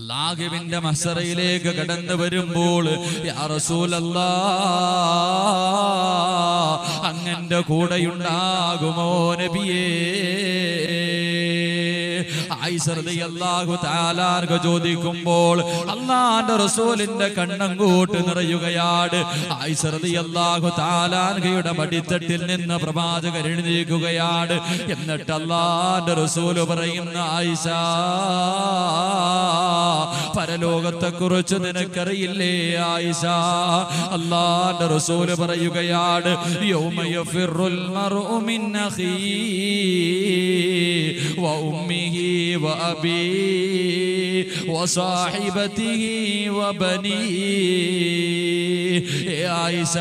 അല്ലാഹുവിന്റെ മഹ്ശറയിലേക്ക് കടന്നു വരുമ്പോൾ യാ റസൂലല്ലാഹ് അങ്ങന്റെ കൂടെയുണ്ടാകുമോ നബിയേ? ആയിഷ റളിയല്ലാഹു തആല അൻഹ ചോദിക്കുമ്പോൾ അല്ലാഹുവിന്റെ റസൂലിന്റെ കണ്ണങ്ങോട്ട് നിറയുകയാണ്. ആയിഷ റളിയല്ലാഹു തആല അൻഹയുടെ മടിത്തട്ടിൽ നിന്ന് പ്രവാചകൻ എഴുന്നേൽക്കുകയാണ്. എന്നിട്ട് അല്ലാഹുവിന്റെ റസൂൽ പറയുന്ന ആയിഷ, പരലോകത്തെ കുറിച്ച് നിനക്കറിയില്ലേ ആയിഷ? അല്ലാഹുവിന്റെ റസൂൽ പറയുകയാണ്, യൗമ യഫിറുൽ മർഉ മിൻ അഖീ വ ഉമ്മിഹി വ അബീ വ സാഹിബതിഹി വ ബനീ. ആയിഷ,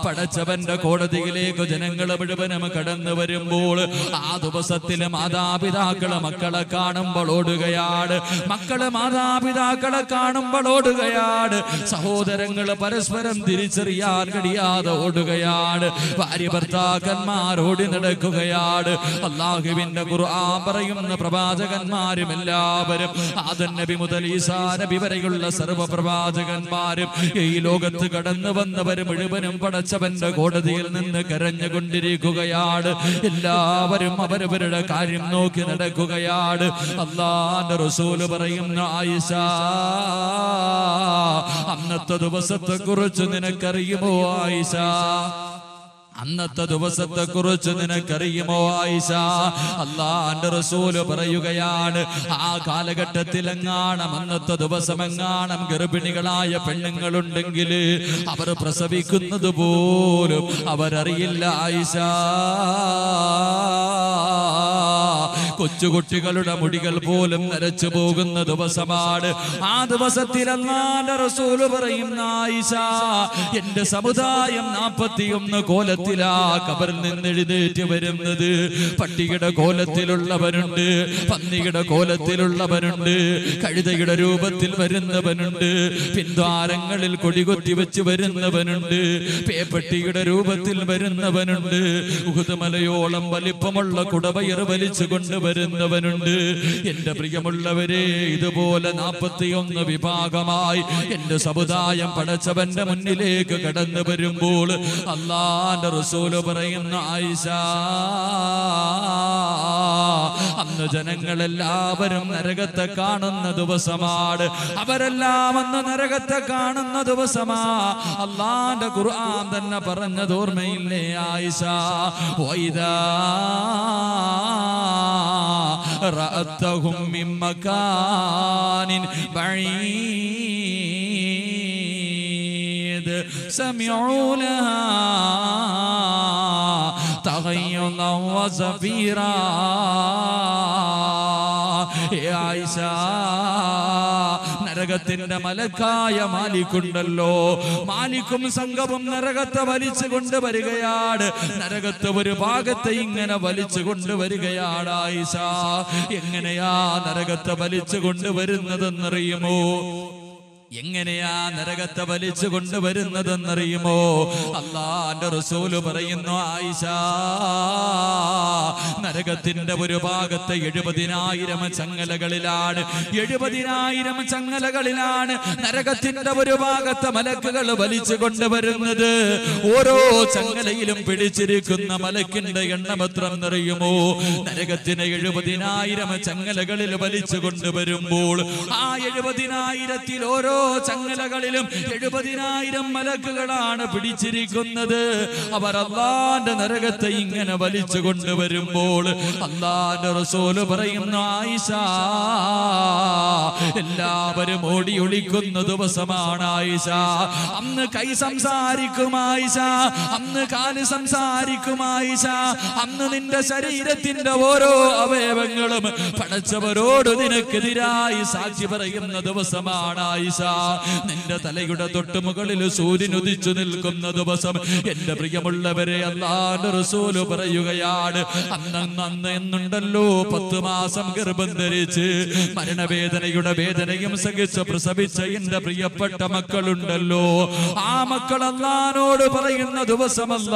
പടച്ചവന്റെ കോടതിയിലേക്ക് ജനങ്ങൾ മുഴുവനും കടന്നു വരുമ്പോൾ ആ ദിവസത്തിൽ മാതാപിതാക്കള് മക്കളെ കാണുമ്പോൾ ഓടുകയാണ്, മക്കള് മാതാപിതാക്കളെ കാണുമ്പോൾ ഓടുകയാണ്, സഹോദരങ്ങള് പരസ്പരം തിരിച്ചറിയാൻ കഴിയാതെ ഓടുകയാണ്, ഭാര്യ ഭർത്താക്കന്മാർ ഓടി നടക്കുകയാണ്. അല്ലാഹുവിന്റെ ഖുർആൻ പറയുന്ന പ്രവാചകന്മാരും എല്ലാവരും ആദം നബി മുതൽ ഈസാ നബി വരെയുള്ള സർവ്വ പ്രവാചകന്മാരും ഈ ലോകത്ത് കടന്നു വന്നവർ മുഴുവനും പടച്ചവന്റെ കോടതിയിൽ നിന്ന് കരഞ്ഞുകൊണ്ടിരിക്കുകയാണ്. എല്ലാവരും അവരവരുടെ കാര്യം നോക്കി നടക്കുകയാണ്. അല്ലാഹുവിന്റെ റസൂൽ പറയുന്ന ആയിഷ, അന്നത്തെ ദിവസത്തെ കുറിച്ച് നിനക്കറിയുമോ ആയിഷ? അന്നത്തെ ദിവസത്തെ കുറിച്ച് നിനക്കറിയുമോ ആയിഷ? അല്ലാഹുവിന്റെ റസൂല് പറയുകയാണ്, ആ കാലഘട്ടത്തിൽ എങ്ങാണം അന്നത്തെ ദിവസം എങ്ങാണം ഗർഭിണികളായ പെണ്ണുങ്ങളുണ്ടെങ്കിൽ അവർ പ്രസവിക്കുന്നത് പോലും അവരറിയില്ല ആയിഷ. കൊച്ചുകുട്ടികളുടെ മുടികൾ പോലും നരച്ചു പോകുന്ന ദിവസമാണ്. ആ ദിവസത്തിൽ അല്ലാഹുവിന്റെ റസൂൽ പറയുന്ന ആയിഷ, എന്റെ സമുദായം 41 കോലത്തിലാ ഖബറിൽ നിന്ന് എഴുന്നേറ്റ് വരുന്നത്. പട്ടിയുടെ കോലത്തിലുള്ളവരുണ്ട്, പന്നിയുടെ കോലത്തിലുള്ളവരുണ്ട്, കഴുതയുടെ രൂപത്തിൽ വരുന്നവനുണ്ട്, പിൻദ്വാരങ്ങളിൽ കൊടികൊത്തി വെച്ച് വരുന്നവനുണ്ട്, പേപ്പട്ടിയുടെ രൂപത്തിൽ വരുന്നവനുണ്ട്, ഉഹുദ് മലയോളം വലിപ്പമുള്ള കുടവയർ വലിച്ചു കൊണ്ടുവരുന്നവനുണ്ട്. എന്റെ പ്രിയമുള്ളവരെ, ഇതുപോലെ 41 വിഭാഗമായി എന്റെ സമുദായം പടച്ചവന്റെ മുന്നിലേക്ക് കടന്നു വരുമ്പോൾ അല്ലാഹുവിന്റെ റസൂല് പറയുന്ന ആയിഷ, അന്ന് ജനങ്ങളെല്ലാവരും നരകത്തെ കാണുന്ന ദിവസമാണ്. അവരെല്ലാം അന്ന് നരകത്തെ കാണുന്ന ദിവസമാ. അല്ലാഹുവിന്റെ ഖുർആൻ തന്നെ പറഞ്ഞത് ഓർമ്മയില്ലേ ആയിഷ? വൈദാ റഅതഹും മിൻ മകാനിൻ ബഈദ് സമിഉ ലഹാ തഗയ്യുദൻ വസഫീറാ. ആയിഷ, നരകത്തിന്റെ മലക്കായ മാലിക്കുണ്ടല്ലോ, മാലിക്കും സംഘവും നരകത്തെ വലിച്ചു കൊണ്ടുവരികയാണ്. നരകത്തെ ഒരു ഭാഗത്തെ ഇങ്ങനെ വലിച്ചു കൊണ്ടുവരികയാണ് ആയിഷ. എങ്ങനെയാ നരകത്തെ വലിച്ചു കൊണ്ടുവരുന്നതെന്നറിയുമോ? എങ്ങനെയാ നരകത്തെ വലിച്ചു കൊണ്ടുവരുന്നതെന്നറിയുമോ? അല്ലാഹുവിന്റെ റസൂല് പറയുന്നു ആയിഷ, നരകത്തിന്റെ ഒരു ഭാഗത്തെ 70,000 ചങ്ങലകളിലാണ്, 70,000 ചങ്ങലകളിലാണ് നരകത്തിന്റെ ഒരു ഭാഗത്തെ മലക്കുകൾ വലിച്ചു കൊണ്ടുവരുന്നത്. ഓരോ ചങ്ങലയിലും പിടിച്ചിരിക്കുന്ന മലക്കിന്റെ എണ്ണം എത്ര എന്നറിയുമോ? നരകത്തിന് 70,000 ചങ്ങലകളിൽ വലിച്ചു കൊണ്ടുവരുമ്പോൾ ആ 70,000-ൽ ഓരോ ചങ്ങലകളിലും 70,000 മലക്കുകളാണ് പിടിച്ചിരിക്കുന്നത്. അവർ അല്ലാഹുവിന്റെ നരകത്തെ ഇങ്ങനെ വലിച്ചു കൊണ്ടുവരുമ്പോൾ അല്ലാഹുവിന്റെ റസൂല് പറയുന്ന ആയിഷ, എല്ലാവരും ഓടി ഒളിക്കുന്ന ദിവസമാണ് ആയിഷ. അന്ന് കൈ സംസാരിക്കും ആയിഷ, അന്ന് കാല് സംസാരിക്കും ആയിഷ, അന്ന് നിന്റെ ശരീരത്തിന്റെ ഓരോ അവയവങ്ങളും പടച്ചവരോട് നിനക്കെതിരായി സാക്ഷി പറയുന്ന ദിവസമാണ് ആയിഷ. നിന്റെ തലയുടെ തൊട്ട് മുകളിൽ സൂര്യൻ ഉദിച്ചു നിൽക്കുന്ന ദിവസം. എന്റെ പ്രിയമുള്ളവരെ, അല്ലാഹുവിന്റെ റസൂല് പറയുകയാണ്, അന്ന് എന്നുണ്ടല്ലോ 10 മാസം ഗർഭം ധരിച്ച് മരണവേദനയുടെ വേദനയുടെ വേദനയും സഹിച്ച് പ്രസവിച്ച എന്റെ പ്രിയപ്പെട്ട മക്കളുണ്ടല്ലോ, ആ മക്കൾ അല്ലാഹുവോട് പറയുന്ന ദിവസമല്ല,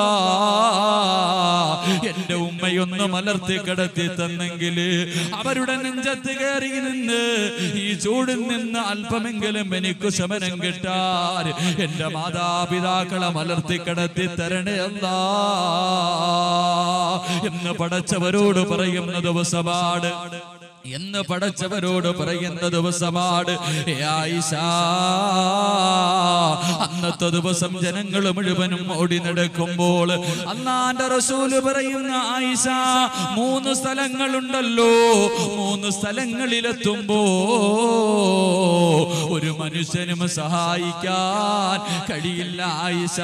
എന്റെ ഉമ്മയൊന്ന് മലർത്തി കിടത്തി തന്നെങ്കിൽ അവരുടെ നെഞ്ചത്ത് കയറി നിന്ന് ഈ ചൂടിൽ നിന്ന് അല്പമെങ്കിലും എനിക്ക് ശമനം കിട്ടാൻ എന്റെ മാതാപിതാക്കളെ മലർത്തി കിടത്തി തരണേ അല്ലാ എന്ന് പടച്ചവരോട് പറയുന്ന ദിവസമാണ്, എന്ന് പടച്ചവരോട് പറയുന്ന ദിവസമാണ്. ആയിഷ, അന്നത്തെ ദിവസം ജനങ്ങൾ മുഴുവനും ഓടി നടക്കുമ്പോൾ അല്ലാഹുവിന്റെ റസൂല് പറയുന്ന, ആയിഷ 3 സ്ഥലങ്ങളുണ്ടല്ലോ, 3 സ്ഥലങ്ങളിലെത്തുമ്പോ ഒരു മനുഷ്യനും സഹായിക്കാൻ കഴിയില്ല ആയിഷ.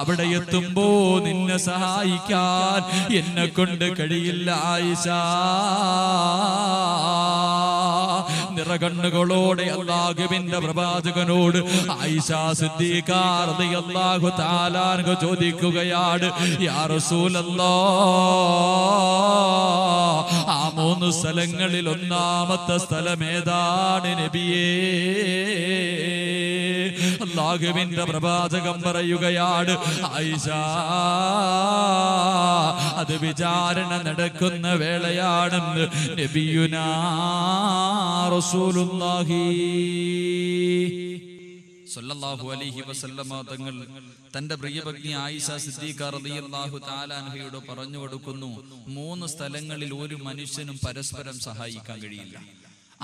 അവിടെ എത്തുമ്പോ നിന്നെ സഹായിക്കാൻ എന്നെ കൊണ്ട് കഴിയില്ല ആയിഷ. നിറകണ്ണുകളോടെ അല്ലാഹുവിന്റെ പ്രവാചകനോട് ആയിഷ സിദ്ദീഖ റളിയല്ലാഹു തആല അൻഹ ചോദിക്കുകയാണ്, യാ റസൂലല്ലാഹ്, ആ 3 സ്ഥലങ്ങളിൽ ഒന്നാമത്തെ സ്ഥലം ഏതാണ് നബിയേ? അല്ലാഹുവിന്റെ പ്രവാചകൻ പറയുകയാണ്, ആയിഷ, അത് വിചാരണ നടക്കുന്ന വേളയാണെന്ന് നബിയുനാ റസൂലുള്ളാഹി സ്വല്ലല്ലാഹു അലൈഹി വസല്ലമ തങ്ങൾ തന്റെ പ്രിയപത്നി ആയിഷ സിദ്ദീഖ റളിയല്ലാഹു തആല അൻഹയോട് പറഞ്ഞു കൊടുക്കുന്നു, 3 സ്ഥലങ്ങളിൽ ഒരു മനുഷ്യനും പരസ്പരം സഹായിക്കാൻ കഴിയില്ല.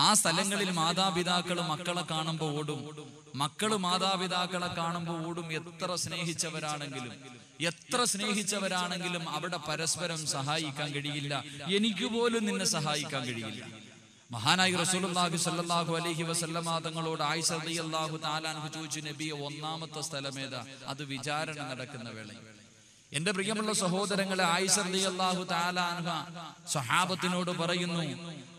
ആ സ്ഥലങ്ങളിൽ മാതാപിതാക്കൾ മക്കളെ കാണുമ്പോൾ ഓടും, മക്കള് മാതാപിതാക്കളെ കാണുമ്പോൾ ഓടും. എത്ര സ്നേഹിച്ചവരാണെങ്കിലും അവിടെ പരസ്പരം സഹായിക്കാൻ കഴിയില്ല. എനിക്ക് പോലും നിന്നെ സഹായിക്കാൻ കഴിയില്ല. മഹാനായി റസൂലുള്ളാഹി സ്വല്ലല്ലാഹു അലൈഹി വസല്ലമ തങ്ങളോട് ആയിഷ റളിയല്ലാഹു തആല അൻഹ ചോദിച്ചു, നബിയെ, ഒന്നാമത്തെ സ്ഥലം ഏതാ? അത് വിചാരണ നടക്കുന്ന വേള. എന്റെ പ്രിയമുള്ള സഹോദരങ്ങളെ, ആയിഷ റളിയല്ലാഹു തആല അൻഹ സ്വഹാബത്തിനോട് പറയുന്നു,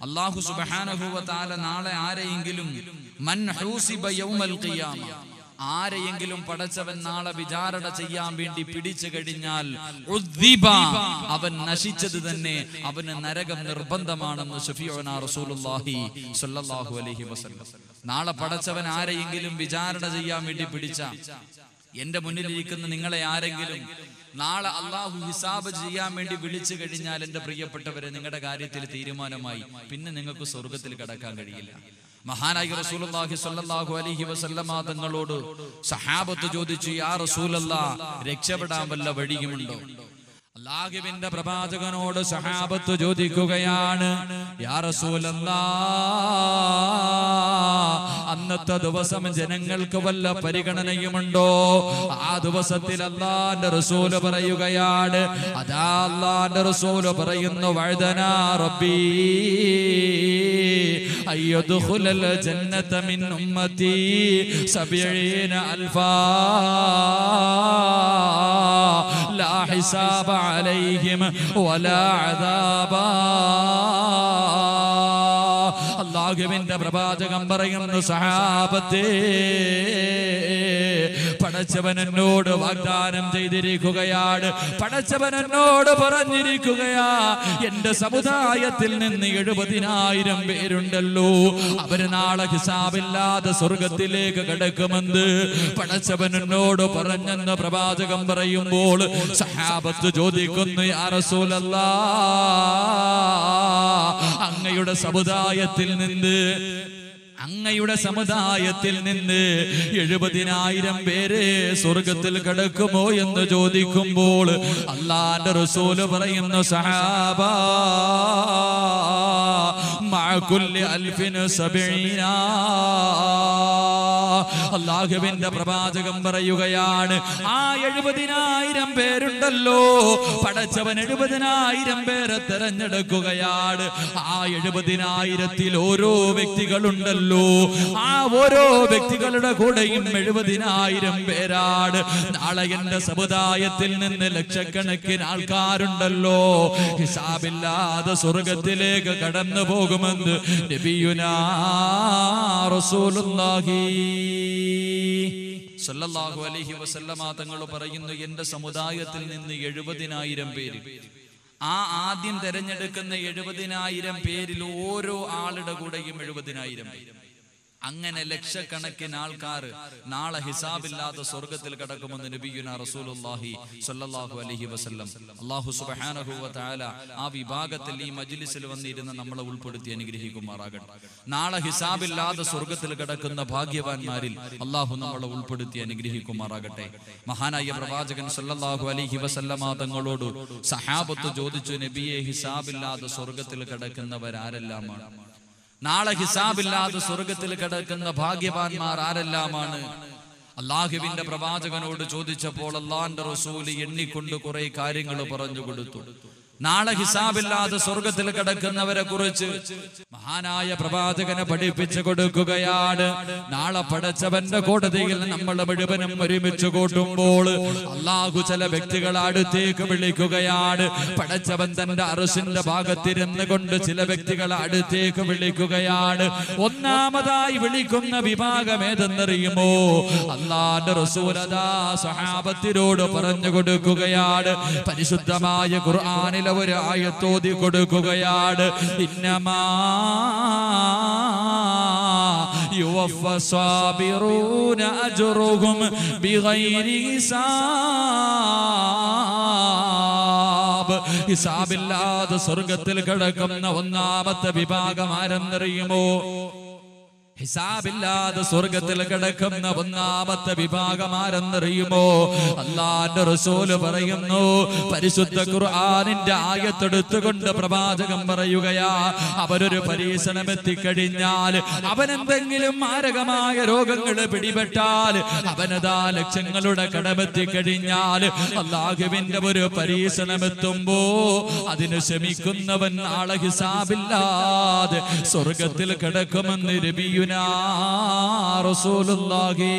അല്ലാഹു സുബ്ഹാനഹു വ തആല നാളെ ആരെയെങ്കിലും മൻ ഹൂസിബ യൗമൽ ഖിയാമ, ആരെയെങ്കിലും പടച്ചവൻ നാളെ വിചാരണ ചെയ്യാൻ വേണ്ടി പിടിച്ചു കഴിഞ്ഞാൽ അവൻ നശിച്ചത് തന്നെ, അവന് നരകം നിർബന്ധമാണെന്ന് ശഫീഉനാ റസൂലുള്ളാഹി സ്വല്ലല്ലാഹു അലൈഹി വസല്ലം. നാളെ പടച്ചവൻ ആരെയെങ്കിലും വിചാരണ ചെയ്യാൻ വേണ്ടി പിടിച്ച, എന്റെ മുന്നിലിരിക്കുന്ന നിങ്ങളെ ആരെങ്കിലും നാളെ അള്ളാഹു ഹിസാബ് ചെയ്യാൻ വേണ്ടി വിളിച്ചു കഴിഞ്ഞാൽ, എന്റെ പ്രിയപ്പെട്ടവരെ, നിങ്ങളുടെ കാര്യത്തിൽ തീരുമാനമായി. പിന്നെ നിങ്ങൾക്ക് സ്വർഗത്തിൽ കടക്കാൻ കഴിയില്ല. മഹാനായ റസൂലുള്ളാഹി സ്വല്ലല്ലാഹു അലൈഹി വസല്ലമ തങ്ങളോട് സഹാബത്ത് ചോദിച്ചു, യാ റസൂലല്ലാഹ്, രക്ഷപ്പെടാൻ വല്ല വഴിയുമുണ്ടോ? അല്ലാഹുവിന്റെ പ്രവാചകനോട് സഹാബത്ത് ചോദിക്കുകയാണ്, യാ റസൂലല്ലാഹ്, അന്നത്തെ ദിവസം ജനങ്ങൾക്ക് വല്ല പരിഗണനയുമുണ്ടോ? ആ ദിവസത്തിൽ അല്ലാഹുവിന്റെ റസൂല് പറയുകയാണ്, അതാ അല്ലാഹുവിന്റെ റസൂല് പറയുന്നു, വഅദനാ റബ്ബി അയ്യദ്ഖുലൽ ജന്നത മിൻ ഉമ്മതി 70,000 ലാ ഹിസാബ അലൈഹിം വലാ അദാബാ. അല്ലാഹുവിന്റെ പ്രവാചകൻ പറയുന്നു, സഹാബത്തേ, പടച്ചവൻ എന്നോട് വാഗ്ദാനം ചെയ്തിരിക്കുകയാണ്, പടച്ചവൻ എന്നോട് പറഞ്ഞിരിക്കുകയാ, എന്റെ സമുദായത്തിൽ നിന്ന് 70,000 പേരുണ്ടല്ലോ, അവര് നാളെ ഹിസാബില്ലാതെ സ്വർഗത്തിലേക്ക് കടക്കുമെന്ന് പടച്ചവൻ എന്നോട് പറഞ്ഞെന്ന് പ്രവാചകൻ പറയുമ്പോൾ സഹാബത്ത് ചോദിക്കുന്നു, യാ റസൂലല്ലാഹ്, അങ്ങയുടെ സമുദായത്തിൽ നിന്ന് 70,000 പേരെ സ്വർഗത്തിൽ കടക്കുമോ എന്ന് ചോദിക്കുമ്പോൾ അല്ലാഹുവിന്റെ റസൂല് പറയുന്നു, സഹാബാ, മഅ കുല്ലി അൽഫിൻ 70. അല്ലാഹുവിന്റെ പ്രവാചകൻ പറയുകയാണ്, ആ 70,000 പേരുണ്ടല്ലോ, പടച്ചവൻ 70,000 പേരെ തെരഞ്ഞെടുക്കുകയാണ്. ആ 70,000-ൽ ഓരോ വ്യക്തികളുണ്ടല്ലോ, ആ ഓരോ വ്യക്തികളുടെ കൂടെയും 70,000 പേരാണ്. നാളെ എന്റെ സമുദായത്തിൽ നിന്ന് ലക്ഷക്കണക്കിന് ആൾക്കാരുണ്ടല്ലോ, ഹിസാബില്ലാതെ സ്വർഗത്തിലേക്ക് കടന്നു പോകുമെന്ന് നബിയുനാ റസൂലുള്ളാഹി സ്വല്ലല്ലാഹു അലൈഹി വസല്ലമ തങ്ങൾ പറയുന്നു, എന്റെ സമുദായത്തിൽ നിന്ന് 70,000 പേര് ആ ആദ്യം തെരഞ്ഞെടുക്കുന്ന 70,000 പേരിൽ ഓരോ ആളുടെ കൂടെയും 70,000 പേര്. അങ്ങനെ ലക്ഷക്കണക്കിന് ആൾക്കാർ നാളെ ഹിസാബില്ലാതെ സ്വർഗത്തിൽ കടക്കുമെന്ന് നബിയുനാ റസൂലുള്ളാഹി സ്വല്ലല്ലാഹു അലൈഹി വസല്ലം. അല്ലാഹു സുബ്ഹാനഹു വ തആല ആ വിഭാഗത്തിൽ ഈ മജ്ലിസിൽ വന്നിരുന്ന് നമ്മളെ ഉൾപ്പെടുത്തി അനുഗ്രഹിക്കുമാറാകട്ടെ. നാളെ ഹിസാബില്ലാതെ സ്വർഗത്തിൽ കടക്കുന്ന ഭാഗ്യവാന്മാരിൽ അല്ലാഹു നമ്മളെ ഉൾപ്പെടുത്തി അനുഗ്രഹിക്കുമാറാകട്ടെ. മഹാനായ പ്രവാചകൻ സ്വല്ലല്ലാഹു അലൈഹി വസല്ലമ തങ്ങളോട് സഹാബത്ത് ചോദിച്ചു, നബിയെ, ഹിസാബില്ലാതെ സ്വർഗത്തിൽ കടക്കുന്നവരാരെല്ലാമാണ്? നാളെ ഹിസാബില്ലാതെ സ്വർഗത്തിൽ കിടക്കുന്ന ഭാഗ്യവാന്മാർ ആരെല്ലാമാണ്? അല്ലാഹുവിന്റെ പ്രവാചകനോട് ചോദിച്ചപ്പോൾ അല്ലാഹുവിന്റെ റസൂൽ എണ്ണിക്കൊണ്ട് കുറെ കാര്യങ്ങൾ പറഞ്ഞു കൊടുത്തു. നാളെ ഹിസാബില്ലാതെ സ്വർഗത്തിൽ കിടക്കുന്നവരെ കുറിച്ച് മഹാനായ പ്രവാചകനെ പഠിപ്പിച്ചു കൊടുക്കുകയാണ്. നാളെ പടച്ചവന്റെ കോടതിയിൽ നമ്മൾ മുഴുവനും ഒരുമിച്ച് കൂട്ടുമ്പോൾ അല്ലാഹു ചില വ്യക്തികളെ അടുത്തേക്ക് വിളിക്കുകയാണ്. പടച്ചവൻ തന്റെ അർശിന്റെ ഭാഗത്തിരുന്ന് കൊണ്ട് ചില വ്യക്തികളെ അടുത്തേക്ക് വിളിക്കുകയാണ്. ഒന്നാമതായി വിളിക്കുന്ന വിഭാഗം ഏതെന്നറിയുമോ? അല്ലാഹുവിന്റെ റസൂൽ അതാ സഹാബത്തിനോട് പറഞ്ഞു കൊടുക്കുകയാണ്. പരിശുദ്ധമായ ഖുർആനിൽ ഒരു ആയത്തോതി കൊടുക്കുകയാണ്. ഇന്നമാ യുവഫ്ഫസാബിറൂന അജ്റുഹും ബിഗൈരി ഹിസാബ്. ഹിസാബില്ലാതെ സ്വർഗത്തിൽ കിടക്കുന്ന ഒന്നാമത്തെ വിഭാഗം ആരെന്നറിയുമോ? ഹിസാബില്ലാതെ സ്വർഗത്തിൽ കിടക്കുന്ന ഒന്നാമത്തെ വിഭാഗം ആരെന്നറിയുമോ? അല്ലാഹുവിന്റെ റസൂൽ പറയുന്നു. പരിശുദ്ധ ഖുർആനിന്റെ ആയത്തെടുത്തുകൊണ്ട് പ്രവാചകൻ പറയുകയാ, അവരൊരു പരീക്ഷണം എത്തിക്കഴിഞ്ഞാൽ, അവനെന്തെങ്കിലും മാരകമായ രോഗങ്ങൾ പിടിപെട്ടാൽ, അവനതാ ലക്ഷങ്ങളുടെ കടമെത്തിക്കഴിഞ്ഞാൽ, അല്ലാഹുവിന്റെ ഒരു പരീക്ഷണം എത്തുമ്പോ അതിന് ശമിക്കുന്നവൻ നാളെ ഹിസാബില്ലാതെ സ്വർഗത്തിൽ കിടക്കുമെന്ന് നബിയുനാ റസൂലുള്ളാഹി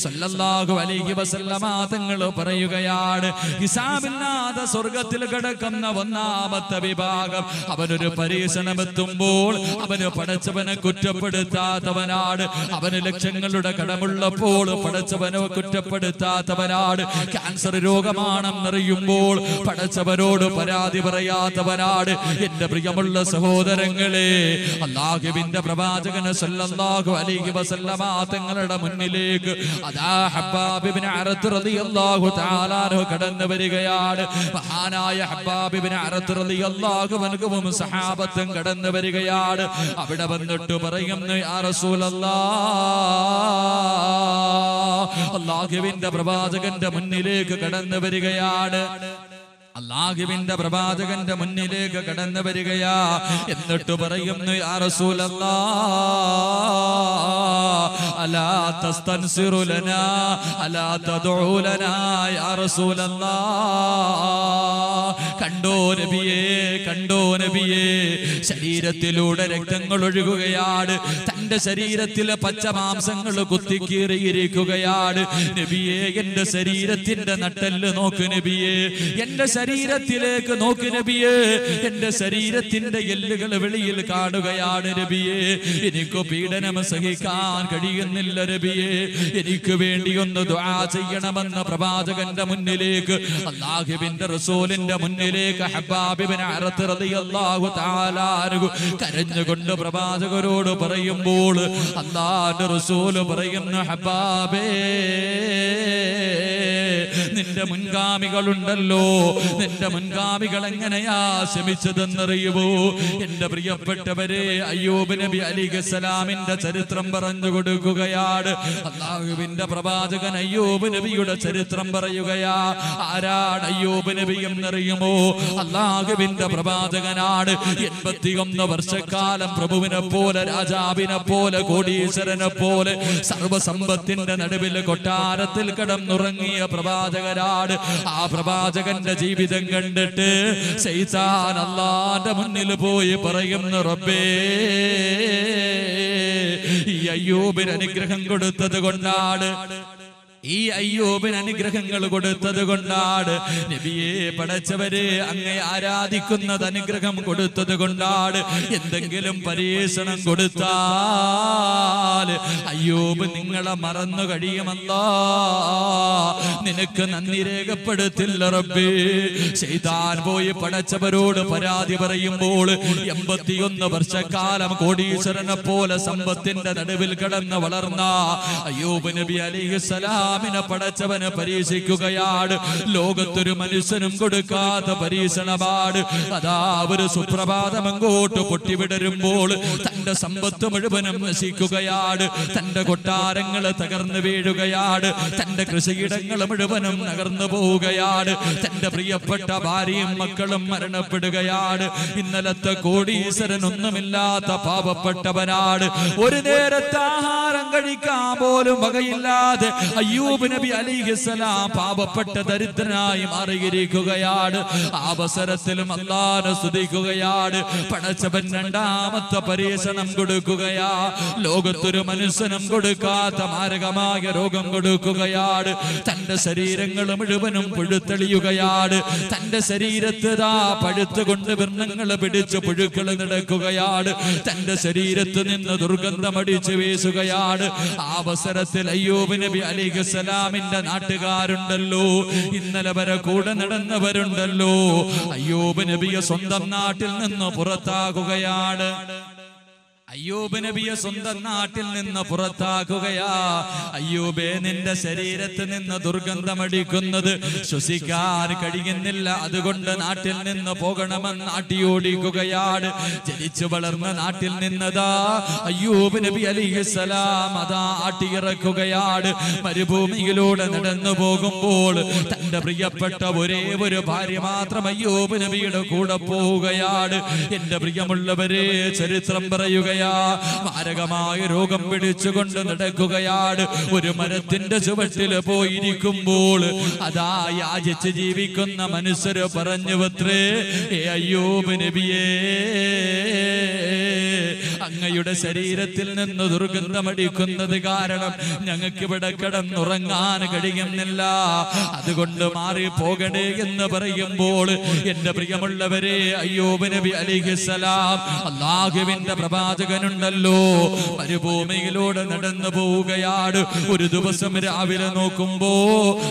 സ്വല്ലല്ലാഹു അലൈഹി വസല്ലമ തങ്ങൾ പറയുകയാണ്. ഹിസാബില്ലാതെ സ്വർഗത്തിൽ കിടക്കുന്ന ഒന്നാമത്തെ വിഭാഗം, അവനൊരു പരീക്ഷണം എത്തുമ്പോൾ അവന് പടച്ചവനെ കുറ്റപ്പെടുത്താത്തവനാണ്. അവന് ലക്ഷങ്ങളുടെ കടമുള്ളപ്പോൾ പടച്ചവനെ കുറ്റപ്പെടുത്താത്തവനാണ്. ക്യാൻസർ രോഗമാണെന്നറിയുമ്പോൾ പടച്ചവനോട് പരാതി പറയാത്തവനാണ്. എന്റെ പ്രിയമുള്ള സഹോദരങ്ങളെ, അല്ലാഹുവിന്റെ പ്രവാചകനെ സല്ലല്ലാഹു അലൈഹി വസല്ലമ തങ്ങളുടെ മുന്നിലേക്ക് അതാ ഹബ്ബാബ് ഇബ്നു അറത്ത് റളിയല്ലാഹു തആല അൻഹു കടന്നു വരികയാണ്. മഹാനായ ഹബ്ബാബ് ഇബ്നു അറത്ത് റളിയല്ലാഹു അൻഹുവും സഹാബത്തും കടന്നു വരികയാണ്. അവിടെ വന്നിട്ട് പറയുന്നു, യാ റസൂലല്ലാഹ്, അല്ലാഹുവിന്റെ പ്രവാചകന്റെ മുന്നിലേക്ക് കടന്നു വരികയാണ്. അല്ലാഹുവിന്റെ പ്രവാചകന്റെ മുന്നിലേക്ക് കടന്നു വരികയാ. എന്നിട്ട് പറയുന്നു, യാ റസൂലല്ലാഹ്, അലാ തസ്തൻസിറു ലനാ അലാ തദ്ഉ ലനാ യാ റസൂലല്ലാഹ്. കണ്ടോ നബിയേ, കണ്ടോ നബിയേ, ശരീരത്തിലൂടെ രക്തങ്ങൾ ഒഴുകുകയാണ്. തന്റെ ശരീരത്തിലെ പച്ചമാംസങ്ങൾ കുത്തിക്കീറിയിരിക്കുകയാണ്. നബിയേ, എന്റെ ശരീരത്തിന്റെ നട്ടെല്ല് നോക്ക് നബിയേ, എന്റെ ശരീരത്തിലേക്ക് നോക്ക് നബിയേ, എന്റെ ശരീരത്തിന്റെ എല്ലുകൾ വെളിയിൽ കാണുകയാണ് നബിയേ. എനിക്ക് പീഡനം സഹിക്കാൻ കഴിയുന്നില്ല നബിയേ, എനിക്ക് വേണ്ടി ഒന്ന് ദുആ ചെയ്യണമെന്ന പ്രവാചകന്റെ മുന്നിലേക്ക്, അല്ലാഹുവിന്റെ റസൂലിന്റെ മുന്നിലേക്ക് ഹബ്ബാബ് ഇബ്നു അറത്ത് റളിയല്ലാഹു തആല അൻഹു കരഞ്ഞുകൊണ്ട് പ്രവാചകരോട് പറയുമ്പോൾ അല്ലാഹുവിന്റെ റസൂൽ പറയുന്നു, ഹബ്ബാബേ, നിന്റെ മുൻഗാമികളുണ്ടല്ലോ, നിന്റെ മുൻഗാമികൾ എങ്ങനെയാ ശമിച്ചതെന്നറിയുമോ? എന്റെ പ്രിയപ്പെട്ടവരെ, അയ്യൂബ് നബി അലൈഹിസ്സലാമിന്റെ ചരിത്രം പറഞ്ഞു കൊടുക്കുകയാണ്. അല്ലാഹുവിന്റെ പ്രവാചകൻ അയ്യൂബ് നബിയുടെ ചരിത്രം പറയുകയാ. ആരാണ് അയ്യൂബ് നബി എന്നറിയുമോ? അല്ലാഹുവിന്റെ പ്രവാചകനാണ്. 81 വർഷക്കാലം പ്രഭുവിനെ പോലെ, രാജാവിനെ പോലെ, കോടീശ്വരനെ പോലെ സർവസമ്പത്തിന്റെ നടുവിൽ കൊട്ടാരത്തിൽ കിടന്നുറങ്ങിയ പ്രവാചകനാണ്. ആ പ്രവാചകന്റെ ജീവിതം കണ്ടിട്ട് ശൈത്താൻ അല്ലാഹുവിന്റെ മുന്നിൽ പോയി പറയുന്നു, റബ്ബേ, ഈ അയ്യൂബിന് അനുഗ്രഹം കൊടുത്തത് കൊണ്ടാണ് ഈ അയ്യൂബിന് അനുഗ്രഹങ്ങൾ കൊടുത്തത് കൊണ്ടാണ്. നബിയെ പടച്ചവരെ അങ്ങേ ആരാധിക്കുന്നത് അനുഗ്രഹം കൊടുത്തത് കൊണ്ടാണ്. എന്തെങ്കിലും പരീക്ഷണം കൊടുത്താൽ അയ്യൂബ് നിങ്ങളെ മറന്നു കഴിയുമല്ലോ, നിനക്ക് നന്ദി രേഖപ്പെടുത്തില്ല റബ്ബേ. ശൈത്താൻ പോയി പടച്ചവരോട് പരാതി പറയുമ്പോൾ 81 വർഷക്കാലം കോടീശ്വരനെ പോലെ സമ്പത്തിന്റെ നടുവിൽ കിടന്ന് വളർന്ന അയ്യൂബ് നബി അലൈഹിസ്സലാമിനെ പടച്ചവനെ പരീക്ഷിക്കുകയാണ്. ലോകത്തൊരു മനുഷ്യനും കൊടുക്കാത്ത പരീക്ഷണമാണ്. അതാ ഒരു സുപ്രഭാതം അങ്ങോട്ട് പൊട്ടിവിടരുമ്പോൾ തന്റെ സമ്പത്ത് മുഴുവനും നശിക്കുകയാണ്, തന്റെ കൊട്ടാരങ്ങൾ തകർന്നു വീഴുകയാണ്, തന്റെ കൃഷിയിടങ്ങൾ മുഴുവനും തകർന്നു പോവുകയാണ്, തന്റെ പ്രിയപ്പെട്ട ഭാര്യയും മക്കളും മരണപ്പെടുകയാണ്. ഇന്നലത്തെ കോടീശ്വരൻ ഒന്നുമില്ലാത്ത പാവപ്പെട്ടവനാണ്. ഒരു നേരത്തെ ആഹാരം കഴിക്കാൻ പോലും വകയില്ലാതെ അയ്യൂബ് നബി അലൈഹിസ്സലാം പാവപ്പെട്ട ദരിദ്രനായി മാറിയിരിക്കുകയാണ്. അവസരത്തിലും അല്ലാഹുവിനെ സ്തുതിക്കുകയാണ്. പടച്ചവൻ രണ്ടാമത്തെ പരീക്ഷണം കൊടുക്കുകയാ. ലോകത്തൊരു മനുഷ്യനും കൊടുക്കാത്ത മാരകമായ രോഗം കൊടുക്കുകയാണ്. തന്റെ ശരീരങ്ങൾ മുഴുവനും പുഴുത്തെളിയുകയാണ്. തന്റെ ശരീരത്ത് പഴുത്തുകൊണ്ട് വ്രണങ്ങൾ പിടിച്ച് പുഴുക്കൾ നടക്കുകയാണ്. തന്റെ ശരീരത്ത് നിന്ന് ദുർഗന്ധമടിച്ച് വീശുകയാണ്. ആ അവസരത്തിൽ അയ്യൂബ് നബി അലൈഹിസ്സലാമിന്റെ നാട്ടുകാരുണ്ടല്ലോ, ഇന്നലെ വരെ കൂടെ നടന്നവരുണ്ടല്ലോ, അയ്യൂബ് നബിയെ സ്വന്തം നാട്ടിൽ നിന്ന് പുറത്താക്കുകയാണ്. അയ്യൂബ് നബിയെ സ്വന്തം നാട്ടിൽ നിന്ന് പുറത്താക്കുകയാ. അയ്യൂബേ, നിന്റെ ശരീരത്തിൽ നിന്ന് ദുർഗന്ധമടിക്കുന്നത് ശ്വസിക്കാൻ കഴിയുന്നില്ല, അതുകൊണ്ട് നാട്ടിൽ നിന്ന് പോകണമെന്ന് നാട്ടിയോടിക്കുകയാണ്. ജനിച്ചു വളർന്ന നാട്ടിൽ നിന്നതാ അയ്യൂബ് നബി അലൈഹിസ്സലാം അതാ ആട്ടിയിറക്കുകയാണ്. മരുഭൂമിയിലൂടെ നടന്നു പോകുമ്പോൾ തന്റെ പ്രിയപ്പെട്ട ഒരേ ഒരു ഭാര്യ മാത്രം അയ്യൂബ് നബിയുടെ കൂടെ പോവുകയാണ്. എന്റെ പ്രിയമുള്ളവരെ, ചരിത്രം പറയുകയാണ്, മാരകമായ രോഗം പിടിച്ചുകൊണ്ട് നടക്കുകയാണ്. ഒരു മരത്തിന്റെ ചുവട്ടിൽ പോയിരിക്കുമ്പോൾ അതാ യാചിച്ച് ജീവിക്കുന്ന മനുഷ്യര് പറഞ്ഞുവത്രേ, അയ്യൂബ് നബിയേ, അങ്ങയുടെ ശരീരത്തിൽ നിന്ന് ദുർഗന്ധമടിക്കുന്നത് കാരണം ഞങ്ങൾക്ക് ഇവിടെ കിടന്നുറങ്ങാൻ കഴിയുന്നില്ല, അതുകൊണ്ട് മാറി പോകണേ എന്ന് പറയുമ്പോൾ എന്റെ പ്രിയമുള്ളവരെ, അയ്യൂബ് നബി അലൈഹിസ്സലാം അല്ലാഹുവിന്റെ പ്രവാചകനുണ്ടല്ലോ, മരുഭൂമിയിലൂടെ നടന്നു പോവുകയാണ്. ഒരു ദിവസം രാവിലെ നോക്കുമ്പോ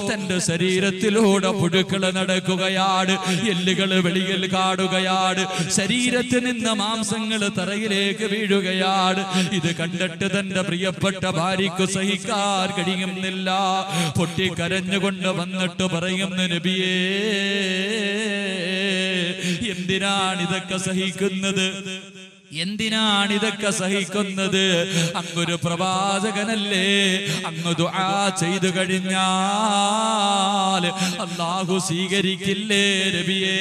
തന്റെ ശരീരത്തിലൂടെ പുഴുക്കൾ നടക്കുകയാണ്, എല്ലുകൾ വെളിയിൽ കാടുകയാണ്, ശരീരത്തിൽ നിന്ന് മാംസങ്ങൾ തറയിലേക്ക് വീഴുകയാണ്. ഇത് കണ്ടിട്ട് തന്റെ പ്രിയപ്പെട്ട ഭാര്യയ്ക്ക് സഹിക്കാൻ കഴിയുന്നില്ല. പൊട്ടിക്കരഞ്ഞുകൊണ്ട് വന്നിട്ട് പറയുന്നു, നബിയേ, എന്തിനാണ് ഇതൊക്കെ സഹിക്കുന്നത്? എന്തിനാണ് ഇതൊക്കെ സഹിക്കുന്നത്? അങ്ങൊരു പ്രവാചകനല്ലേ, അങ്ങ് ദുആ ചെയ്തു കഴിഞ്ഞാൽ അല്ലാഹു സ്വീകരിക്കില്ലേ നബിയേ?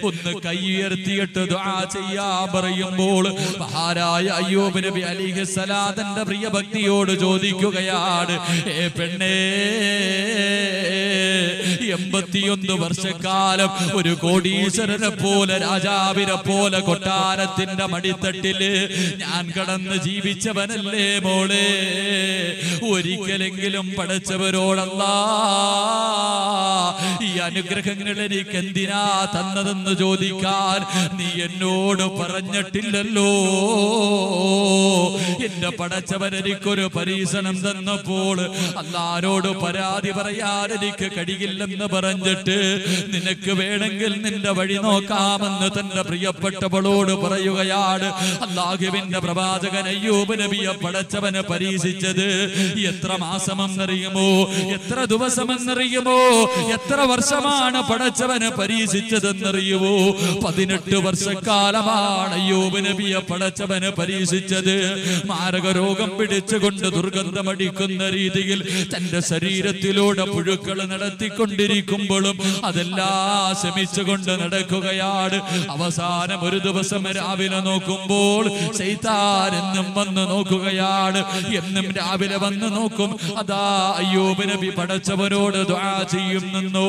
ഒന്ന് കൈ ഉയർത്തിയിട്ട് ദുആ ചെയ്യാൻ പറയുമ്പോൾ മഹാനായ അയ്യൂബ് നബി അലൈഹിസ്സലാം തന്റെ പ്രിയഭക്തിയോട് ചോദിക്കുകയാണ്, പെണ്ണേ, 81 വർഷക്കാലം ഒരു കോടീശ്വരനെ പോലെ രാജാവിനെ പോലെ കൊട്ടാരത്തിന്റെ മടിത്തട്ടില് ഞാൻ കടന്ന് ജീവിച്ചവനല്ലേ മോളെ? ഒരിക്കലെങ്കിലും പടച്ചവരോടല്ലാ ഈ അനുഗ്രഹങ്ങൾ എനിക്ക് എന്തിനാ തന്നതെന്ന് ചോദിക്കാൻ നീ എന്നോട് പറഞ്ഞിട്ടില്ലല്ലോ. എന്റെ പടച്ചവൻ എനിക്കൊരു പരീക്ഷണം തന്നപ്പോൾ അല്ലാഹുവോട് പരാതി പറയാൻ എനിക്ക് കഴിയില്ലെന്ന് പറഞ്ഞിട്ട് നിനക്ക് വേണമെങ്കിൽ നിന്റെ വഴി നോക്കാമെന്ന് തന്റെ പ്രിയപ്പെട്ടവളോട് പറയുകയാണ്. അല്ലാഹുവിന്റെ പ്രവാചകൻ അയ്യൂബ് നബിയെ പടച്ചവനെ പരീക്ഷിച്ചത് എത്ര മാസമെന്നറിയുമോ? എത്ര ദിവസമെന്നറിയുമോ? എത്ര വർഷമാണ് പടച്ചവനെ പരീക്ഷിച്ചതെന്നറിയുമോ? 18 വർഷക്കാലമാണ് അയ്യൂബ് നബിയെ പടച്ചവനെ പരീക്ഷിച്ചത്. മാരക രോഗം പിടിച്ചുകൊണ്ട് ദുർഗന്ധമടിക്കുന്ന രീതിയിൽ തന്റെ ശരീരത്തിലൂടെ പുഴുക്കൾ നടത്തിക്കൊണ്ടിരിക്കുമ്പോഴും അതെല്ലാം ശമിച്ചുകൊണ്ട് നടക്കുകയാണ്. അവസാനം ഒരു ദിവസം രാവിലെ നോക്കുമ്പോൾ ശൈത്താൻ എന്നും വന്ന് നോക്കുകയാണ്. എന്നും രാവിലെ വന്ന് നോക്കും, അതാ അയ്യൂബ് നബി പടച്ചവനോട് ദുആ ചെയ്യുന്നു.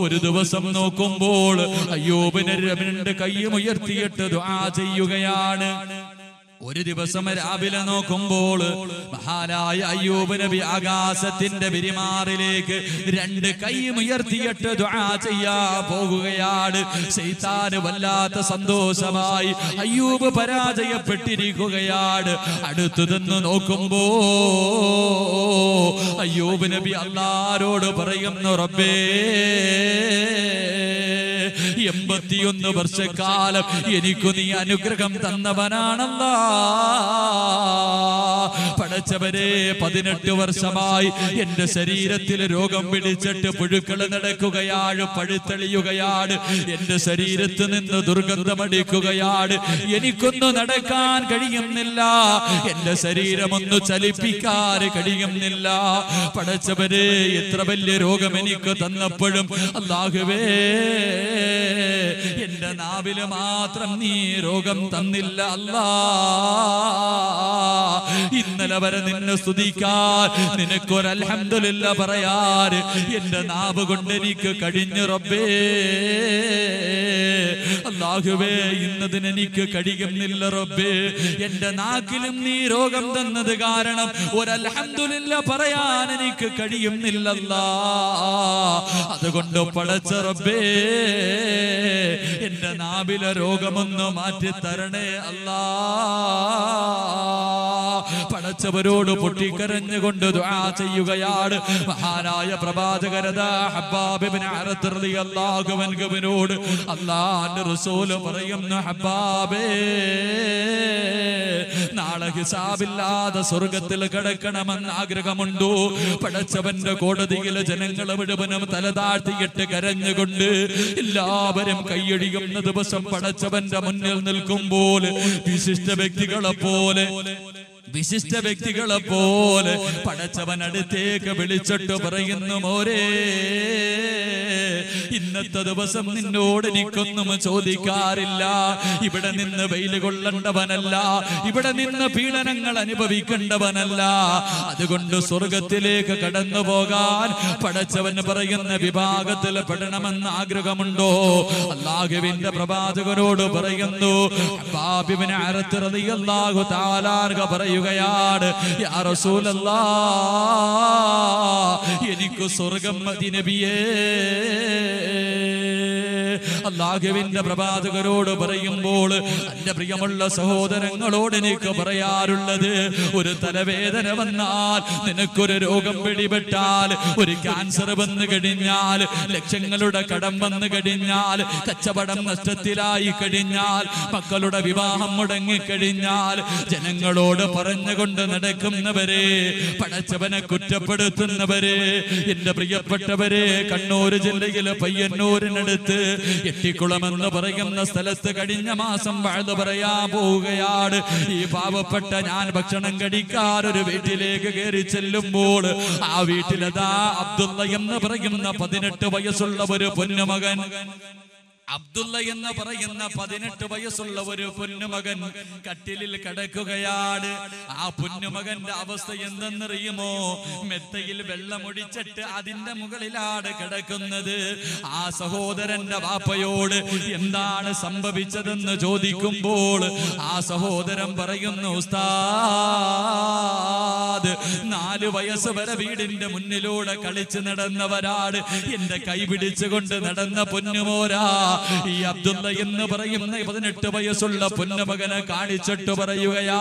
ഒരു ദിവസം നോക്കുമ്പോൾ അയ്യൂബ് നബി 2 കൈയും ഉയർത്തിയിട്ട് ദുആ ചെയ്യുകയാണ്. ഒരു ദിവസം രാവിലെ നോക്കുമ്പോൾ മഹാനായ അയ്യൂബ് നബി ആകാശത്തിന്റെ വിരിമാറിലേക്ക് രണ്ട് കൈയും ഉയർത്തിയിട്ട് ദുആ ചെയ്യാൻ പോകുകയാണ്. ശൈത്താന് വല്ലാത്ത സന്തോഷമായി. അയ്യൂബ് പരാജയപ്പെട്ടിരിക്കുകയാണ്. അടുത്തു നിന്ന് നോക്കുമ്പോ അയ്യൂബ് നബി അല്ലാഹുവോട് പറയുന്നു, റബ്ബേ 81 വർഷക്കാലം എനിക്ക് നീ അനുഗ്രഹം തന്നവനാണല്ലാ. പടച്ചവരെ 18 വർഷമായി എന്റെ ശരീരത്തിൽ രോഗം പിടിച്ചിട്ട് പുഴുക്കൾ നടക്കുകയാണ്, പഴുത്തെളിയുകയാണ്. എന്റെ ശരീരത്തിൽ നിന്ന് ദുർഗന്ധമടിക്കുകയാണ്. എനിക്കൊന്നും നടക്കാൻ കഴിയുന്നില്ല. എന്റെ ശരീരമൊന്നു ചലിപ്പിക്കാൻ കഴിയുന്നില്ല. പടച്ചവരെ എത്ര വലിയ രോഗം എനിക്ക് തന്നപ്പോഴും അല്ലാഹുവേ എന്റെ നാവില് മാത്രം നീ രോഗം തന്നില്ല അല്ലാ. ഇന്നലെ വരെ നിന്നെ സ്തുതിക്കാൻ, നിനക്കൊരു അൽഹംദുലില്ലാ പറയാൻ എന്റെ നാവ് കൊണ്ട് എനിക്ക് കഴിഞ്ഞു റബ്ബേ. അല്ലാഹുവേ ഇന്നതിന് എനിക്ക് കഴിയുന്നില്ല റബ്ബേ. എന്റെ നാക്കിലും നീ രോഗം തന്നത് കാരണം ഒരു അൽഹംദുലില്ലാ പറയാൻ എനിക്ക് കഴിയുന്നില്ലല്ലാ. അതുകൊണ്ട് പടച്ച റബ്ബേ എന്റെ നാവിലെ രോഗമൊന്ന് മാറ്റി തരണേ അല്ലാ. പടച്ചവരോട് പൊട്ടിക്കരഞ്ഞുകൊണ്ട് ദുആ ചെയ്യുകയാണ്. മഹാനായ പ്രവാചകരദ ഹബ്ബാബ് ഇബ്നു അറത്ത് റളിയല്ലാഹു അൻഹുവിനോട് അല്ലാഹുവിന്റെ റസൂൽ പറയുന്നു, ഹബ്ബാബേ നാളെ ഹിസാബില്ലാതെ സ്വർഗത്തിൽ കിടക്കണമെന്ന് ആഗ്രഹമുണ്ടോ? പടച്ചവന്റെ കോടതിയിൽ ജനങ്ങൾ മുഴുവനും തലതാഴ്ത്തിയിട്ട് കരഞ്ഞുകൊണ്ട് എല്ലാവരും കൈയടിയുന്ന ദിവസം പടച്ചവന്റെ മുന്നിൽ നിൽക്കുമ്പോൾ വിശിഷ്ട വ്യക്തികളെ പോലെ പടച്ചവൻ അടുത്തേക്ക് വിളിച്ചിട്ട് പറയുന്നു, മോരേ ഇന്നത്തെ ദിവസം നിന്നോട് എനിക്കൊന്നും ചോദിക്കാറില്ല. ഇവിടെ നിന്ന് വെയിൽ കൊള്ളേണ്ടവനല്ല, ഇവിടെ നിന്ന് പീഡനങ്ങൾ അനുഭവിക്കേണ്ടവനല്ല. അതുകൊണ്ട് സ്വർഗത്തിലേക്ക് കടന്നു പോകാൻ പടച്ചവൻ പറയുന്ന വിഭാഗത്തിൽ പെടണമെന്ന് ആഗ്രഹമുണ്ടോ? അല്ലാഹുവിന്റെ പ്രവാചകനോട് പറയുന്നു. ഹബ്ബാബ് ഇബ്നു അറത്ത് റളിയല്ലാഹു തആല അൻഹു പറയുകയാണ്, യാ റസൂലല്ലാഹ് എനിക്ക് സ്വർഗം മതി നബിയേ. അല്ലാഹുവിന്റെ പ്രവാചകരോട് പറയുമ്പോൾ എന്റെ പ്രിയമുള്ള സഹോദരങ്ങളോട് എനിക്ക് പറയാറുള്ളത്, ഒരു തലവേദന വന്നാൽ, നിനക്കൊരു രോഗം പിടിപെട്ടാൽ, ഒരു ക്യാൻസർ വന്നു കഴിഞ്ഞാൽ, ലക്ഷങ്ങളുടെ കടം വന്നു കഴിഞ്ഞാൽ, കച്ചവടം നഷ്ടത്തിലായി കഴിഞ്ഞാൽ, മക്കളുടെ വിവാഹം മുടങ്ങിക്കഴിഞ്ഞാൽ, ജനങ്ങളോട് പറഞ്ഞുകൊണ്ട് നടക്കുന്നവരെ, പടച്ചവനെ കുറ്റപ്പെടുത്തുന്നവരെ, എന്റെ പ്രിയപ്പെട്ടവരെ, കണ്ണൂർ ജില്ലയിലെ പയ്യന്നൂരിനടുത്ത് എട്ടിക്കുളമെന്ന് പറയുന്ന സ്ഥലത്ത് കഴിഞ്ഞ മാസം വഅദ് പറയാൻ പോവുകയാണ്. ഈ പാവപ്പെട്ട ഞാൻ ഭക്ഷണം കഴിക്കാൻ ഒരു വീട്ടിലേക്ക് കയറി ചെല്ലുമ്പോൾ ആ വീട്ടിലതാ അബ്ദുള്ള എന്ന് പറയുന്ന 18 വയസ്സുള്ള ഒരു പൊന്നുമകൻ, അബ്ദുള്ള എന്ന് പറയുന്ന 18 വയസ്സുള്ള ഒരു പൊന്നുമകൻ കട്ടിലിൽ കിടക്കുകയാണ്. ആ പൊന്നുമകന്റെ അവസ്ഥ എന്തെന്നറിയുമോ? മെത്തയിൽ വെള്ളമൊടിച്ചിട്ട് അതിന്റെ മുകളിലാണ് കിടക്കുന്നത്. ആ സഹോദരന്റെ വാപ്പയോട് എന്താണ് സംഭവിച്ചതെന്ന് ചോദിക്കുമ്പോൾ ആ സഹോദരൻ പറയുന്നു, ഉസ്താദ് 4 വയസ്സ് വരെ വീടിന്റെ മുന്നിലൂടെ കളിച്ച് നടന്നവരാണ്. എന്റെ കൈ പിടിച്ചുകൊണ്ട് നടന്ന പൊന്നുമോരാ, ഈ അബ്ദുള്ള എന്ന് പറയുന്ന 18 വയസ്സുള്ള പൊന്നുമകനെ കാണിച്ചിട്ട് പറയുകയാ,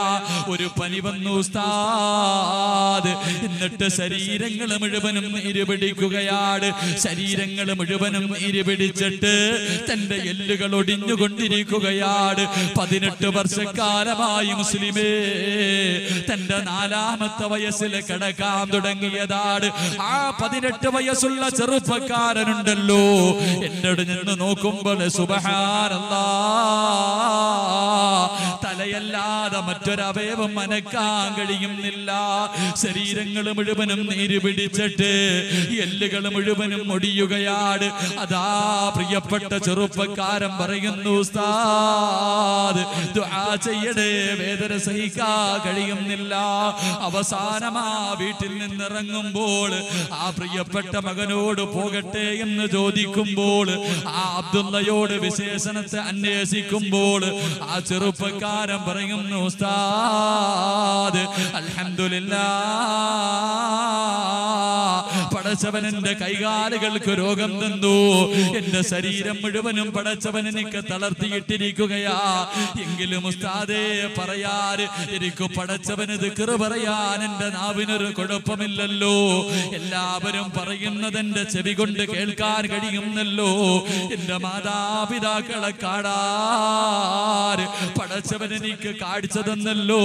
ഒരു പനി വന്നു ഉസ്താദ്. എന്നിട്ട് ശരീരങ്ങൾ മുഴുവനും നീരുപിടിക്കുകയാണ്. ശരീരങ്ങൾ മുഴുവനും നീരുപിടിച്ചിട്ട് തന്റെ എല്ലുകൾ ഒടിഞ്ഞുകൊണ്ടിരിക്കുകയാണ്. 18 വർഷക്കാലമായി മുസ്ലിമേ തന്റെ 4ാമത്തെ വയസ്സിൽ കിടക്കാൻ തുടങ്ങിയതാണ്. ആ 18 വയസ്സുള്ള ചെറുപ്പക്കാരനുണ്ടല്ലോ, എന്നോട് നിന്ന് നോക്കുമ്പോൾ സുബ്ഹാനല്ലാഹ്, തലയല്ലാതെ മറ്റൊരവയവം അനക്കാൻ കഴിയുന്നില്ല. ശരീരങ്ങൾ മുഴുവനും നീര് പിടിച്ചിട്ട് എല്ലുകൾ മുഴുവനും ഒടിയുകയാണ്. അതാ പ്രിയപ്പെട്ട ചെറുപ്പക്കാരൻ പറയുന്നു, ഉസ്താദ് ദുആ ചെയ്യടേ, വേദന സഹിക്കാൻ കഴിയുന്നില്ല. അവസാനമാ വീട്ടിൽ നിന്നിറങ്ങുമ്പോൾ ആ പ്രിയപ്പെട്ട മകനോട് പോകട്ടെ എന്ന് ചോദിക്കുമ്പോൾ, ആ അബ്ദുള്ളയോട് വിശേഷണത്തെ അന്വേഷിക്കുമ്പോൾ ആ ചെറുപ്പക്കാരൻ ചെറുപ്പക്കാരൻ പറയുന്നു, ഉസ്താദ് അൽഹംദുലില്ലാഹ്, പടച്ചവൻ എന്റെ കൈകാലുകൾക്ക് രോഗം തന്നു, എന്റെ ശരീരം മുഴുവനും പടച്ചവൻ എനിക്ക് തളർത്തിയിട്ടിരിക്കുകയാ. എങ്കിലും ഉസ്താദേ പറയാൻ എനിക്ക് പടച്ചവന് ദിക്ർ പറയാൻ എന്റെ നാവിനൊരു കുഴപ്പമില്ലല്ലോ. എല്ലാവരും പറയുന്നത് എന്റെ ചെവി കൊണ്ട് കേൾക്കാൻ കഴിയുന്നല്ലോ. എന്റെ മാതാപിതാക്കളെ കാണാൻ പടച്ചവൻ എനിക്ക് കാഴ്ച തന്നല്ലോ.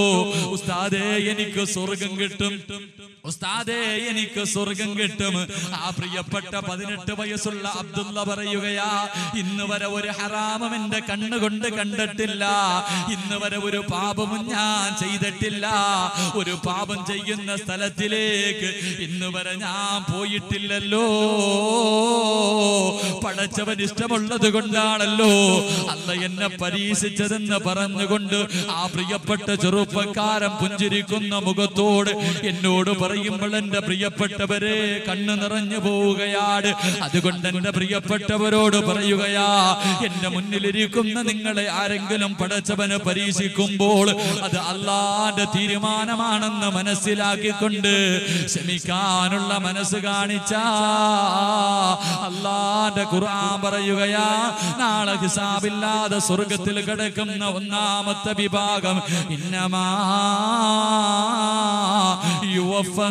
ഉസ്താദേ എനിക്ക് സ്വർഗം കിട്ടും, ഉസ്താദേ എനിക്ക് സ്വർഗം കിട്ടും. ആ പ്രിയപ്പെട്ട 18 വയസ്സുള്ള അബ്ദുള്ള പറയുകയാ, ഇന്ന് വരെ ഒരു ഹറാമും എന്റെ കണ്ണുകൊണ്ട് കണ്ടിട്ടില്ല, ഇന്ന് വരെ ഒരു പാപവും ഞാൻ ചെയ്തിട്ടില്ല, ഒരു പാപം ചെയ്യുന്ന സ്ഥലത്തിലേക്ക് ഇന്ന് വരെ ഞാൻ പോയിട്ടില്ലല്ലോ. പടച്ചവൻ ഇഷ്ടമുള്ളത് കൊണ്ടാണല്ലോ അല്ല എന്നെ പരീക്ഷിച്ചതെന്ന് പറഞ്ഞുകൊണ്ട് ആ പ്രിയപ്പെട്ട ചെറുപ്പക്കാരൻ പുഞ്ചിരിക്കുന്ന മുഖത്തോട് എന്നോട് പറയുമ്പോൾ എന്റെ പ്രിയപ്പെട്ടവരെ കണ്ണ് നിറഞ്ഞു പോവുകയാണ്. അതുകൊണ്ട് എന്റെ പ്രിയപ്പെട്ടവരോട് പറയുകയാ, എന്റെ മുന്നിലിരിക്കുന്ന നിങ്ങളെ ആരെങ്കിലും പടച്ചവന് പരീക്ഷിക്കുമ്പോൾ അത് അല്ലാഹുവിന്റെ തീരുമാനമാണെന്ന് മനസ്സിലാക്കിക്കൊണ്ട് ക്ഷമിക്കാനുള്ള മനസ്സ് കാണിച്ചാ അല്ലാഹുവിന്റെ ഖുർആൻ പറയുകയാ, നാളെ ഹിസാബില്ലാതെ സ്വർഗത്തിൽ കിടക്കുന്ന ഒന്നാമത്തെ വിഭാഗം ഇന്നമാ യുവഫസ്സാബിറൂന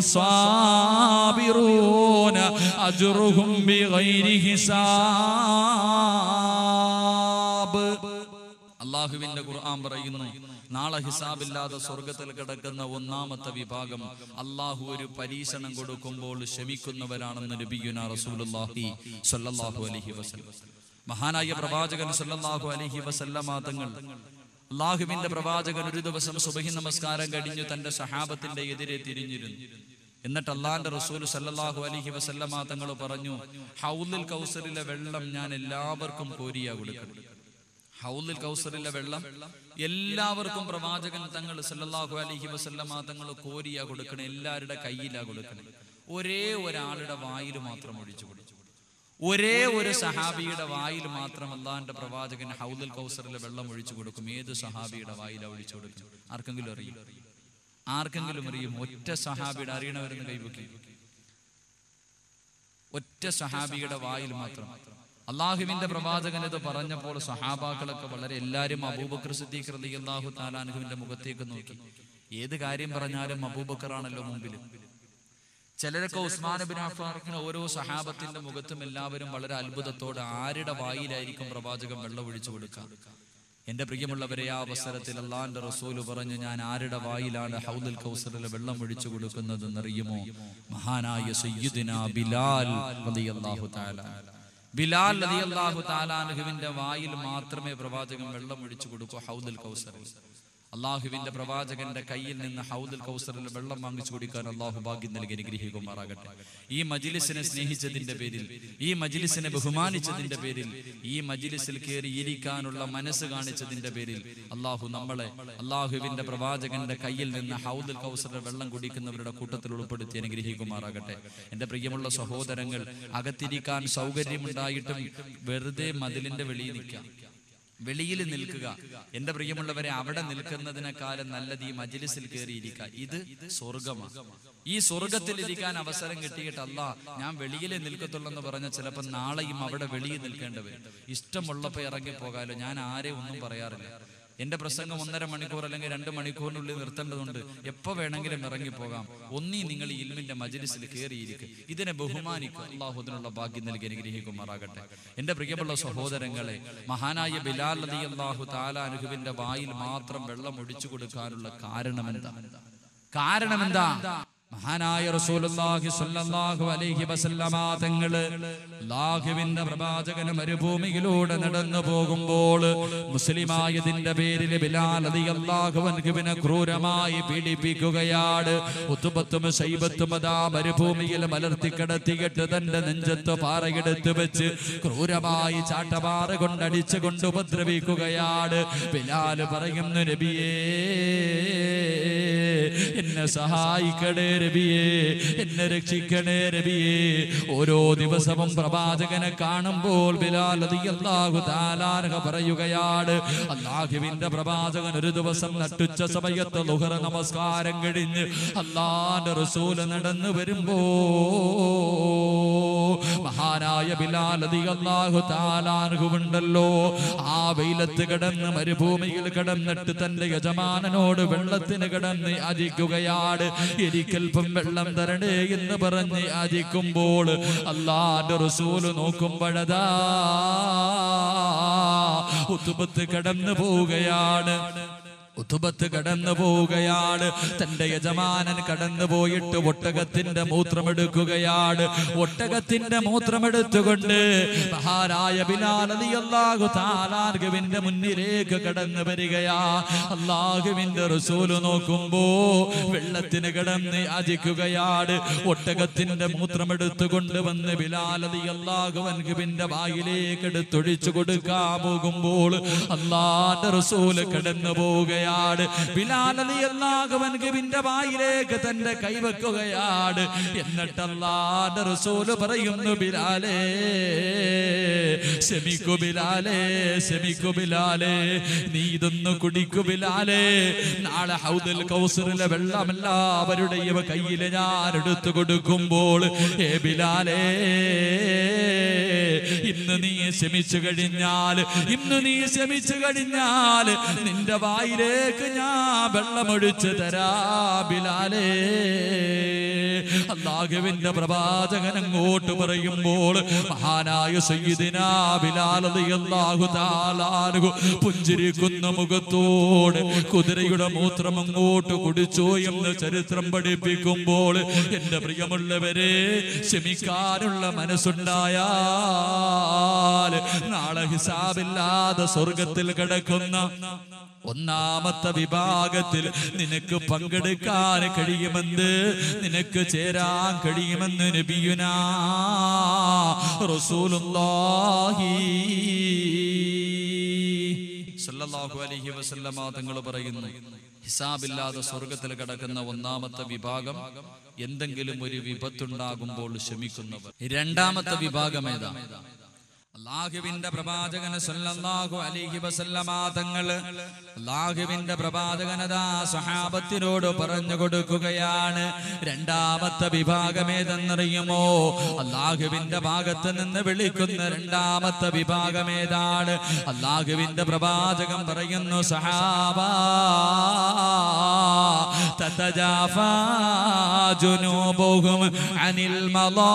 അജ്റുഹും ബിഗൈരി ഹിസാബ്. അല്ലാഹുവിന്റെ ഖുർആൻ പറയുന്നു, നാളെ ഹിസാബില്ലാതെ സ്വർഗത്തിൽ കിടക്കുന്ന ഒന്നാമത്തെ വിഭാഗം അല്ലാഹു ഒരു പരീക്ഷണം കൊടുക്കുമ്പോൾ ക്ഷമിക്കുന്നവരാണെന്ന് നബിയുനാ റസൂലുള്ളാഹി സ്വല്ലല്ലാഹു അലൈഹി വസല്ലം. മഹാനായ പ്രവാചകൻ സ്വല്ലല്ലാഹു അലൈഹി വസല്ലമ തങ്ങൾ, അല്ലാഹുവിന്റെ പ്രവാചകൻ ഒരു ദിവസം സുബഹി നമസ്കാരം കഴിഞ്ഞു തന്റെ സഹാബത്തിന്റെ എതിരെ തിരിഞ്ഞിരുന്നു. എന്നിട്ട് അല്ലാഹുവിന്റെ റസൂൽ സ്വല്ലല്ലാഹു അലൈഹി വസല്ലമ തങ്ങൾ പറഞ്ഞു, ഹൗലുൽ കൗസറിലെ വെള്ളം ഞാൻ എല്ലാവർക്കും കോരിയാ കൊടുക്കണം. ഹൗലുൽ കൗസറിലെ വെള്ളം എല്ലാവർക്കും പ്രവാചകൻ തങ്ങൾ സല്ലല്ലാഹു അലൈഹി വസല്ലമ തങ്ങൾ കോരിയാ കൊടുക്കണം, എല്ലാവരുടെ കയ്യിലാ കൊടുക്കണം. ഒരേ ഒരാളുടെ വായിൽ മാത്രം ഒഴിച്ചു കൊടുത്തു. ഒരേ ഒരു സഹാബിയുടെ വായിൽ മാത്രം അല്ലാഹുവിന്റെ പ്രവാചകൻ ഹൗലുൽ കൗസറിലെ വെള്ളം ഒഴിച്ചു കൊടുക്കും. ഏത് സഹാബിയുടെ വായിലാ ഒഴിച്ചു കൊടുക്കും? ആർക്കെങ്കിലും അറിയും? ആർക്കെങ്കിലും അറിയും? ഒറ്റ സഹാബിയുടെ, അറിയണവരെന്ന് കൈവക്കി. ഒറ്റ സഹാബിയുടെ വായിൽ മാത്രം. അള്ളാഹുവിന്റെ പ്രവാചകൻ ഇത് പറഞ്ഞപ്പോൾ സഹാബാക്കളൊക്കെ വളരെ, എല്ലാവരും അബൂബക്കർ സിദ്ദീഖ് റളിയല്ലാഹു തആല അൻഹുവിന്റെ മുഖത്തേക്ക് നോക്കി. ഏത് കാര്യം പറഞ്ഞാലും അബൂബക്കറാണല്ലോ മുമ്പിൽ. ചിലരൊക്കെ ഉസ്മാൻ ഇബ്നു അഫ്ഫാൻ, ഓരോ സഹാബത്തിന്റെ മുഖത്തും എല്ലാവരും വളരെ അത്ഭുതത്തോടെ ആരുടെ വായിലായിരിക്കും പ്രവാചകൻ വെള്ളം ഒഴിച്ചു കൊടുക്കുക. എന്റെ പ്രിയമുള്ളവരെ, ആ അവസരത്തിൽ അല്ലാഹുവിന്റെ റസൂൽ പറഞ്ഞു, ഞാൻ ആരുടെ വായിലാണ് ഹൗലുൽ കൗസറിലെ വെള്ളം ഒഴിച്ചു കൊടുക്കുന്നത് എന്നറിയുമോ? മഹാനായ സയ്യിദുനാ ബിലാൽ റളിയല്ലാഹു തആല. ബിലാൽ റളിയല്ലാഹു തആല അൻഹുവിന്റെ വായിൽ മാത്രമേ പ്രവാചകൻ വെള്ളം ഒഴിച്ചു കൊടുക്കൂ ഹൗലുൽ കൗസറിൽ. അള്ളാഹുവിന്റെ പ്രവാചകന്റെ കയ്യിൽ നിന്ന് ഹൗലുൽ കൗസറിൽ വെള്ളം വാങ്ങിച്ചു കൊടുക്കാൻ അള്ളാഹു ഭാഗ്യം നൽകി അനുഗ്രഹിക്കുമാറാകട്ടെ. ഈ മജ്ലിസിനെ സ്നേഹിച്ചതിന്റെ പേരിൽ, ഈ മജ്ലിസിനെ ബഹുമാനിച്ചതിന്റെ പേരിൽ, ഈ മജ്ലിസിൽ കയറി ഇരിക്കാനുള്ള മനസ്സ് കാണിച്ചതിന്റെ പേരിൽ അള്ളാഹു നമ്മളെ അള്ളാഹുവിന്റെ പ്രവാചകന്റെ കയ്യിൽ നിന്ന് ഹൗലുൽ കൗസറിൽ വെള്ളം കുടിക്കുന്നവരുടെ കൂട്ടത്തിൽ ഉൾപ്പെടുത്തി അനുഗ്രഹിക്കുമാറാകട്ടെ. എന്റെ പ്രിയമുള്ള സഹോദരങ്ങൾ, അകത്തിരിക്കാൻ സൗകര്യമുണ്ടായിട്ടും വെറുതെ മതിലിന്റെ വെളിയിൽ നിൽക്കാം, വെളിയിൽ നിൽക്കുക. എന്റെ പ്രിയമുള്ളവരെ, അവിടെ നിൽക്കുന്നതിനേക്കാളും നല്ലത് ഈ മജ്ലിസിൽ കയറിയിരിക്കുക. ഇത് സ്വർഗമാണ്. ഈ സ്വർഗത്തിൽ ഇരിക്കാൻ അവസരം കിട്ടിയിട്ട് ഞാൻ വെളിയിലെ നിൽക്കത്തുള്ളെന്ന് പറഞ്ഞ ചിലപ്പോൾ നാളെയും അവിടെ വെളിയിൽ നിൽക്കേണ്ടവർ. ഇഷ്ടമുള്ളപ്പോ ഇറങ്ങി പോകാലോ, ഞാൻ ആരെ ഒന്നും പറയാറില്ല. എന്റെ പ്രസംഗം 1.5 മണിക്കൂർ അല്ലെങ്കിൽ 2 മണിക്കൂറിനുള്ളിൽ നിർത്തേണ്ടതുണ്ട്. എപ്പോ വേണമെങ്കിലും ഇറങ്ങിപ്പോകാം. ഒന്നീ നിങ്ങൾ ഈ ഇൽമിന്റെ മജ്ലിസിൽ കയറിയിരിക്കുക, ഇതിനെ ബഹുമാനിക്കുക. അള്ളാഹു അതിനുള്ള ഭാഗ്യം നൽകി അനുഗ്രഹിക്കുമാറാകട്ടെ. എന്റെ പ്രിയമുള്ള സഹോദരങ്ങളെ, മഹാനായ ബിലാൽ റളിയല്ലാഹു തആല അൻഹുവിന്റെ വായിൽ മാത്രം വെള്ളം ഒഴിച്ചു കൊടുക്കാനുള്ള കാരണമെന്താ? മഹാനായ റസൂലുള്ളാഹി സ്വല്ലല്ലാഹു അലൈഹി വസല്ലമ തങ്ങൾ അല്ലാഹുവിന്റെ പ്രവാചകൻ മരുഭൂമിയിലൂടെ നടന്നു പോകുമ്പോൾ മുസ്ലിമായതിന്റെ പേരിൽ ബിലാൽ റളിയല്ലാഹു അൻഹുവിനെ ക്രൂരമായി പീഡിപ്പിക്കുകയാണ്. ഉത്ബത്തും ശൈബത്തും അതാ മരുഭൂമിയിൽ മലർത്തി കിടത്തിയിട്ട് തന്റെ നെഞ്ചത്ത് പാറയെടുത്ത് വെച്ച് ക്രൂരമായി ചാട്ടപാറ കൊണ്ടടിച്ചുകൊണ്ട് ഉപദ്രവിക്കുകയാണ്. ബിലാൽ പറയുന്നു, നബിയേ എന്നെ സഹായിക്കണേ നബിയേ, എന്നെ രക്ഷിക്കണേ നബിയേ. ഓരോ ദിവസവും പ്രവാചകനെ കാണുമ്പോൾ ബിലാൽ റളിയല്ലാഹു തആല അൻഹു പറയുകയാണ്, അല്ലാഹുവിന്റെ പ്രവാചകൻ ഒരു ദിവസം നട്ടുച്ച സമയത്ത് ളുഹർ നമസ്കാരം കഴിഞ്ഞ് അല്ലാഹുവിന്റെ റസൂൽ നടന്നു വരുമ്പോ മഹാനായ ബിലാൽ റളിയല്ലാഹു തആല അൻഹു ഉണ്ടല്ലോ, ആ വെയിലത്ത് കിടന്ന് മരുഭൂമിയിൽ കിടന്നിട്ട് തന്റെ യജമാനനോട് വെള്ളത്തിന് കിടന്ന് യാചിക്കുകയാണ്. എനിക്കൽപ്പം വെള്ളം തരണേ എന്ന് പറഞ്ഞ് യാചിക്കുമ്പോൾ അല്ലാഹുവിന്റെ റസൂൽ നോക്കുമ്പോഴതാ ഉതുബത്ത് കടന്നു പോവുകയാണ്. ഉതുബത്ത് കടന്നു പോവുകയാണ്. തന്റെ യജമാനൻ കടന്നു പോയിട്ട് ഒട്ടകത്തിന്റെ മൂത്രമെടുക്കുകയാണ്. ഒട്ടകത്തിന്റെ മൂത്രമെടുത്തുകൊണ്ട് മഹാനായ ബിലാൽ റളിയല്ലാഹു തആല അൻഹുവിന്റെ മുന്നിലേക്ക് കടന്നു വരികയാ. അല്ലാഹുവിന്റെ റസൂൽ നോക്കുമ്പോ വെള്ളത്തിന് കിടന്ന് യാചിക്കുകയാണ്. ഒട്ടകത്തിന്റെ മൂത്രമെടുത്തുകൊണ്ട് വന്ന് ബിലാൽ റളിയല്ലാഹു അൻഹുവിന്റെ വായിലേക്ക് എടുത്തൊഴിച്ചു കൊടുക്കാൻ പോകുമ്പോൾ അല്ലാഹുവിന്റെ റസൂൽ കടന്നു പോവുകയാണ്. ബിലാൽ റളിയല്ലാഹു അൻഹുവിന്റെ വായിലേക്ക് തന്റെ കൈവെക്കുകയാണ്. എന്നിട്ട് അല്ലാഹുവിന്റെ റസൂൽ പറയുന്നു, ബിലാലേ ക്ഷമിക്കൂ ബിലാലേ, ക്ഷമിക്കൂ ബിലാലേ, നീ ഇതൊന്ന് കുടിക്കൂ ബിലാലേ. നാളെ ഹൗദുൽ കൗസറിലെ വെള്ളം എല്ലാവരുടെയും കയ്യിൽ ഞാൻ എടുത്തു കൊടുക്കുമ്പോൾ ബിലാലേ, ഇന്ന് നീ ക്ഷമിച്ചു കഴിഞ്ഞാൽ, ഇന്ന് നീ ക്ഷമിച്ചു കഴിഞ്ഞാൽ നിന്റെ വായിലേക്ക് ഞാൻ വെള്ളമൊഴിച്ചു തരാ ബിലാലേ. അല്ലാഹുവിന്റെ പ്രവാചകൻ അങ്ങോട്ട് പറയുമ്പോൾ മഹാനായ സയ്യിദിനാ ബിലാൽ റളിയല്ലാഹു തആല അൻഹു പുഞ്ചിരിക്കുന്ന മുഖത്തോട് കുതിരയുടെ മൂത്രം അങ്ങോട്ട് കുടിച്ചു എന്ന് ചരിത്രം പഠിപ്പിക്കുമ്പോൾ എന്റെ പ്രിയമുള്ളവരെ, ക്ഷമിക്കാനുള്ള മനസ്സുണ്ടായാൽ നാളെ ഹിസാബില്ലാതെ സ്വർഗത്തിൽ കിടക്കുന്ന ഒന്നാമത്തെ വിഭാഗത്തിൽ നിനക്ക് പങ്കെടുക്കാൻ കഴിയുമെന്ന്, നിനക്ക് ചേരാൻ കഴിയുമെന്ന് നബിയുനാ റസൂലുള്ളാഹി സല്ലല്ലാഹു അലൈഹി വസല്ലമ തങ്ങൾ പറയുന്നു, ഹിസാബില്ലാതെ സ്വർഗത്തിൽ കിടക്കുന്ന ഒന്നാമത്തെ വിഭാഗം എന്തെങ്കിലും ഒരു വിപത്തുണ്ടാകുമ്പോൾ ക്ഷമിക്കുന്നവർ. രണ്ടാമത്തെ വിഭാഗം ഏതാ? അല്ലാഹുവിന്റെ പ്രവാചകൻ സല്ലല്ലാഹു അലൈഹി വസല്ലമ തങ്ങൾ അല്ലാഹുവിന്റെ പ്രവാചകനതാ സ്വഹാബത്തിനോട് പറഞ്ഞു കൊടുക്കുകയാണ്. രണ്ടാമത്തെ വിഭാഗം ഏതെന്നറിയുമോ? അല്ലാഹുവിന്റെ ഭാഗത്ത് നിന്ന് വിളിക്കുന്ന രണ്ടാമത്തെ വിഭാഗം ഏതാണ്? അല്ലാഹുവിന്റെ പ്രവാചകൻ പറയുന്നു, സഹാബാ തതജാഫാ ജുനൂബുഹും അനിൽ മളാജി.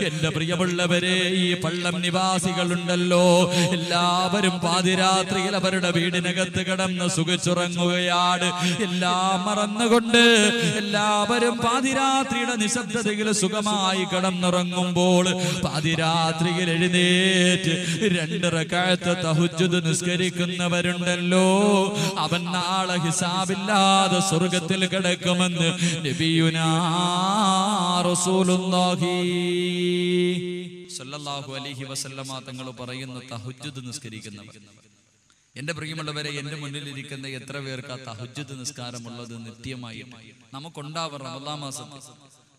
എന്റെ പ്രിയമുള്ളവരെ, ഈ പള്ളം നിവാസികളുണ്ടല്ലോ, എല്ലാവരും പാതിരാത്രിയിൽ അവരുടെ വീടിനകത്ത് കിടന്ന് സുഖിച്ചുറങ്ങുകയാണ്. എല്ലാം മറന്നുകൊണ്ട് എല്ലാവരും പാതിരാത്രിയുടെ നിശബ്ദതയിൽ സുഖമായി കിടന്നുറങ്ങുമ്പോൾ പാതിരാത്രിയിൽ എഴുന്നേറ്റ് 2 റക്അത്ത് തഹജ്ജുദ് നിസ്കരിക്കുന്നവരുണ്ടല്ലോ, അവൻ നാളെ ഹിസാബില്ലാതെ സ്വർഗത്തിൽ കിടക്കുമെന്ന് നബിയുനാ റസൂലുള്ളാഹി സല്ലല്ലാഹു അലൈഹി വസല്ലമ തങ്ങൾ പറയുന്നു, തഹജ്ജുദ് നിസ്കരിക്കുന്നവർ. എന്റെ പ്രിയമുള്ളവരെ, എന്റെ മുന്നിലിരിക്കുന്ന എത്ര പേർക്ക് തഹജ്ജുദ് നിസ്കാരമുള്ളത് നിത്യമായി നമുക്കുണ്ടാവും?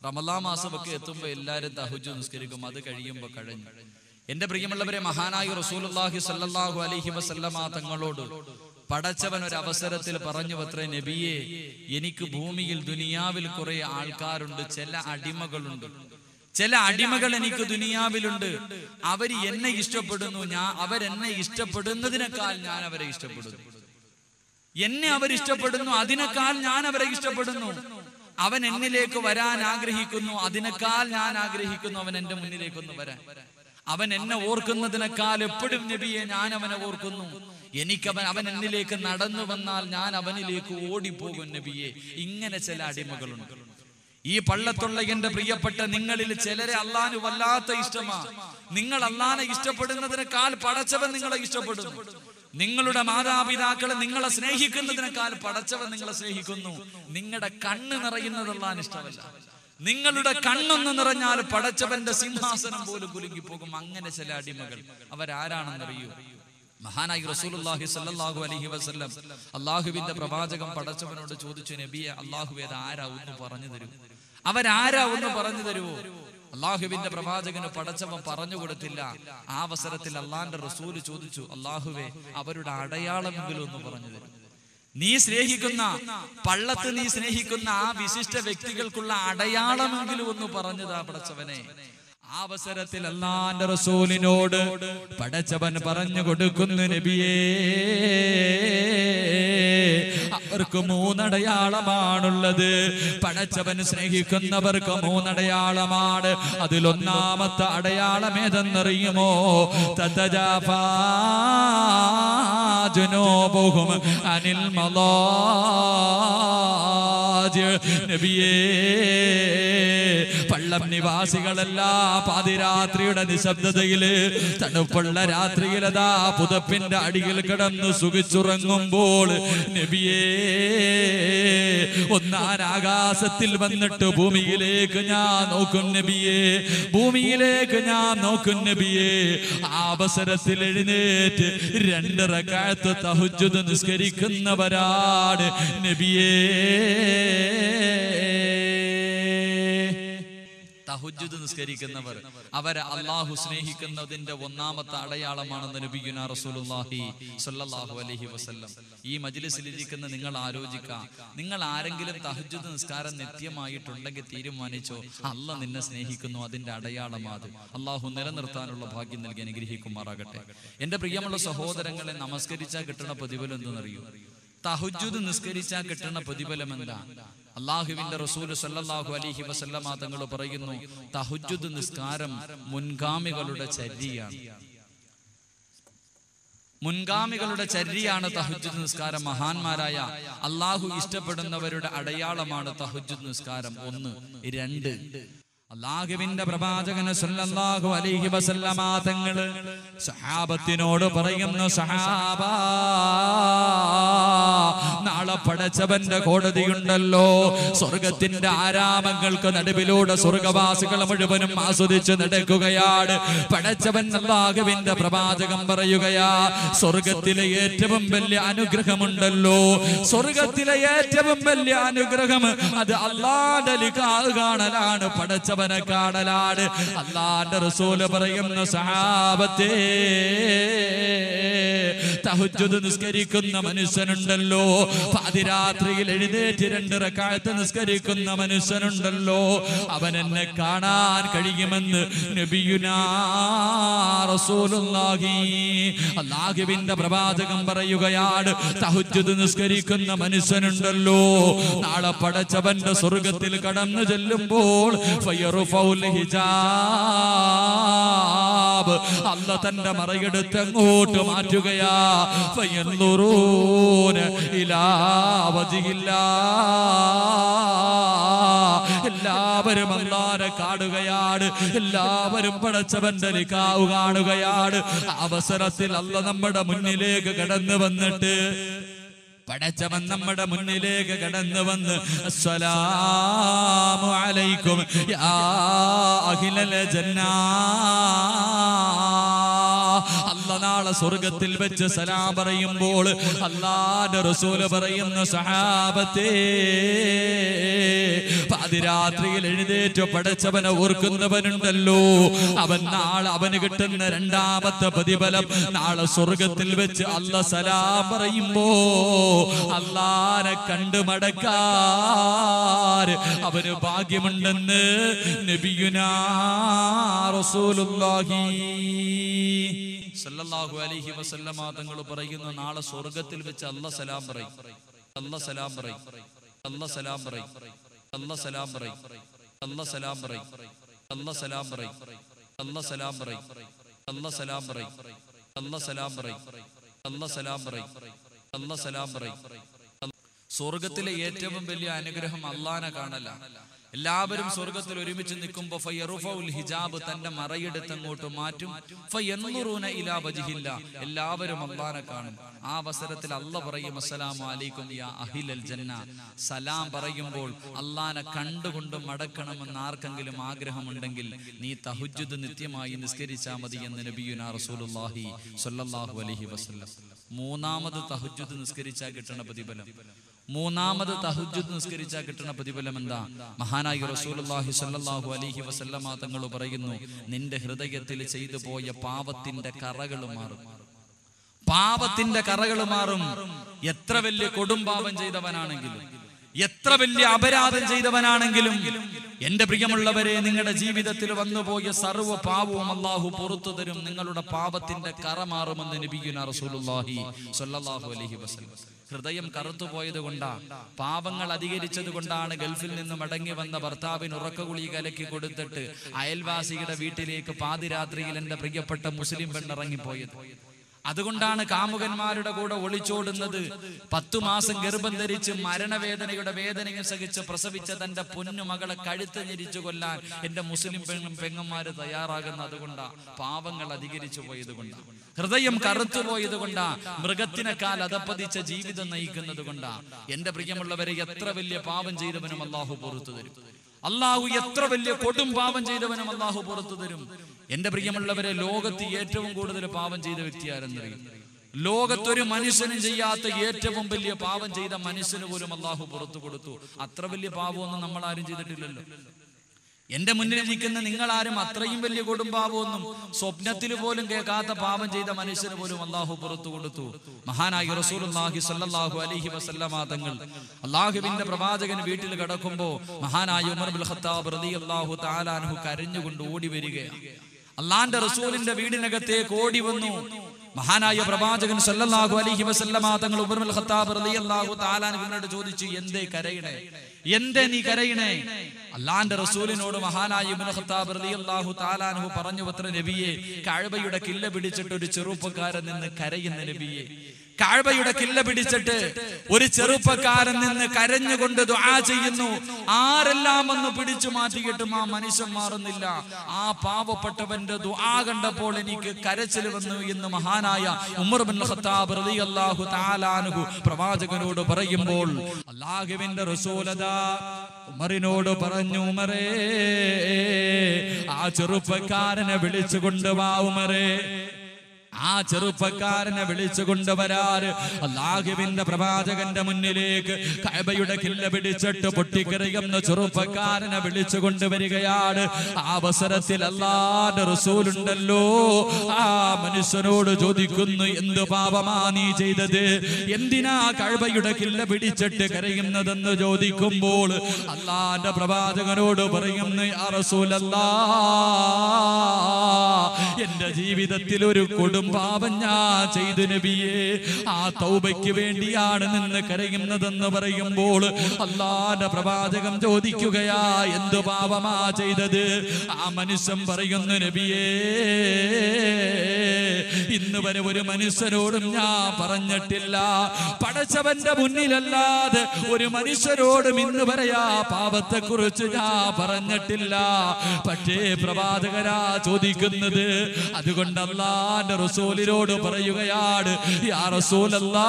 റമളാൻ മാസമൊക്കെ എത്തുമ്പോൾ എല്ലാവരും തഹജ്ജുദ് നിസ്കരിക്കും. അത് കഴിയുമ്പോൾ കഴിഞ്ഞു. എന്റെ പ്രിയമുള്ളവരെ, മഹാനായ റസൂലുള്ളാഹി സല്ലല്ലാഹു അലൈഹി വസല്ലമ തങ്ങളോട് പടച്ചവൻ ഒരു അവസരത്തിൽ പറഞ്ഞു അത്രേ, നബിയെ, എനിക്ക് ഭൂമിയിൽ ദുനിയാവിൽ കുറെ ആൾക്കാരുണ്ട്, ചില അടിമകളുണ്ട്, ചില അടിമകൾ എനിക്ക് ദുനിയാവിലുണ്ട്. അവര് എന്നെ ഇഷ്ടപ്പെടുന്നു, അവരെന്നെ ഇഷ്ടപ്പെടുന്നതിനേക്കാൾ ഞാൻ അവരെ ഇഷ്ടപ്പെടുന്നു. എന്നെ അവരിഷ്ടപ്പെടുന്നു, അതിനേക്കാൾ ഞാൻ അവരെ ഇഷ്ടപ്പെടുന്നു. അവൻ എന്നിലേക്ക് വരാൻ ആഗ്രഹിക്കുന്നു, അതിനേക്കാൾ ഞാൻ ആഗ്രഹിക്കുന്നു അവൻ എന്റെ മുന്നിലേക്കൊന്ന് വരാൻ. അവൻ എന്നെ ഓർക്കുന്നതിനേക്കാൾ എപ്പോഴും നബിയെ ഞാൻ അവനെ ഓർക്കുന്നു. അവൻ എന്നിലേക്ക് നടന്നു വന്നാൽ ഞാൻ അവനിലേക്ക് ഓടിപ്പോകും നബിയെ. ഇങ്ങനെ ചില അടിമകളുണ്ട്. ഈ പള്ളത്തുള്ള എന്റെ പ്രിയപ്പെട്ട നിങ്ങളിൽ ചിലരെ അള്ളാഹു വല്ലാത്ത ഇഷ്ടമാ. നിങ്ങൾ അള്ളാഹനെ ഇഷ്ടപ്പെടുന്നതിനേക്കാൾ പടച്ചവൻ നിങ്ങളെ ഇഷ്ടപ്പെടുന്നു. നിങ്ങളുടെ മാതാപിതാക്കളെ നിങ്ങളെ സ്നേഹിക്കുന്നതിനേക്കാൾ പടച്ചവൻ നിങ്ങളെ സ്നേഹിക്കുന്നു. നിങ്ങളുടെ കണ്ണ് നിറയുന്നത് അള്ളാഹന് ഇഷ്ടമല്ല. നിങ്ങളുടെ കണ്ണൊന്ന് നിറഞ്ഞാൽ പടച്ചവന്റെ സിംഹാസനം പോലും കുലുങ്ങിപ്പോകും. അങ്ങനെ ചില അടിമകൾ അവരാരാണെന്നറിയൂ? മഹാനായി റസൂലുള്ളാഹി സ്വല്ലല്ലാഹു അലൈഹി വസല്ലം അല്ലാഹുവിന്റെ പ്രവാചകൻ പടച്ചവനോട് ചോദിച്ചു, നബിയെ, അല്ലാഹുവേ ആരാ ഒന്ന് പറഞ്ഞു തരൂ, അവരാരാ ഒന്ന് പറഞ്ഞു തരുവോ? അല്ലാഹുവിന്റെ പ്രവാചകന് പടച്ചവൻ പറഞ്ഞു കൊടുത്തില്ല. ആ അവസരത്തിൽ അള്ളാന്റെ റസൂല് ചോദിച്ചു, അല്ലാഹുവേ അവരുടെ അടയാളമെങ്കിലും ഒന്ന് പറഞ്ഞു തരും. നീ സ്നേഹിക്കുന്ന പള്ളത്ത് നീ സ്നേഹിക്കുന്ന ആ വിശിഷ്ട വ്യക്തികൾക്കുള്ള അടയാളമെങ്കിലും ഒന്ന് പറഞ്ഞതാ പടച്ചവനെ. ആ അവസരത്തിൽ അല്ലാഹുവിന്റെ റസൂലിനോട് പടച്ചവൻ പറഞ്ഞു കൊടുക്കുന്നു, നബിയേ, അവർക്ക് 3 അടയാളമാണുള്ളത്. പടച്ചവൻ സ്നേഹിക്കുന്നവർക്ക് 3 അടയാളമാണ്. അതിലൊന്നാമത്തെ അടയാളം ഏതെന്നറിയുമോ? തതജാഫാ ജുനൂബുഹും അനിൽ മളാജി. നബിയേ, പള്ളം നിവാസികളെല്ലാം പാതിരാത്രിയുടെ നിശബ്ദതയില് തണുപ്പുള്ള രാത്രിയിലതാ പുതപ്പിന്റെ അടിയിൽ കിടന്ന് സുഖിച്ചുറങ്ങുമ്പോൾ നബിയേ, ഒന്നാനാകാശത്തിൽ വന്നിട്ട് ഭൂമിയിലേക്ക് ഞാൻ നോക്കും നബിയേ, ഭൂമിയിലേക്ക് ഞാൻ നോക്കും നബിയേ. ആ അവസരത്തിൽ എഴുന്നേറ്റ് 2 റക്അത്ത് തഹജ്ജുദ് നിസ്കരിക്കുന്നവരാണ് നബിയേ. തഹജ്ജുദ് നിസ്കരിക്കുന്നവർ അവരെ അല്ലാഹു സ്നേഹിക്കുന്നതിന്റെ ഒന്നാമത്തെ അടയാളമാണെന്ന് നബിയുനാ റസൂലുള്ളാഹി സ്വല്ലല്ലാഹു അലൈഹി വസല്ലം. ഈ മജ്ലിസിൽ ഇരിക്കുന്ന നിങ്ങൾ ആലോചിക്കുക, നിങ്ങൾ ആരെങ്കിലും തഹജ്ജുദ് നിസ്കാരം നിത്യമായിട്ടുണ്ടെങ്കിൽ തീരുമാനിച്ചോ, അല്ലാഹ് നിന്നെ സ്നേഹിക്കുന്നു, അതിന്റെ അടയാളമാണ്. അല്ലാഹു നിലനിർത്താനുള്ള ഭാഗ്യം നൽകി അനുഗ്രഹിക്കുമാറാകട്ടെ. എന്റെ പ്രിയമുള്ള സഹോദരങ്ങളെ, നമസ്കരിച്ചാൽ കിട്ടുന്ന പ്രതിഫലം എന്തെന്നറിയൂ? തഹജ്ജുദ് നിസ്കരിച്ചാൽ കിട്ടുന്ന പ്രതിഫലം എന്താ? അല്ലാഹുവിന്റെ റസൂൽ സല്ലല്ലാഹു അലൈഹി വസല്ലമ തങ്ങൾ പറയുന്നു, തഹജ്ജുദ് നിസ്കാരം മുൻഗാമികളുടെ ചര്യയാണ്. മുൻഗാമികളുടെ ചര്യയാണ് തഹജ്ജുദ് നിസ്കാരം. മഹാന്മാരായ അല്ലാഹു ഇഷ്ടപ്പെടുന്നവരുടെ അടയാളമാണ് തഹജ്ജുദ് നിസ്കാരം. 1. 2, അല്ലാഹുവിന്റെ പ്രവാചകൻ സല്ലല്ലാഹു അലൈഹി വസല്ലമ തങ്ങൾ സഹാബത്തിനോട് പറയുന്നു, സഹാബാ, നാളെ പടച്ചവന്റെ കോടതിയുണ്ടല്ലോ. സ്വർഗത്തിന്റെ ആരാമങ്ങൾക്ക് നടുവിലൂടെ സ്വർഗവാസികൾ മുഴുവനും ആസ്വദിച്ച് നടക്കുകയാണ്. പടച്ചവൻ അല്ലാഹുവിന്റെ പ്രവാചകൻ പറയുകയാ, സ്വർഗത്തിലെ ഏറ്റവും വലിയ അനുഗ്രഹമുണ്ടല്ലോ, സ്വർഗത്തിലെ ഏറ്റവും വലിയ അനുഗ്രഹം അത് അല്ലാഹുവിന്റെ ലിഖാഹ് കാണലാണ്, പടച്ചവനെ കാണലാണ്. അല്ലാഹുവിന്റെ റസൂല് പറയുന്നു, സഹാബത്തേ, തഹജ്ജുദ് നിസ്കരിക്കുന്ന മനുഷ്യനുണ്ടല്ലോ, പാതിരാത്രിയിൽ എഴുന്നേറ്റ് 2 റക്അത്ത് നിസ്കരിക്കുന്ന മനുഷ്യനുണ്ടല്ലോ, അവൻ എന്നെ കാണാൻ കഴിയുമെന്ന് നബിയുനാ റസൂലുള്ളാഹി. അല്ലാഹുവിന്റെ പ്രവാചകൻ പറയുകയാണ്, തഹജ്ജുദ് നിസ്കരിക്കുന്ന മനുഷ്യനുണ്ടല്ലോ, നാളെ പടച്ചവന്റെ സ്വർഗത്തിൽ കടന്നു ചെല്ലുമ്പോൾ ഫയറുഫൗൽ ഹിജാബ്, അല്ലാഹ് തന്റെ മറയെടുത്ത് അങ്ങോട്ട് മാറ്റുകയാ. ഫയൻദുറൂന ഇലാ വജ്ഹില്ലാഹ്, എല്ലാവരും അല്ലാഹുവിനെ കാണുകയാണ്, എല്ലാവരും പടച്ചവന്റെ ലിഖാഹ് കാണുകയാണ്. അവസരത്തിൽ അല്ലാഹ് നമ്മുടെ മുന്നിലേക്ക് കടന്നു വന്നിട്ട്, പടച്ചവൻ നമ്മുടെ മുന്നിലേക്ക് കടന്നു വന്ന്, അസ്സലാമു അലൈക്കും യാ അഹ്ലൽ ജന്നാ. അല്ലാഹ് നാളെ സ്വർഗത്തിൽ വെച്ച് സലാം പറയുമ്പോൾ അല്ലാഹുവിന്റെ റസൂല് പറയുന്ന, സഹാബത്തേ, പാതിരാത്രിയിൽ എഴുന്നേറ്റ് പടച്ചവനെ ഓർക്കുന്നവനുണ്ടല്ലോ, അവൻ നാളെ അവന് കിട്ടുന്ന 2ാമത്തെ പ്രതിഫലം, നാളെ സ്വർഗത്തിൽ വെച്ച് അല്ലാഹ് സലാം പറയുമ്പോ അല്ലാഹുവിനെ കണ്ടു മടക്കാൻ അവന് ഭാഗ്യമുണ്ടെന്ന് നബിയുനാ റസൂലുള്ളാഹി സല്ലല്ലാഹു അലൈഹി വസല്ലമ തങ്ങൾ പറയുന്നു, നാളെ സ്വർഗത്തിൽ വെച്ച് അല്ലാഹ് സലാം പറയും, അല്ലാഹ് സലാം പറയും, അല്ലാഹ് സലാം പറയും, അല്ലാഹ് സലാം പറയും, അല്ലാഹ് സലാം പറയും, അല്ലാഹ് സലാം പറയും, അല്ലാഹ് സലാം പറയും, അല്ലാഹ് സലാം പറയും, അല്ലാഹ് സലാം പറയും, അല്ലാഹ് സലാം പറയും, അല്ലാഹ് സലാം പറയും. സ്വർഗത്തിലെ ഏറ്റവും വലിയ അനുഗ്രഹം അല്ലാഹുവിനെ കാണല. എല്ലാവരും സ്വർഗത്തിൽ ഒരുമിച്ച് നിൽക്കുമ്പോൾ ഫയറുഫഉൽ ഹിജാബ് തന്റെ മറയെടുത്ത് അങ്ങോട്ട് മാറ്റും. ഫയൻദുറൂന ഇലാ വജ്ഹില്ല, എല്ലാവരും അല്ലാഹനെ കാണും. ആ അവസരത്തിൽ അല്ലാഹ് പറയും അസ്സലാമു അലൈക്കും യാ അഹ്ലൽ ജന്ന. സലാം പറയുമ്പോൾ അല്ലാഹനെ കണ്ടുകൊണ്ട് മടക്കണമെന്ന് ആർക്കെങ്കിലും ആഗ്രഹമുണ്ടെങ്കിൽ നീ തഹജ്ജുദ് നിത്യമായി നിസ്കരിച്ചാൽ മതി എന്ന് നബിയുനാ റസൂലുള്ളാഹി സ്വല്ലല്ലാഹു അലൈഹി വസല്ലം. മൂന്നാമത് തഹജ്ജുദ് നിസ്കരിച്ചാൽ കിട്ടുന്ന പ്രതിഫലം, മൂന്നാമത് തഹജ്ജുദ് നിസ്കരിച്ചാൽ കിട്ടുന്ന പ്രതിഫലം എന്താ? മഹാനായ റസൂലുള്ളാഹി സ്വല്ലല്ലാഹു അലൈഹി വസല്ലമ തങ്ങൾ പറയുന്നു, നിന്റെ ഹൃദയത്തിൽ ചെയ്തു പോയ പാപത്തിന്റെ കറകൾ മാറും. പാപത്തിന്റെ കറകൾ മാറും. എത്ര വലിയ കൊടുംപാപം ചെയ്തവനാണെങ്കിലും, എത്ര വലിയ അപരാധം ചെയ്തവനാണെങ്കിലും, എന്റെ പ്രിയമുള്ളവരെ, നിങ്ങളുടെ ജീവിതത്തിൽ വന്നുപോയ സർവ്വ പാപവും അല്ലാഹു പുറത്തു തരും. നിങ്ങളുടെ പാപത്തിന്റെ കറ മാറുമെന്ന് നബിയുനാ റസൂലുള്ളാഹി സ്വല്ലല്ലാഹു അലൈഹി വസല്ലം. ഹൃദയം കറുത്തുപോയത് കൊണ്ടാണ്, പാപങ്ങൾ അധികരിച്ചത് കൊണ്ടാണ് ഗൾഫിൽ നിന്ന് മടങ്ങി വന്ന ഭർത്താവിന് ഉറക്കഗുളിക കലക്കി കൊടുത്തിട്ട് അയൽവാസിയുടെ വീട്ടിലേക്ക് പാതിരാത്രിയിൽ എന്റെ പ്രിയപ്പെട്ട മുസ്ലിം പെണ്ണിറങ്ങിപ്പോയത്. അതുകൊണ്ടാണ് കാമുകന്മാരുടെ കൂടെ ഒളിച്ചോടുന്നത്. 10 മാസം ഗർഭം ധരിച്ച് മരണവേദനയുടെ വേദനയും സഹിച്ച് പ്രസവിച്ച തന്റെ പൊന്നു മകളെ കഴുത്ത് ഞെരിച്ചു കൊല്ലാൻ എന്റെ മുസ്ലിം പെങ്ങന്മാര് തയ്യാറാകുന്ന അതുകൊണ്ടാ. പാവങ്ങൾ അധികരിച്ചു പോയത് കൊണ്ടാ, ഹൃദയം കറുത്തുപോയത് കൊണ്ടാ, മൃഗത്തിനേക്കാൾ അധപ്പതിച്ച ജീവിതം നയിക്കുന്നത് കൊണ്ടാ. എന്റെ പ്രിയമുള്ളവരെ, എത്ര വലിയ പാപം ചെയ്തവനും അല്ലാഹു പുറത്തു തരും. അല്ലാഹു എത്ര വലിയ കൊടും പാപം ചെയ്തവനും അല്ലാഹു പുറത്തു തരും. എന്റെ പ്രിയമുള്ളവരെ, ലോകത്ത് ഏറ്റവും കൂടുതൽ പാപം ചെയ്ത വ്യക്തി ആരെന്നറിയും? ലോകത്തൊരു മനുഷ്യനും ചെയ്യാത്ത ഏറ്റവും വലിയ പാപം ചെയ്ത മനുഷ്യന് പോലും അല്ലാഹു പുറത്തു കൊടുത്തു. അത്ര വലിയ പാപമൊന്നും നമ്മൾ ആരും ചെയ്തിട്ടില്ലല്ലോ. എന്റെ മുന്നിൽ നിൽക്കുന്ന നിങ്ങളാരും അത്രയും വലിയ കൊടുംപാപമൊന്നും സ്വപ്നത്തിൽ പോലും കേൾക്കാത്ത പാപം ചെയ്ത മനുഷ്യന് പോലും അല്ലാഹു പുറത്തു കൊടുത്തു. മഹാനായ റസൂലുള്ളാഹി സ്വല്ലല്ലാഹു അലൈഹി വസല്ലമ തങ്ങൾ അല്ലാഹുവിന്റെ പ്രവാചകൻ വീട്ടിൽ കിടക്കുമ്പോൾ മഹാനായ ഉമർ ഇബ്നുൽ ഖത്താബ് റളിയല്ലാഹു തആല അൻഹു കരഞ്ഞുകൊണ്ട് ഓടി വരികയാണ്. അല്ലാഹുവിന്റെ റസൂലിന്റെ വീടിനകത്തേക്ക് ഓടി വന്നു. മഹാനായ പ്രവാചകൻ സല്ലല്ലാഹു അലൈഹി വസല്ലമ തങ്ങൾ ഉമർ ഇബ്നുൽ ഖത്താബ് റളിയല്ലാഹു തആല അൻഹുവിനോട് ചോദിച്ചു, എന്തേ കരയണേ, എന്തേ നീ കരയണേ? അല്ലാഹുവിന്റെ റസൂലിനോട് മഹാനായ ഇബ്നുൽ ഖത്താബ് റളിയല്ലാഹു തആല അൻഹു പറഞ്ഞു, പത്ര നബിയെ, കഅബയുടെ കില്ല പിടിച്ചിട്ട് ഒരു ചെറുപ്പക്കാരൻ നിന്ന് കരയുന്ന നബിയെ, കഅബയുടെ കില്ല പിടിച്ചിട്ട് ഒരു ചെറുപ്പക്കാരൻ നിന്ന് കരഞ്ഞുകൊണ്ട് ദുആ ചെയ്യുന്നു. ആരെല്ലാം വന്ന് പിടിച്ചു മാറ്റിയിട്ടും ആ മനുഷ്യൻ മാറുന്നില്ല. ആ പാവപ്പെട്ടവന്റെ ദുആ കണ്ടപ്പോൾ എനിക്ക് കരച്ചിൽ വന്നു എന്ന് മഹാനായ ഉമർ ഇബ്നുൽ ഖത്താബ് റളിയല്ലാഹു തആല അൻഹു പ്രവാചകനോട് പറയുമ്പോൾ അല്ലാഹുവിന്റെ റസൂലദാ ഉമറിനോട് പറഞ്ഞു, ഉമറേ, ആ ചെറുപ്പക്കാരനെ വിളിച്ചു കൊണ്ടുവാ ഉമറേ. ആ ചെറുപ്പക്കാരനെ വിളിച്ചു കൊണ്ടുവരാറ് അല്ലാഹുവിന്റെ പ്രവാചകന്റെ മുന്നിലേക്ക് കഅബയുടെ കില്ല പിടിച്ചിട്ട് പൊട്ടിക്കരയുന്ന ചെറുപ്പക്കാരനെ വിളിച്ചു കൊണ്ടുവരികയാണ്. ആ അവസരത്തിൽ അല്ലാഹുവിന്റെ റസൂലുണ്ടല്ലോ, ആ മനുഷ്യനോട് ചോദിക്കുന്നു, എന്ത് പാപമാ നീ ചെയ്തത്? എന്തിനാ കഅബയുടെ കില്ല പിടിച്ചിട്ട് കരയുന്നതെന്ന് ചോദിക്കുമ്പോൾ അല്ലാഹുവിന്റെ പ്രവാചകനോട് പറയുന്നു, യാ റസൂലല്ലാഹ്, എന്റെ ജീവിതത്തിൽ ഒരു പാപം ഞാൻ ചെയ്തു നബിയെ, ആ തൗബയ്ക്ക് വേണ്ടിയാണ് നിന്ന് കരയുന്നതെന്ന് പറയുമ്പോൾ അല്ലാഹുവിന്റെ പ്രവാചകൻ ചോദിക്കുകയാ, എന്ത് പാപമാ ചെയ്തത്? ആ മനുഷ്യൻ പറയുന്നു, നബിയേ, ഇന്ന് വരെ ഒരു മനുഷ്യരോടും ഞാൻ പറഞ്ഞിട്ടില്ല, പടച്ചവന്റെ മുന്നിലല്ലാതെ ഒരു മനുഷ്യരോടും ഇന്ന് വരെ ആ പാപത്തെ കുറിച്ച് ഞാൻ പറഞ്ഞിട്ടില്ല. പക്ഷേ പ്രവാചകരാ ചോദിക്കുന്നത്. അതുകൊണ്ട് അല്ലാഹുവിന്റെ റസൂലിനോട് പറയുകയാണ്, യാ റസൂലല്ലാഹ്,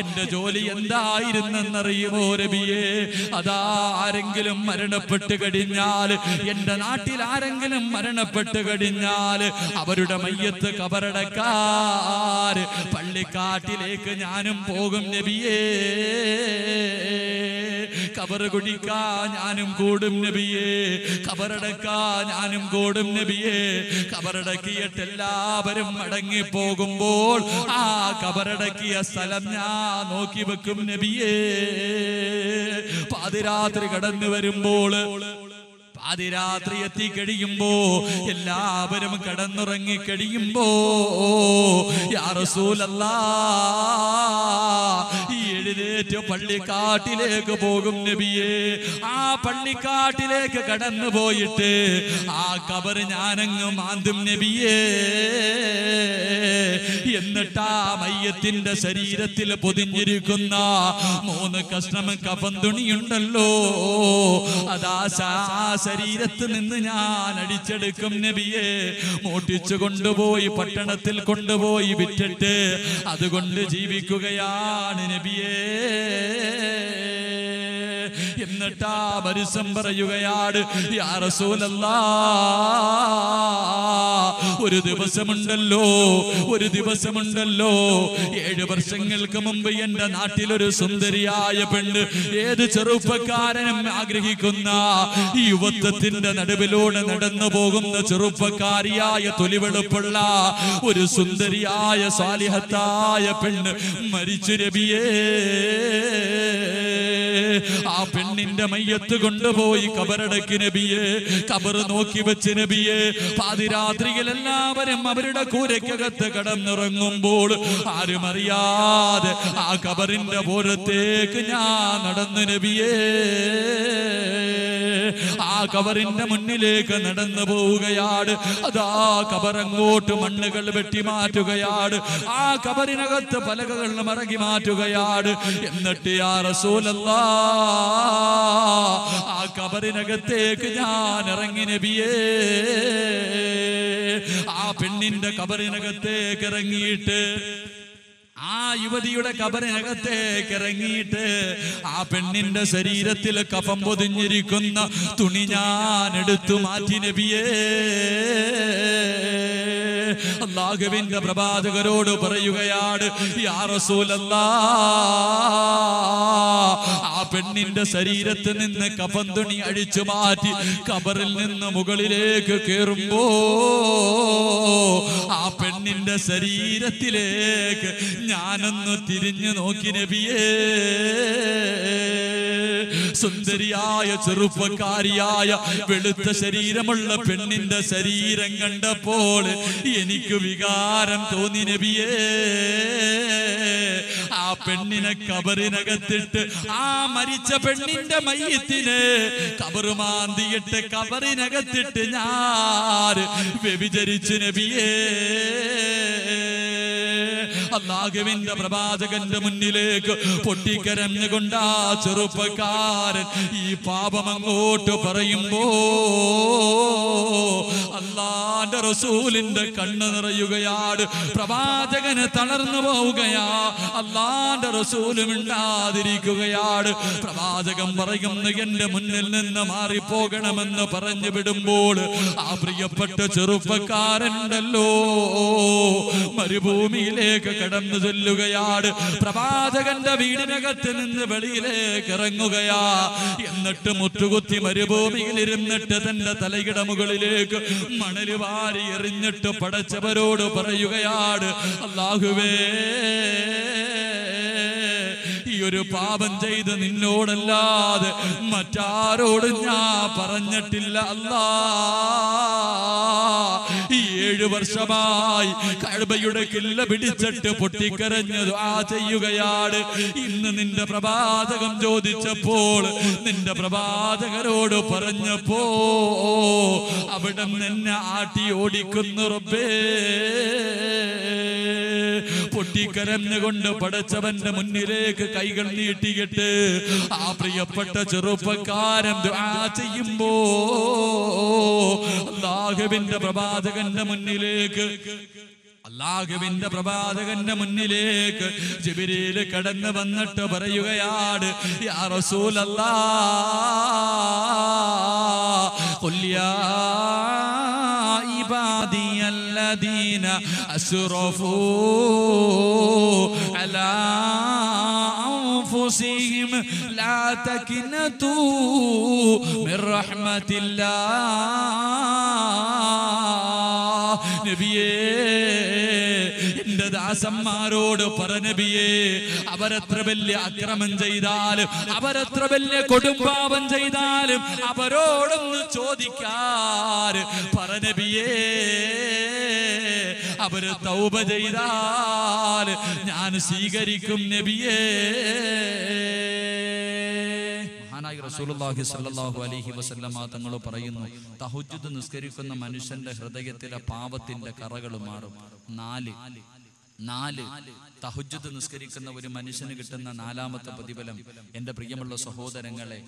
എന്റെ ജോലി എന്തായിരുന്നെന്നറിയുമോ നബിയേ? അതാ, ആരെങ്കിലും മരണപ്പെട്ട് കഴിഞ്ഞാൽ, എന്റെ നാട്ടിൽ ആരെങ്കിലും മരണപ്പെട്ട് കഴിഞ്ഞാൽ അവരുടെ മയ്യത്ത് കബറടക്കാൻ പള്ളിക്കാട്ടിലേക്ക് ഞാനും പോകും നബിയേ, കബറ് കുടിക്കാൻ ഞാനും കൂടും നബിയേ, കബറടക്കാൻ ഞാനും കൂടും നബിയേ. കബറടക്കിയിട്ട് എല്ലാവരും മടങ്ങി പോകുമ്പോൾ ആ കബറടക്കിയ സ്ഥലം ഞാൻ നോക്കി വെക്കും നബിയേ. പാതിരാത്രി കടന്നു വരുമ്പോൾ, പാതിരാത്രി എത്തിക്കഴിയുമ്പോ, എല്ലാവരും കടന്നുറങ്ങി കഴിയുമ്പോ, യാ റസൂലല്ലാഹ്, ഈ എഴുന്നേറ്റ് പള്ളിക്കാട്ടിലേക്ക് പോകും നബിയേ. ആ പള്ളിക്കാട്ടിലേക്ക് കടന്നു പോയിട്ട് ആ കബർ ഞാനങ്ങ് മാന്തും നബിയേ. എന്നിട്ട് ആ മയ്യത്തിന്റെ ശരീരത്തിൽ പൊതിഞ്ഞിരിക്കുന്ന 3 കഷ്ണം കഫൻ തുണിയുണ്ടല്ലോ, അതാ ശരീരത്തിൽ നിന്ന് ഞാൻ അടിച്ചെടുക്കും നബിയെ. മോട്ടിച്ചു കൊണ്ടുപോയി പട്ടണത്തിൽ കൊണ്ടുപോയി വിറ്റിട്ട് അതുകൊണ്ട് ജീവിക്കുകയാണ് നബിയേ. എന്നിട്ടാ പരിസം പറയുകയാണ്, യാ റസൂലല്ലാഹ്, ഒരു ദിവസമുണ്ടല്ലോ 7 വർഷങ്ങൾക്ക് മുമ്പ് എന്റെ നാട്ടിലൊരു സുന്ദരിയായ പെണ്ണ്, ഏത് ചെറുപ്പക്കാരനും ആഗ്രഹിക്കുന്ന ഈ യുവത്വത്തിന്റെ നടുവിലൂടെ നടന്നു പോകുന്ന ചെറുപ്പക്കാരിയായ തൊലിവെളുപ്പുള്ള ഒരു സുന്ദരിയായ സാലിഹത്തായ പെണ്ണ് മരിച്ചു നബിയേ. ആ പെണ്ണിന്റെ മയ്യത്ത് കൊണ്ടുപോയി കബറടക്കി നബിയെ. കബർ നോക്കി വെച്ച് നബിയെ. പാതിരാത്രിയിൽ എല്ലാവരും അവരുടെ കൂരയ്ക്കകത്ത് കടന്നിറങ്ങുമ്പോൾ ആരും അറിയാതെ ആ കബറിന്റെ പുറത്തേക്ക് ഞാൻ നടന്നു നബിയെ. ആ കബറിന്റെ മുന്നിലേക്ക് നടന്നു പോവുകയാണ്. അതാ കബറങ്ങോട്ട് മണ്ണുകൾ വെട്ടി മാറ്റുകയാണ്. ആ കബറിനകത്ത് പലകകൾ മറക്കി മാറ്റുകയാണ്. എന്നിട്ട് യാ റസൂലല്ലാഹ്, ആ കബറിനകത്തേക്ക് ഞാൻ ഇറങ്ങി നബിയേ. ആ പെണ്ണിന്റെ കബറിനകത്തേക്ക് ഇറങ്ങിയിട്ട്, ആ യുവതിയുടെ കബറിനകത്തേക്ക് ഇറങ്ങിയിട്ട് ആ പെണ്ണിന്റെ ശരീരത്തിൽ കഫം പൊതിഞ്ഞിരിക്കുന്ന തുണി ഞാൻ എടുത്തു മാറ്റി നബിയേ. അല്ലാഹുവിന്റെ പ്രവാചകരോട് പറയുകയാണ്, യാ റസൂലല്ലാഹ്, ആ പെണ്ണിന്റെ ശരീരത്തിൽ നിന്ന് കഫൻ തുണി അഴിച്ചു മാറ്റി കബറിൽ നിന്ന് മുകളിലേക്ക് കേറുമ്പോ ആ പെണ്ണിന്റെ ശരീരത്തിലേക്ക് ഞാനൊന്ന് തിരിഞ്ഞു നോക്കി നബിയേ. സുന്ദരിയായ ചെറുപ്പക്കാരിയായ വെളുത്ത ശരീരമുള്ള പെണ്ണിന്റെ ശരീരം കണ്ടപ്പോൾ എനിക്ക് വികാരം തോന്നി നബിയേ. ആ പെണ്ണിനെ കബറിനകത്തിട്ട്, ആ മരിച്ച പെണ്ണിന്റെ മയ്യത്തിനെ കബറുമാന്തിയിട്ട് കബറിനകത്തിട്ട് ഞാൻ വ്യഭിചരിച്ചു നബിയേ. അല്ലാഹുവിന്റെ പ്രവാചകന്റെ മുന്നിലേക്ക് പൊട്ടിക്കരഞ്ഞുകൊണ്ട് ആ ചെറുപ്പക്കാരൻ ഈ പാപം അങ്ങോട്ട് പറയുമ്പോ അല്ലാഹുവിന്റെ റസൂലിന്റെ കണ്ണ് നിറയുകയാണ്. പ്രവാചകന് തളർന്നു പോവുകയാ. അല്ലാഹുവിന്റെ റസൂല് മിണ്ടാതിരിക്കുകയാണ്. പ്രവാചകൻ പറയുന്നു, എന്റെ മുന്നിൽ നിന്ന് മാറിപ്പോകണമെന്ന് പറഞ്ഞു വിടുമ്പോൾ ആ പ്രിയപ്പെട്ട ചെറുപ്പക്കാരനുണ്ടല്ലോ മരുഭൂമിയിലേക്ക് കടന്നു ചെല്ലുകയാണ്. പ്രവാചകന്റെ വീടിനകത്ത് നിന്ന് വെളിയിലേക്ക് ഇറങ്ങുകയാ. എന്നിട്ട് മുറ്റുകുത്തി മരുഭൂമിയിൽ ഇരുന്നിട്ട് തന്റെ തലയുടെ മുകളിലേക്ക് മണല് വാരി എറിഞ്ഞിട്ട് പടച്ചവരോട് പറയുകയാണ്, അല്ലാഹുവേ, ഈ ഒരു പാപം ചെയ്ത് നിന്നോടല്ലാതെ മറ്റാരോട് ഞാൻ പറഞ്ഞിട്ടില്ല അല്ലാ. ഈ 7 വർഷമായി കഅബയുടെ കില്ല പിടിച്ചിട്ട് പൊട്ടിക്കരഞ്ഞു ദുആ ചെയ്യുകയാണ്. ഇന്ന് നിന്റെ പ്രവാചകം ചോദിച്ചപ്പോൾ, നിന്റെ പ്രവാചകരോട് പറഞ്ഞപ്പോ അവിടെ എന്നെ ആട്ടി ഓടിക്കുന്നു റബ്ബേ. പൊട്ടിക്കരഞ്ഞുകൊണ്ട് പടച്ചവന്റെ മുന്നിലേക്ക് കൈകൾ നീട്ടിയിട്ട് ആ പ്രിയപ്പെട്ട ചെറുപ്പക്കാരൻ ദുആ ചെയ്യുമ്പോ അല്ലാഹുവിന്റെ പ്രവാചകന്റെ മുന്നിലേക്ക് ജിബ്രീൽ കടന്നു വന്നിട്ട് പറയുകയാണ്, യാ റസൂലല്ലാഹ്, ഖുൽ യാ ഇബാദിയല്ലദീന അസ്റഫൂ അലാ അൻഫുസിഹിം ലാ തഖ്നതൂ മിർ റഹ്മത്തില്ലാഹ്. നബിയേ, എന്റെ ദാസന്മാരോട് പറ നബിയേ, അവരെത്ര വലിയ അക്രമം ചെയ്താലും, അവരെത്ര വലിയ കൊടുംപാപം ചെയ്താലും അവരോടൊന്ന് ചോദിക്കാറ് പറ നബിയേ. അവര് തൗബ ചെയ്താൽ ഞാൻ സ്വീകരിക്കും നബിയേ. റസൂലുള്ളാഹി സ്വല്ലല്ലാഹു അലൈഹി വസല്ലമ തങ്ങൾ പറയുന്നു, തഹജ്ജുദ് നിസ്കരിക്കുന്ന മനുഷ്യന്റെ ഹൃദയത്തിലെ പാപത്തിന്റെ കറകൾ മാറും. 4 4 തഹജ്ജുദ് നിസ്കരിക്കുന്ന ഒരു മനുഷ്യന് കിട്ടുന്ന 4ാമത്തെ പ്രതിഫലം, എൻ്റെ പ്രിയമുള്ള സഹോദരങ്ങളെ,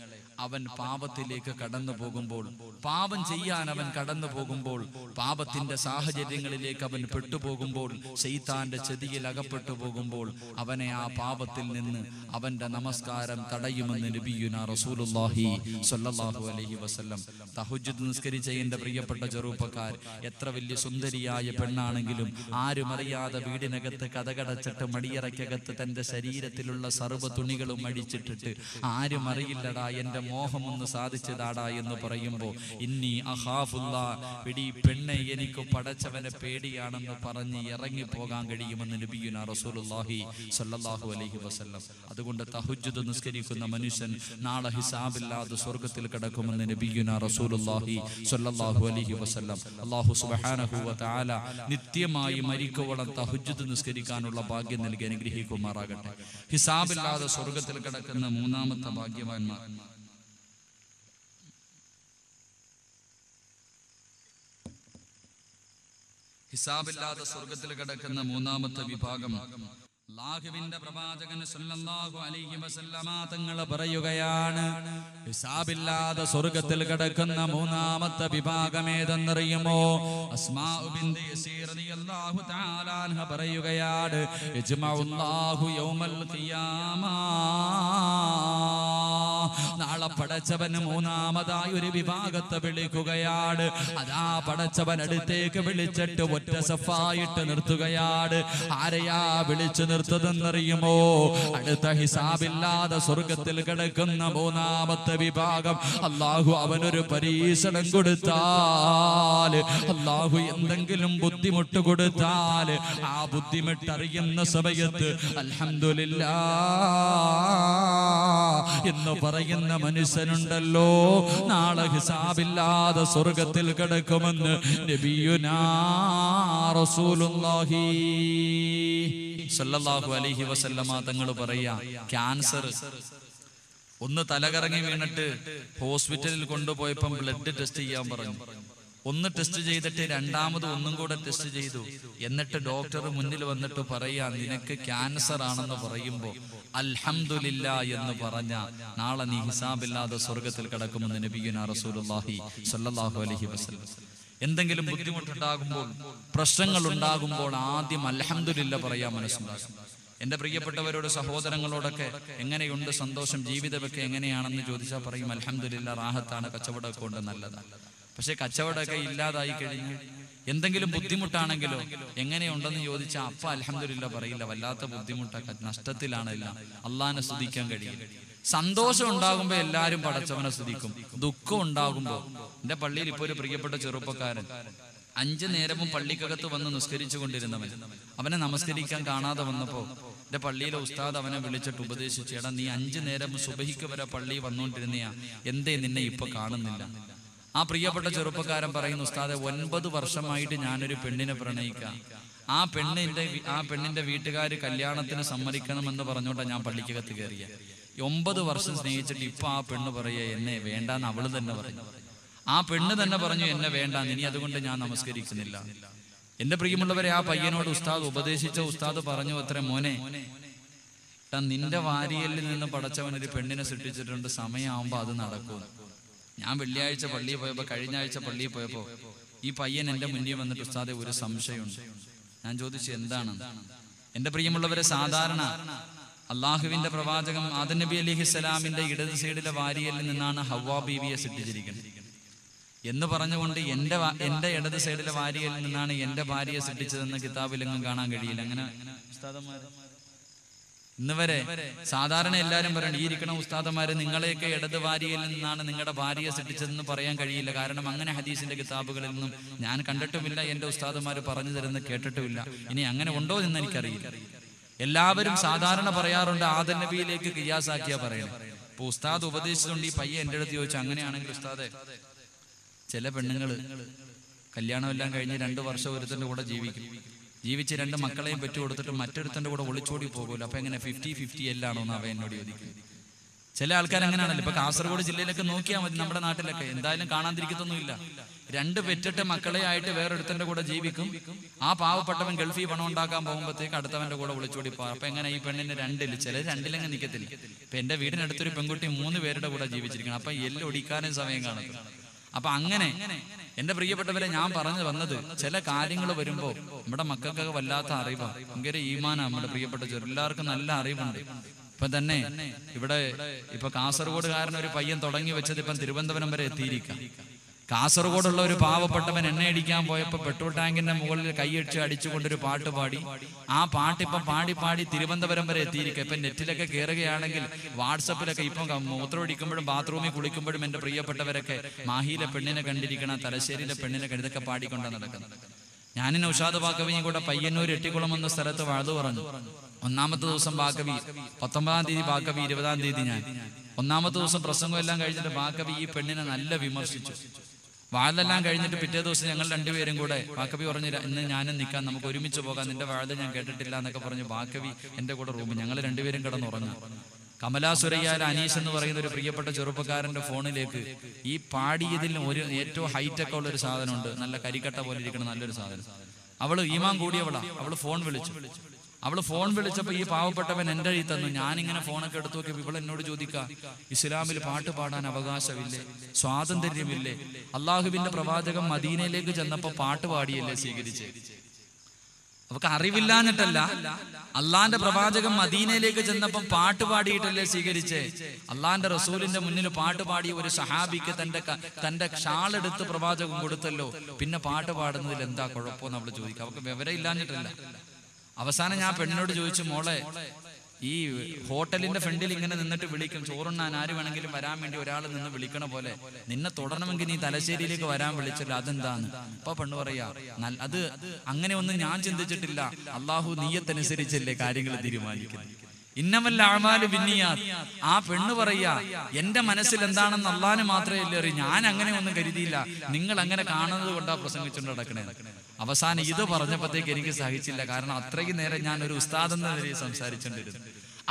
അവൻ പാപത്തിലേക്ക് കടന്നു പോകുമ്പോൾ, പാപം ചെയ്യാൻ അവൻ കടന്നു പോകുമ്പോൾ, പാപത്തിന്റെ സാഹചര്യങ്ങളിലേക്ക് അവൻ പെട്ടുപോകുമ്പോൾ, ശൈത്താന്റെ ചതിയിൽ അകപ്പെട്ടു പോകുമ്പോൾ അവനെ ആ പാപത്തിൽ നിന്ന് അവന്റെ നമസ്കാരം തടയുമെന്ന് നബിയുനാ റസൂലുള്ളാഹി സ്വല്ലല്ലാഹു അലൈഹി വസല്ലം. തഹജ്ജുദ് നിസ്കരിച്ച എൻ്റെ പ്രിയപ്പെട്ട ചെറുപ്പക്കാർ, എത്ര വലിയ സുന്ദരിയായ പെണ്ണാണെങ്കിലും ആരും അറിയാതെ വീടിനകത്ത് കതകടച്ചിട്ട് മടിയറയ്ക്കകത്ത് തന്റെ ശരീരത്തിലുള്ള സർവ്വ തുണികളും അടിച്ചിട്ടിട്ട് ആരും അറിയില്ലടാ എൻ്റെ മോഹമൊന്ന് സാധിച്ചതാടാ എന്ന് പറയുമ്പോൾ, ഇന്നി അഖാഫുല്ലാ, പിടി പെണ്ണെ എനിക്ക് പടച്ചവനെ പേടിയാണെന്ന് പറഞ്ഞ് ഇറങ്ങിപ്പോകാൻ കഴിയുമെന്ന് നബിയുനാ റസൂലുള്ളാഹി സ്വല്ലല്ലാഹു അലൈഹി വസല്ലം. അതുകൊണ്ട് തഹജ്ജുദ് നിസ്കരിക്കുന്ന മനുഷ്യൻ നാളെ ഹിസാബില്ലാതെ സ്വർഗ്ഗത്തിൽ കിടക്കുമെന്ന് നബിയുനാ റസൂലുള്ളാഹി സ്വല്ലല്ലാഹു അലൈഹി വസല്ലം. അല്ലാഹു സുബ്ഹാനഹു വ തആല നിത്യമായി മരിക്കുവോളം തഹജ്ജുദ് നിസ്കരിക്കാനുള്ള ഭാഗ്യം നൽകി അനുഗ്രഹിക്കുമാറാകട്ടെ. ഹിസാബില്ലാതെ സ്വർഗ്ഗത്തിൽ കിടക്കുന്ന 3ാമത്തെ ഭാഗ്യവാന്മാർ, ഹിസാബില്ലാതെ സ്വർഗ്ഗത്തിൽ കിടക്കുന്ന 3ാമത്തെ വിഭാഗം, അല്ലാഹുവിന്റെ പ്രവാചകൻ സല്ലല്ലാഹു അലൈഹി വസല്ലമ തങ്ങൾ പറയുകയാണ്, ഹിസാബില്ലാതെ സ്വർഗ്ഗത്തിൽ കിടക്കുന്ന 3ാമത്തെ വിഭാഗം ഏതെന്നറിയുമോ? അസ്മാഉ ബിൻത് യസീർ റളിയല്ലാഹു തആല അൻഹ പറയുകയാണ്, യജ്മഉല്ലാഹു യൗമൽ ഖിയാമ, നാളെ പടച്ചവൻ 3ാമതായി ഒരു വിഭാഗത്തെ വിളിക്കുകയാണ്. അതാ പടച്ചവൻ അടുത്തേക്ക് വിളിച്ചിട്ട് ഒറ്റ സഫായിട്ട് നിർത്തുകയാണ്. ആരെയാ വിളിച്ചു നിർത്തതെന്നറിയുമോ? അടുത്ത ഹിസാബില്ലാതെ സ്വർഗ്ഗത്തിൽ കിടക്കുന്ന 3ാമത്തെ വിഭാഗം. അല്ലാഹു അവനൊരു പരീക്ഷണം കൊടുത്താൽ, അല്ലാഹു എന്തെങ്കിലും ബുദ്ധിമുട്ട് കൊടുത്താൽ, ആ ബുദ്ധിമുട്ടറിയുന്ന സമയത്ത് അൽഹംദുലില്ലാഹ് എന്ന് പറയുന്ന മനുഷ്യനുണ്ടല്ലോ, നാളെ ഹിസാബില്ലാതെ സ്വർഗ്ഗത്തിൽ കിടക്കുമെന്ന് നബിയുനാ റസൂലുള്ളാഹി സല്ലല്ലാഹു അലൈഹി വസല്ലമ തങ്ങൾ പറയാ, ക്യാൻസർ ഒന്ന് തലകറങ്ങി വീണിട്ട് ഹോസ്പിറ്റലിൽ കൊണ്ടുപോയപ്പം ബ്ലഡ് ടെസ്റ്റ് ചെയ്യാൻ പറഞ്ഞു. ഒന്ന് ടെസ്റ്റ് ചെയ്തിട്ട് രണ്ടാമത് ഒന്നും കൂടെ ടെസ്റ്റ് ചെയ്തു. എന്നിട്ട് ഡോക്ടർ മുന്നിൽ വന്നിട്ട് പറയാ, നിനക്ക് ക്യാൻസർ ആണെന്ന് പറയുമ്പോ അൽഹംദുലില്ലാ എന്ന് പറഞ്ഞ നാളെ നീ ഹിസാബില്ലാതെ സ്വർഗ്ഗത്തിൽ കിടക്കുമെന്ന് നബിയുനാ റസൂലുള്ളാഹി സ്വല്ലല്ലാഹു അലൈഹി വസല്ലം. എന്തെങ്കിലും ബുദ്ധിമുട്ടുണ്ടാകുമ്പോൾ, പ്രശ്നങ്ങൾ ഉണ്ടാകുമ്പോൾ ആദ്യം അൽഹംദുലില്ലാ പറയാൻ മനസ്സിലാക്കും. എന്റെ പ്രിയപ്പെട്ടവരോട്, സഹോദരങ്ങളോടൊക്കെ എങ്ങനെയുണ്ട് സന്തോഷം, ജീവിതമൊക്കെ എങ്ങനെയാണെന്ന് ചോദിച്ചാൽ പറയും അൽഹംദുലില്ലാ, റാഹത്താണ്, കച്ചവടമൊക്കെ ഉണ്ട്, നല്ലതാണ്. പക്ഷെ കച്ചവടമൊക്കെ ഇല്ലാതായി കഴിഞ്ഞു എന്തെങ്കിലും ബുദ്ധിമുട്ടാണെങ്കിലോ എങ്ങനെയുണ്ടെന്ന് ചോദിച്ചാൽ അപ്പ അൽഹംദുലില്ലാ പറയില്ല, വല്ലാത്ത ബുദ്ധിമുട്ടൊക്കെ, നഷ്ടത്തിലാണില്ല, അള്ളാനെ സ്തുതിക്കാൻ കഴിയില്ല. സന്തോഷം ഉണ്ടാകുമ്പോ എല്ലാരും പടച്ചവനെ സ്തുതിക്കും. ദുഃഖം ഉണ്ടാകുമ്പോ, എന്റെ പള്ളിയിൽ ഇപ്പൊ ഒരു പ്രിയപ്പെട്ട ചെറുപ്പക്കാരൻ 5 നേരവും പള്ളിക്കകത്ത് വന്ന് നിസ്കരിച്ചു കൊണ്ടിരുന്നവൻ, അവനെ നമസ്കരിക്കാൻ കാണാതെ വന്നപ്പോ എന്റെ പള്ളിയിലെ ഉസ്താദ് അവനെ വിളിച്ചിട്ട് ഉപദേശിച്ചു, എടാ നീ 5 നേരം സുബഹിക്ക് വരെ പള്ളി വന്നുകൊണ്ടിരുന്നയാ, എന്തേ നിന്നെ ഇപ്പൊ കാണുന്നില്ല? ആ പ്രിയപ്പെട്ട ചെറുപ്പക്കാരൻ പറയുന്നു, ഉസ്താദെ 9 വർഷമായിട്ട് ഞാനൊരു പെണ്ണിനെ പ്രണയിക്കാം, ആ പെണ്ണിന്റെ വീട്ടുകാര് കല്യാണത്തിന് സമ്മതിക്കണമെന്ന് പറഞ്ഞോണ്ടാ ഞാൻ പള്ളിക്കകത്ത് കയറിയ. 9 വർഷം സ്നേഹിച്ചിട്ട് ഇപ്പൊ ആ പെണ്ണ് പറയ എന്നെ വേണ്ടാന്ന് അവള് തന്നെ പറഞ്ഞു. ആ പെണ്ണ് തന്നെ പറഞ്ഞു എന്നെ വേണ്ടാന്ന്, ഇനി അതുകൊണ്ട് ഞാൻ നമസ്കരിക്കുന്നില്ല. എന്റെ പ്രിയമുള്ളവരെ, ആ പയ്യനോട് ഉസ്താദ് ഉപദേശിച്ച ഉസ്താദ് പറഞ്ഞു, അത്ര മോനെ, നിന്റെ വാരിയലിൽ നിന്ന് പടച്ചവനൊരു പെണ്ണിനെ സൃഷ്ടിച്ചിട്ടുണ്ട്, സമയമാകുമ്പോ അത് നടക്കും. ഞാൻ വെള്ളിയാഴ്ച പള്ളിയിൽ പോയപ്പോ, കഴിഞ്ഞ ആഴ്ച പള്ളിയിൽ പോയപ്പോ ഈ പയ്യൻ എന്റെ മുന്നിൽ വന്നിട്ട്, ഉസ്താദെ ഒരു സംശയമുണ്ട്. ഞാൻ ചോദിച്ചു എന്താണ്? എന്റെ പ്രിയമുള്ളവരെ, സാധാരണ അള്ളാഹുവിന്റെ പ്രവാചകൻ ആദം നബി അലൈഹിസ്സലാമിന്റെ ഇടത് സൈഡിലെ വാരിയലിൽ നിന്നാണ് ഹവ്വാ ബീവിയെ സൃഷ്ടിച്ചിരിക്കുന്നത് എന്ന് പറഞ്ഞുകൊണ്ട് എന്റെ ഇടത് സൈഡിലെ വാരിയലിൽ നിന്നാണ് എന്റെ ഭാര്യയെ സൃഷ്ടിച്ചതെന്ന് കിതാബിലെങ്ങും കാണാൻ കഴിയില്ല. അങ്ങനെ ഇന്ന് വരെ സാധാരണ എല്ലാരും പറയണം, ഈ ഇരിക്കണ ഉസ്താദന്മാര് നിങ്ങളെയൊക്കെ ഇടത് വാരിയിൽ നിന്നാണ് നിങ്ങളുടെ ഭാര്യയെ സൃഷ്ടിച്ചതെന്ന് പറയാൻ കഴിയില്ല. കാരണം അങ്ങനെ ഹദീസിന്റെ കിതാബുകളിൽ നിന്നും ഞാൻ കണ്ടിട്ടുമില്ല, എന്റെ ഉസ്താദന്മാര് പറഞ്ഞു തരുന്ന കേട്ടിട്ടുമില്ല. ഇനി അങ്ങനെ ഉണ്ടോ എന്ന് എനിക്കറിയില്ല. എല്ലാവരും സാധാരണ പറയാറുണ്ട് ആദം നബിയിലേക്ക് ഖിയാസാക്കിയാ പറയുന്നത്. ഇപ്പൊ ഉസ്താദ് ഉപദേശിച്ചുകൊണ്ട് ഈ പയ്യ എന്റെ അടുത്ത് ചോദിച്ചു, അങ്ങനെയാണെങ്കിൽ ഉസ്താദെ, ചില പെണ്ണുങ്ങള് കല്യാണമെല്ലാം കഴിഞ്ഞ് 2 വർഷം ഒരുത്തന്റെ കൂടെ ജീവിച്ച് 2 മക്കളെയും പെറ്റു കൊടുത്തിട്ട് മറ്റൊരുത്തന്റെ കൂടെ ഒളിച്ചോടി പോകൂല, അപ്പൊ എങ്ങനെ 50-50 എല്ലാണോ എന്ന് അവ എന്നോട് ചോദിക്കും. ചില ആൾക്കാർ അങ്ങനെയാണല്ലോ. ഇപ്പൊ കാസർഗോഡ് ജില്ലയിലൊക്കെ നോക്കിയാൽ മതി, നമ്മുടെ നാട്ടിലൊക്കെ എന്തായാലും കാണാതിരിക്കത്തൊന്നുമില്ല. 2 പെറ്റിട്ട മക്കളെ ആയിട്ട് വേറൊരുത്തന്റെ കൂടെ ജീവിക്കും. ആ പാവപ്പെട്ടവൻ ഗൾഫിൽ പണം ഉണ്ടാക്കാൻ പോകുമ്പോഴത്തേക്ക് അടുത്തവന്റെ കൂടെ വിളിച്ചോടി പോകും. അപ്പൊ എങ്ങനെ ഈ പെണ്ണിന് 2 ചിലർ 2 നിൽക്കത്തില്ല. ഇപ്പൊ എന്റെ വീടിനടുത്തൊരു പെൺകുട്ടി 3 പേരുടെ കൂടെ ജീവിച്ചിരിക്കണം. അപ്പൊ ഒടിക്കാനും സമയം കാണും. അപ്പൊ അങ്ങനെ എന്റെ പ്രിയപ്പെട്ടവരെ, ഞാൻ പറഞ്ഞു വന്നത്, ചില കാര്യങ്ങൾ വരുമ്പോ നമ്മുടെ മക്കൾക്കൊക്കെ വല്ലാത്ത അറിവാണ്, ഭയങ്കര ഈമാനാണ്. നമ്മുടെ പ്രിയപ്പെട്ട എല്ലാവർക്കും നല്ല അറിവുണ്ട്. ഇപ്പൊ തന്നെ ഇവിടെ ഇപ്പൊ കാസർഗോഡുകാരൻ ഒരു പയ്യൻ തുടങ്ങി വെച്ചത് ഇപ്പം തിരുവനന്തപുരം വരെ എത്തിയിരിക്കാം. കാസർഗോഡുള്ള ഒരു പാവപ്പെട്ടവൻ എണ്ണയടിക്കാൻ പോയപ്പോ പെട്രോൾ ടാങ്കിന്റെ മുകളിൽ കൈയടിച്ച് അടിച്ചുകൊണ്ടൊരു പാട്ട് പാടി. ആ പാട്ടിപ്പം പാടി തിരുവനന്തപുരം വരെ എത്തിയിരിക്കുക. ഇപ്പൊ നെറ്റിലൊക്കെ കയറുകയാണെങ്കിൽ വാട്സപ്പിലൊക്കെ ഇപ്പം മൂത്രമൊഴിക്കുമ്പോഴും ബാത്റൂമിൽ കുളിക്കുമ്പോഴും എന്റെ പ്രിയപ്പെട്ടവരൊക്കെ മാഹിയിലെ പെണ്ണിനെ കണ്ടിരിക്കണം, തലശ്ശേരിയിലെ പെണ്ണിനെ ഇതൊക്കെ പാടിക്കൊണ്ടാണ് നടക്കുന്നത്. ഞാനിന് ഉഷാദ് ബാക്കവിയും കൂടെ പയ്യന്നൂർ എട്ടിക്കുളം എന്ന സ്ഥലത്ത് വാഴ്തു പറഞ്ഞു. 1ാമത്തെ ദിവസം ബാക്കവി, 19-ാം തീയതി ബാക്കവി, 20-ാം തീയതി ഞാൻ. 1ാമത്തെ ദിവസം പ്രസംഗം എല്ലാം കഴിഞ്ഞിട്ട് ബാക്കവി ഈ പെണ്ണിനെ നല്ല വിമർശിച്ചു. വാഴെല്ലാം കഴിഞ്ഞിട്ട് പിറ്റേ ദിവസം ഞങ്ങൾ 2 പേരും കൂടെ, ബാക്കവി പറഞ്ഞു ഇന്ന് ഞാനും നിൽക്കാൻ, നമുക്ക് ഒരുമിച്ച് പോകാം, നിന്റെ വാഴ ഞാൻ കേട്ടിട്ടില്ല എന്നൊക്കെ പറഞ്ഞു ബാക്കവി എന്റെ കൂടെ റൂമിൽ ഞങ്ങൾ 2 പേരും കിടന്നുറങ്ങും. കമലാ സുരയ്യാല അനീഷ് എന്ന് പറയുന്ന ഒരു പ്രിയപ്പെട്ട ചെറുപ്പക്കാരന്റെ ഫോണിലേക്ക് ഈ പാടിയതിൽ ഏറ്റവും ഹൈടെക് ഉള്ള ഒരു സാധനമുണ്ട്, നല്ല കരിക്കട്ട പോലെ ഇരിക്കണം നല്ലൊരു സാധനം. അവള് ഈമാൻ കൂടിയവളാ. അവള് ഫോൺ വിളിച്ചപ്പോ ഈ പാവപ്പെട്ടവൻ എന്റെ കയ്യിൽ തന്നു. ഞാനിങ്ങനെ ഫോണൊക്കെ എടുത്തു നോക്കിയപ്പോ ഇവൾ എന്നോട് ചോദിക്കുക, ഇസ്ലാമിൽ പാട്ട് പാടാൻ അവകാശമില്ലേ, സ്വാതന്ത്ര്യമില്ലേ? അള്ളാഹുവിന്റെ പ്രവാചകൻ മദീനയിലേക്ക് ചെന്നപ്പോ പാട്ട് പാടിയല്ലേ സ്വീകരിച്ചേ? അവർക്ക് അറിവില്ലാഞ്ഞിട്ടല്ല, അള്ളാന്റെ പ്രവാചകൻ മദീനയിലേക്ക് ചെന്നപ്പം പാട്ട് പാടിയിട്ടല്ലേ സ്വീകരിച്ചേ? അള്ളാന്റെ റസൂലിന്റെ മുന്നിൽ പാട്ട് പാടിയ ഒരു സഹാബിക്ക് തന്റെ ഷാളെടുത്ത് പ്രവാചകൻ കൊടുത്തല്ലോ, പിന്നെ പാട്ട് പാടുന്നതിൽ എന്താ കുഴപ്പമെന്ന് അവള് ചോദിക്കുക. അവർക്ക് വിവരം ഇല്ലാഞ്ഞിട്ടല്ല. അവസാനം ഞാൻ പെണ്ണിനോട് ചോദിച്ചു, മോളെ ഈ ഹോട്ടലിന്റെ ഫ്രണ്ടിൽ ഇങ്ങനെ നിന്നിട്ട് വിളിക്കും, ചോറുണ്ണാൻ ആര് വേണമെങ്കിലും വരാൻ വേണ്ടി ഒരാൾ നിന്ന് വിളിക്കണ പോലെ നിന്നെ തുടരണമെങ്കിൽ നീ തലശ്ശേരിയിലേക്ക് വരാൻ വിളിച്ചല്ലോ, അതെന്താന്ന്? അപ്പൊ പെണ്ണ് പറയാ, അത് അങ്ങനെ ഒന്നും ഞാൻ ചിന്തിച്ചിട്ടില്ല, അള്ളാഹു നീയത്തനുസരിച്ചല്ലേ കാര്യങ്ങൾ തീരുമാനിക്കുന്നത്. ഇന്നമല്ല അഅ്മാലു ബിന്നിയാത്ത്. ആ പെണ്ണ് പറയാ, എന്റെ മനസ്സിൽ എന്താണെന്ന് അള്ളാഹുവിന് മാത്രമേ അല്ലേ അറിയൂ, ഞാൻ അങ്ങനെ ഒന്നും കരുതിയില്ല, നിങ്ങൾ അങ്ങനെ കാണുന്നത് കൊണ്ടാ പ്രസംഗിച്ചുകൊണ്ട് നടക്കണേ. അവസാനം ഇത് പറഞ്ഞപ്പോഴത്തേക്ക് എനിക്ക് സഹിച്ചില്ല. കാരണം അത്രയ്ക്ക് നേരം ഞാൻ ഒരു ഉസ്താദ് എന്ന നിലയിൽ സംസാരിച്ചുകൊണ്ടിരുന്നു.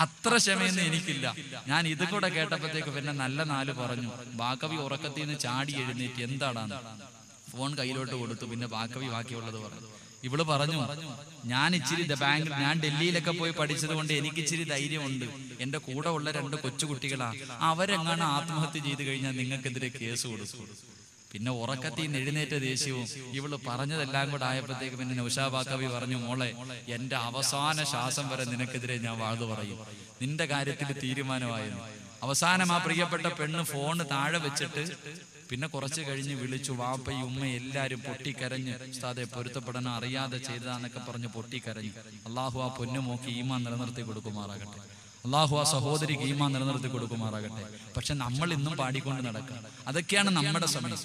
അത്ര ക്ഷമയൊന്നും എനിക്കില്ല. ഞാൻ ഇത് കൂടെ കേട്ടപ്പോഴത്തേക്ക് പിന്നെ നല്ല 4 പറഞ്ഞു. ബാക്കവി ഉറക്കത്തിൽ നിന്ന് ചാടി എഴുന്നേറ്റ് എന്താടാന്ന് ഫോൺ കയ്യിലോട്ട് കൊടുത്തു. പിന്നെ ബാക്കവി ബാക്കിയുള്ളത് പറഞ്ഞു. ഇവള് പറഞ്ഞു, ഞാൻ ഡൽഹിയിലൊക്കെ പോയി പഠിച്ചത് കൊണ്ട് എനിക്ക് ഇച്ചിരി ധൈര്യമുണ്ട്. എന്റെ കൂടെ ഉള്ള 2 കൊച്ചുകുട്ടികളാ, അവരെങ്ങാണ് ആത്മഹത്യ ചെയ്ത് കഴിഞ്ഞാൽ നിങ്ങൾക്കെതിരെ കേസ് കൊടുക്കും. പിന്നെ ഉറക്കത്തിൽ നിന്ന് എഴുന്നേറ്റ ദേഷ്യവും ഇവള് പറഞ്ഞതെല്ലാം കൂടെ ആയപ്പോഴത്തേക്ക് പിന്നെ നൗഷാദ് ബാക്കവി പറഞ്ഞു, മോളെ എന്റെ അവസാന ശ്വാസം വരെ നിനക്കെതിരെ ഞാൻ വാഴ്ന്നു പറയും, നിന്റെ കാര്യത്തിൽ തീരുമാനമായിരുന്നു. അവസാനം ആ പ്രിയപ്പെട്ട പെണ്ണ് ഫോണ് താഴെ വെച്ചിട്ട് പിന്നെ കുറച്ച് കഴിഞ്ഞ് വിളിച്ചു. വാപ്പയും ഉമ്മയും എല്ലാരും പൊട്ടിക്കരഞ്ഞ്, ഉസ്താദെ പൊരുത്തപ്പെടാൻ അറിയാതെ ചെയ്തതാന്നൊക്കെ പറഞ്ഞ് പൊട്ടിക്കരഞ്ഞു. അള്ളാഹു ആ പൊന്നുമോക്ക് ഈമാൻ നിലനിർത്തി കൊടുക്കുമാറാകട്ടെ. അള്ളാഹു ആ സഹോദരിക്ക് ഈമാൻ നിലനിർത്തി കൊടുക്കുമാറാകട്ടെ. പക്ഷെ നമ്മൾ ഇന്നും പാടിക്കൊണ്ട് നടക്കുക, അതൊക്കെയാണ് നമ്മുടെ സമയം.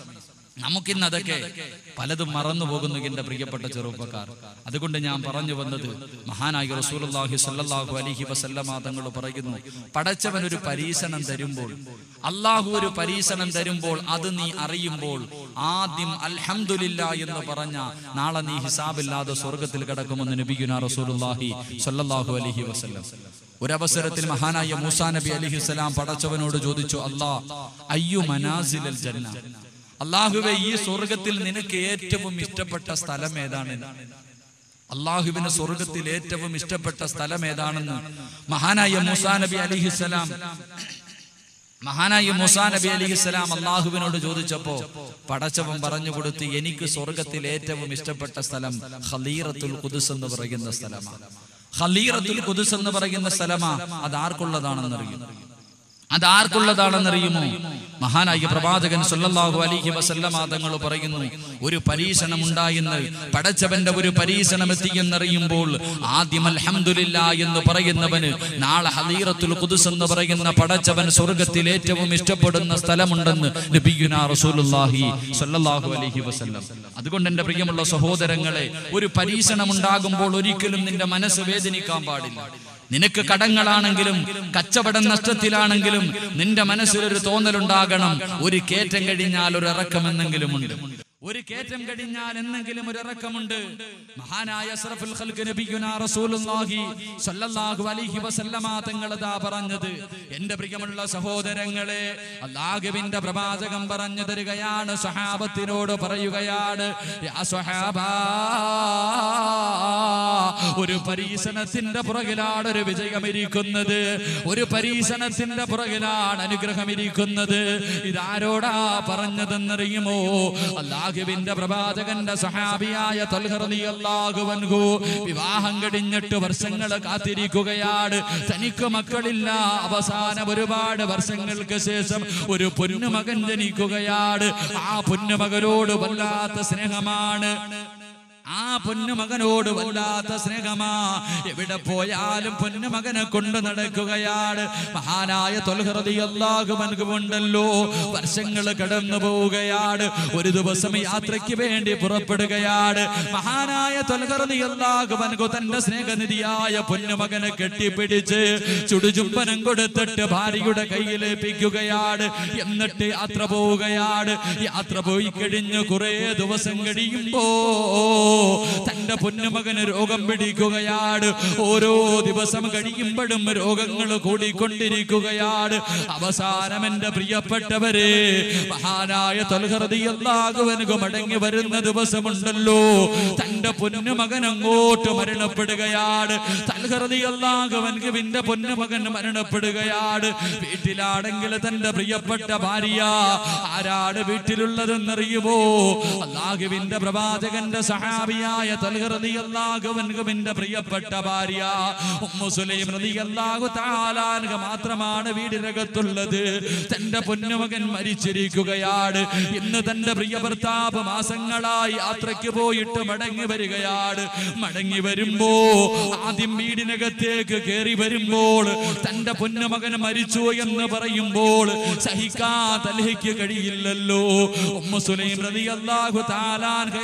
നമുക്കിന്ന് അതൊക്കെ പലതും മറന്നു പോകുന്നു എന്റെ പ്രിയപ്പെട്ട ചെറുപ്പക്കാർ. അതുകൊണ്ട് ഞാൻ പറഞ്ഞു വന്നത്, മഹാനായ റസൂലുള്ളാഹി സ്വല്ലല്ലാഹു അലൈഹി വസല്ലമ തങ്ങൾ പറയുന്നു, പടച്ചവൻ ഒരു പരീക്ഷണം തരുമ്പോൾ, അള്ളാഹു ഒരു പരീക്ഷണം തരുമ്പോൾ അത് നീ അറിയുമ്പോൾ ആദ്യം അൽഹംദുലില്ലാഹ് എന്ന് പറഞ്ഞ നാളെ നീ ഹിസാബില്ലാതെ സ്വർഗത്തിൽ കിടക്കുമെന്ന് നബിയുനാ റസൂലുള്ളാഹി സ്വല്ലല്ലാഹു അലൈഹി വസല്ലം. ഒരവസരത്തിൽ മഹാനായ മൂസാ നബി അലൈഹിസ്സലാം പടച്ചവനോട് ചോദിച്ചു, അയ്യു മനാസിലൽ ജന്ന, അല്ലാഹുവേ ഈ സ്വർഗത്തിൽ നിനക്ക് ഏറ്റവും ഇഷ്ടപ്പെട്ട സ്ഥലം ഏതാണ്? അല്ലാഹുവിന് സ്വർഗത്തിൽ ഏറ്റവും ഇഷ്ടപ്പെട്ട സ്ഥലം ഏതാണെന്ന് മഹാനായ മൂസാ നബി അലൈഹിസ്സലാം അല്ലാഹുവിനോട് ചോദിച്ചപ്പോ പടച്ചവൻ പറഞ്ഞു കൊടുത്തു, എനിക്ക് സ്വർഗത്തിൽ ഏറ്റവും ഇഷ്ടപ്പെട്ട സ്ഥലം ഖലീറത്തുൽ ഖുദ്സ് എന്ന് പറയുന്ന സ്ഥലമാണ്. ഖലീറത്തുൽ ഖുദ്സ് എന്ന് പറയുന്ന സ്ഥലമാ. അതാർക്കുള്ളതാണെന്നറിയുമോ? മഹാനായ പ്രവാചകൻ സല്ലല്ലാഹു അലൈഹി വസല്ലമ തങ്ങൾ പറയുന്നു, ഒരു പരീക്ഷണം ഉണ്ടായെന്ന്, പടച്ചവന്റെ ഒരു പരീക്ഷണം എത്തിയെന്നറിയുമ്പോൾ ആദ്യം അൽഹംദുലില്ലാഹ് എന്ന് പറയുന്നവന് നാളെ ഖലീറത്തുൽ ഖുദ്സ് എന്ന് പറയുന്ന പടച്ചവൻ സ്വർഗത്തിൽ ഏറ്റവും ഇഷ്ടപ്പെടുന്ന സ്ഥലമുണ്ടെന്ന് നബിയുനാ റസൂലുള്ളാഹി സ്വല്ലല്ലാഹു അലൈഹി വസല്ലം. അതുകൊണ്ട് എന്റെ പ്രിയമുള്ള സഹോദരങ്ങളെ, ഒരു പരീക്ഷണം ഉണ്ടാകുമ്പോൾ ഒരിക്കലും നിന്റെ മനസ്സ് വേദനിക്കാൻ പാടില്ല. നിനക്ക് കടങ്ങളാണെങ്കിലും കച്ചവടം നഷ്ടത്തിലാണെങ്കിലും നിന്റെ മനസ്സിലൊരു തോന്നലുണ്ടാകണം, ഒരു കയറ്റം കഴിഞ്ഞാൽ ഒരു ഇറക്കമെന്നെങ്കിലും ഉണ്ട്. ഒരു കയറ്റം കഴിഞ്ഞാൽ എന്തെങ്കിലും ഒരു ഇറക്കമുണ്ട്. മഹാനായ അസ്റഫുൽ ഖൽഖ് നബിയുനാ റസൂലുള്ളാഹി സ്വല്ലല്ലാഹു അലൈഹി വസല്ലമ തങ്ങൾ ദാ പറഞ്ഞത്, എന്റെ പ്രിയമുള്ള സഹോദരങ്ങളെ, അല്ലാഹുവിന്റെ പ്രവാചകൻ പറഞ്ഞു തരികയാണ്, സ്വഹാബത്തിനോട് പറയുകയാണ്, യാ സ്വഹാബാ, ഒരു പരീക്ഷണത്തിന്റെ പുറകിലാണ് ഒരു വിജയമിരിക്കുന്നത്, ഒരു പരീക്ഷണത്തിന്റെ പുറകിലാണ് അനുഗ്രഹമിരിക്കുന്നത്. ഇതാരോടാ പറഞ്ഞതെന്നറിയുമോ? അല്ലാഹുവിന്റെ പ്രവാചകന്റെ സഹാബിയായ തൽഹ റളിയല്ലാഹു അൻഹു വിവാഹം കഴിഞ്ഞിട്ട് വർഷങ്ങൾ കാത്തിരിക്കുകയാണ്. തനിക്ക് മക്കളില്ല. അവസാനം ഒരുപാട് വർഷങ്ങൾക്ക് ശേഷം ഒരു പൊന്നുമകൻ ജനിക്കുകയാണ്. ആ പൊന്നുമകനോട് വല്ലാത്ത സ്നേഹമാണ്. ആ പൊന്നുമകനോട് വല്ലാത്ത സ്നേഹമാ. എവിടെ പോയാലും പൊന്നുമകനെ കൊണ്ട് നടക്കുകയാണ്. മഹാനായ തൽഹ റളിയല്ലാഹു അൻഹു ഉണ്ടല്ലോ, വർഷങ്ങൾ കടന്നു പോവുകയാണ്. ഒരു ദിവസം യാത്രയ്ക്ക് വേണ്ടി പുറപ്പെടുകയാണ്. മഹാനായ തൽഹ റളിയല്ലാഹു അൻഹു തന്റെ സ്നേഹനിധിയായ പൊന്നുമകനെ കെട്ടിപ്പിടിച്ച് ചുടുചുംബനം കൊടുത്തിട്ട് ഭാര്യയുടെ കയ്യിലേൽപ്പിക്കുകയാണ്. എന്നിട്ട് യാത്ര പോവുകയാണ്. യാത്ര പോയി കഴിഞ്ഞ് കുറെ ദിവസം കഴിയുമ്പോ തന്റെ പൊന്നുമകന് രോഗം പിടിക്കുകയാണ്. ഓരോ ദിവസം കഴിയുമ്പോഴും രോഗങ്ങൾ കൂടിക്കൊണ്ടിരിക്കുകയാണ്. അവസാനം എന്റെ പ്രിയപ്പെട്ടവരെ, മഹാനായ തൽഹ റളിയല്ലാഹു അൻഹു മടങ്ങി വരുന്ന ദിവസമുണ്ടല്ലോ, തന്റെ പൊന്നുമകൻ അങ്ങോട്ട് മരണപ്പെടുകയാണ്. തൽഹ റളിയല്ലാഹു അൻഹുവിന്റെ പൊന്നുമകൻ മരണപ്പെടുകയാണ്. വീട്ടിലാണെങ്കിൽ തന്റെ പ്രിയപ്പെട്ട ഭാര്യ. ആരാണ് വീട്ടിലുള്ളതെന്നറിയുമോ? അല്ലാഹുവിന്റെ പ്രവാചകന്റെ സഹാബിയായ തൽഹ റളിയല്ലാഹു അൻഹുവിന്റെ പ്രിയപ്പെട്ട ഭാര്യ ഉമ്മു സുലൈം റളിയല്ലാഹു തആല അൻഹ മാത്രമാണ് വീടിനകത്തുള്ളത്. തന്റെ പൊന്നുമകൻ മരിച്ചിരിക്കുകയാണ്. ഇന്ന് തന്റെ പ്രിയ ഭർത്താവ് മാസങ്ങളായി യാത്രയ്ക്ക് പോയിട്ട് മടങ്ങി വരികയാണ്. മടങ്ങി വരുമ്പോ ആദ്യം വീടിനകത്തേക്ക് കയറി വരുമ്പോൾ തന്റെ പൊന്നുമകൻ മരിച്ചു എന്ന് പറയുമ്പോൾ സഹിക്കാൻ തൽഹയ്ക്ക് കഴിയില്ലല്ലോ. ഉമ്മു സുലൈം റളിയല്ലാഹു തആല അൻഹ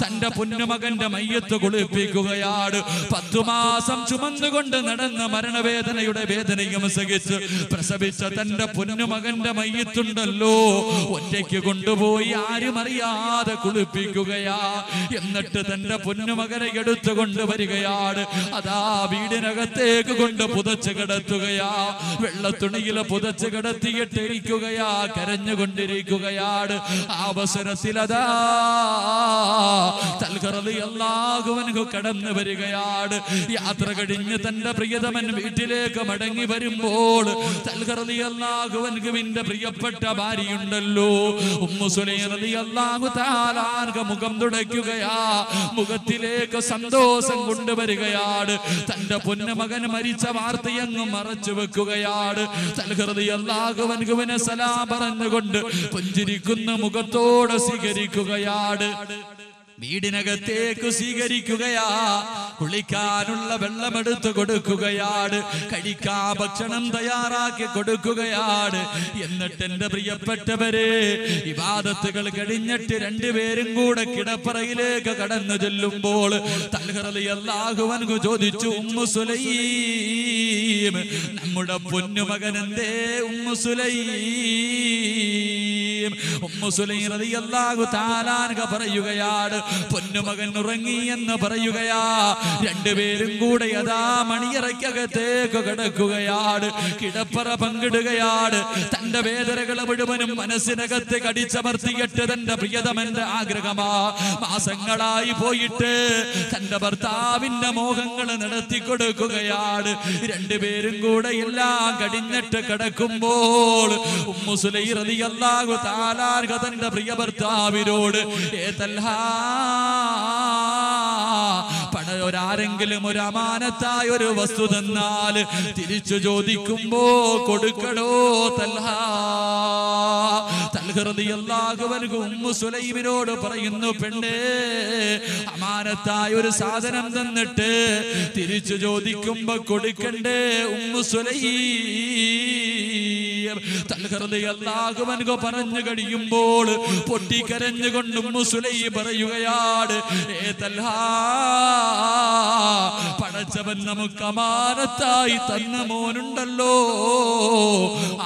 തന്റെ പൊന്നുമകന്റെ മയ്യത്ത് കുളിപ്പിക്കുകയാണ്. 10 മാസം ചുമന്നുകൊണ്ട് നടന്ന മരണവേദനയുടെ വേദനയും സഹിച്ച് പ്രസവിച്ച തന്റെ പൊന്നുമകന്റെ മയ്യത്തുണ്ടല്ലോ, ഒറ്റയ്ക്ക് കൊണ്ടുപോയി ആരും അറിയാതെ കുളിപ്പിക്കുകയാ. എന്നിട്ട് തന്റെ പൊന്നുമകനെ എടുത്തു കൊണ്ടുവരികയാണ്. അതാ വീടിനകത്തേക്ക് കൊണ്ട് പുതച്ച് കിടത്തുകയാ. വെള്ളത്തുണിയില് പുതച്ച് കിടത്തിയിട്ടിരിക്കുകയാ. കരഞ്ഞുകൊണ്ടിരിക്കുകയാണ്. ആ അവസരത്തിൽ അതാ തൽഹ റളിയല്ലാഹു അൻഹു കടന്നു വരികയാണ്. യാത്ര കഴിഞ്ഞ് തന്റെ പ്രിയതമൻ വീട്ടിലേക്ക് മടങ്ങി വരുമ്പോൾ തൽഹ റളിയല്ലാഹു അൻഹുവിന്റെ പ്രിയപ്പെട്ട ഭാര്യയുണ്ടല്ലോ, ഉമ്മു സുലൈം റളിയല്ലാഹു തആല അൻഹ മുഖം തുടയ്ക്കുകയാ. മുഖത്തിലേക്ക് സന്തോഷം കൊണ്ടുവരികയാണ്. തന്റെ പൊന്നുമകൻ മരിച്ച വാർത്തയങ്ങ് മറച്ചു വെക്കുകയാണ്. തൽഹ റളിയല്ലാഹു അൻഹുവിനെ സലാം പറഞ്ഞുകൊണ്ട് പുഞ്ചിരിക്കുന്ന മുഖത്തോടെ സ്വീകരിക്കുകയാണ്. വീടിനകത്തേക്ക് സ്വീകരിക്കുകയാ. കുളിക്കാനുള്ള വെള്ളമെടുത്ത് കൊടുക്കുകയാണ്. കഴിക്കാൻ ഭക്ഷണം തയ്യാറാക്കി കൊടുക്കുകയാണ്. എന്നിട്ട് എന്റെ പ്രിയപ്പെട്ടവരെ, ഇബാദത്തുകൾ കഴിഞ്ഞിട്ട് രണ്ടുപേരും കൂടെ കിടപ്പറയിലേക്ക് കടന്നു ചെല്ലുമ്പോൾ തൽഹ റളിയല്ലാഹു അൻഹു ചോദിച്ചു, ഉമ്മു സുലൈം, നമ്മുടെ പൊന്നുമകൻ എന്തേ ഉമ്മു സുലൈം? ഉമ്മു സുലൈം റളിയല്ലാഹു തആല അൻഹ പറയുകയാണ്, പൊന്നുമകൻ ഉറങ്ങി എന്ന് പറയുകയാ. രണ്ടുപേരും കൂടെ യഥാ മണിയറയ്ക്കകത്തേക്ക് കിടക്കുകയാണ്. കിടപ്പറ പങ്കിടുകയാണ്. തന്റെ വേദനകളെ മുഴുവനും മനസ്സിനകത്ത് കടിച്ചമർത്തിയിട്ട് തന്റെ പ്രിയതമന്റെ ആഗ്രഹമാ. മാസങ്ങളായി പോയിട്ട് തന്റെ ഭർത്താവിന്റെ മോഹങ്ങൾ നടത്തി കൊടുക്കുകയാണ്. രണ്ടുപേരും കൂടെ എല്ലാം കടിഞ്ഞിട്ട് കിടക്കുമ്പോൾ ഉമ്മു സുലൈം റളിയല്ലാഹു തആല അൻഹ തന്റെ പ്രിയ ഭർത്താവിനോട്, ഏ തൽഹാ, ഒരാരെങ്കിലും ഒരു അമാനത്തായ ഒരു വസ്തു തന്നാൽ തിരിച്ചു ചോദിക്കുമ്പോ കൊടുക്കണോ തൽഹ? തൽഹ റളിയല്ലാഹു അൻഹു ഉമ്മു സുലൈമിനോട് പറയുന്നു, പെണ്ണേ, അമാനത്തായ ഒരു സാധനം തന്നിട്ട് തിരിച്ചു ചോദിക്കുമ്പോ കൊടുക്കണ്ടേ ഉമ്മു സുലൈം? തൽഹ റളിയല്ലാഹു അൻഹു പറഞ്ഞു കഴിയുമ്പോൾ പൊട്ടിക്കരഞ്ഞുകൊണ്ട് ഉമ്മു സുലൈം പറയുകയാണ്, ഏ തൽഹ, പടച്ചവൻ നമുക്ക് അമാനത്തായി തന്ന മോനുണ്ടല്ലോ,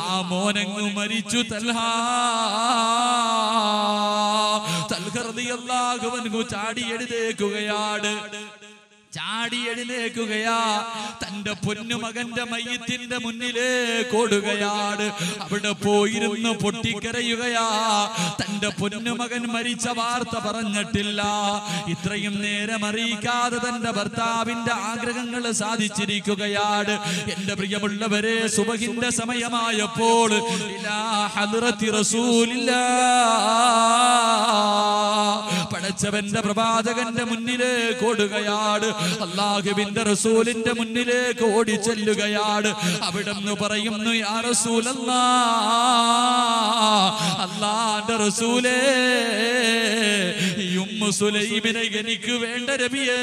ആ മോനങ്ങ് മരിച്ചു തൽഹ. റളിയല്ലാഹു അൻഹു ചാടി എഴുന്നേൽക്കുകയാണ്. തന്റെ പൊന്നുമകന്റെ മയ്യിത്തിന്റെ മുന്നിലേക്ക് ഓടുകയാണ്. അവിടെ പോയിരുന്ന് പൊട്ടിക്കരയുകയാ. തന്റെ പൊന്നുമകൻ മരിച്ച വാർത്ത പറഞ്ഞിട്ടില്ല. ഇത്രയും നേരം അറിയിക്കാതെ തന്റെ ഭർത്താവിന്റെ ആഗ്രഹങ്ങൾ സാധിച്ചിരിക്കുകയാണ്. എന്റെ പ്രിയമുള്ളവരെ, സുബഹിന്റെ സമയമായപ്പോൾ ഇലാ ഹദ്റത്തി റസൂലില്ലാഹ്, പടച്ചവന്റെ പ്രവാചകന്റെ മുന്നിലേക്ക് ഓടുകയാണ്. അല്ലാഹുവിന്റെ റസൂലിന്റെ മുന്നിലേക്ക് ഓടിച്ചെല്ലുകയാണ്. അവിടെന്ന് പറയുന്നു, യാ റസൂലല്ലാഹ്, അല്ലാഹുവിന്റെ റസൂലേ, ഈ ഉമ്മു സുലൈമിനെ എനിക്ക് വേണ്ട നബിയേ.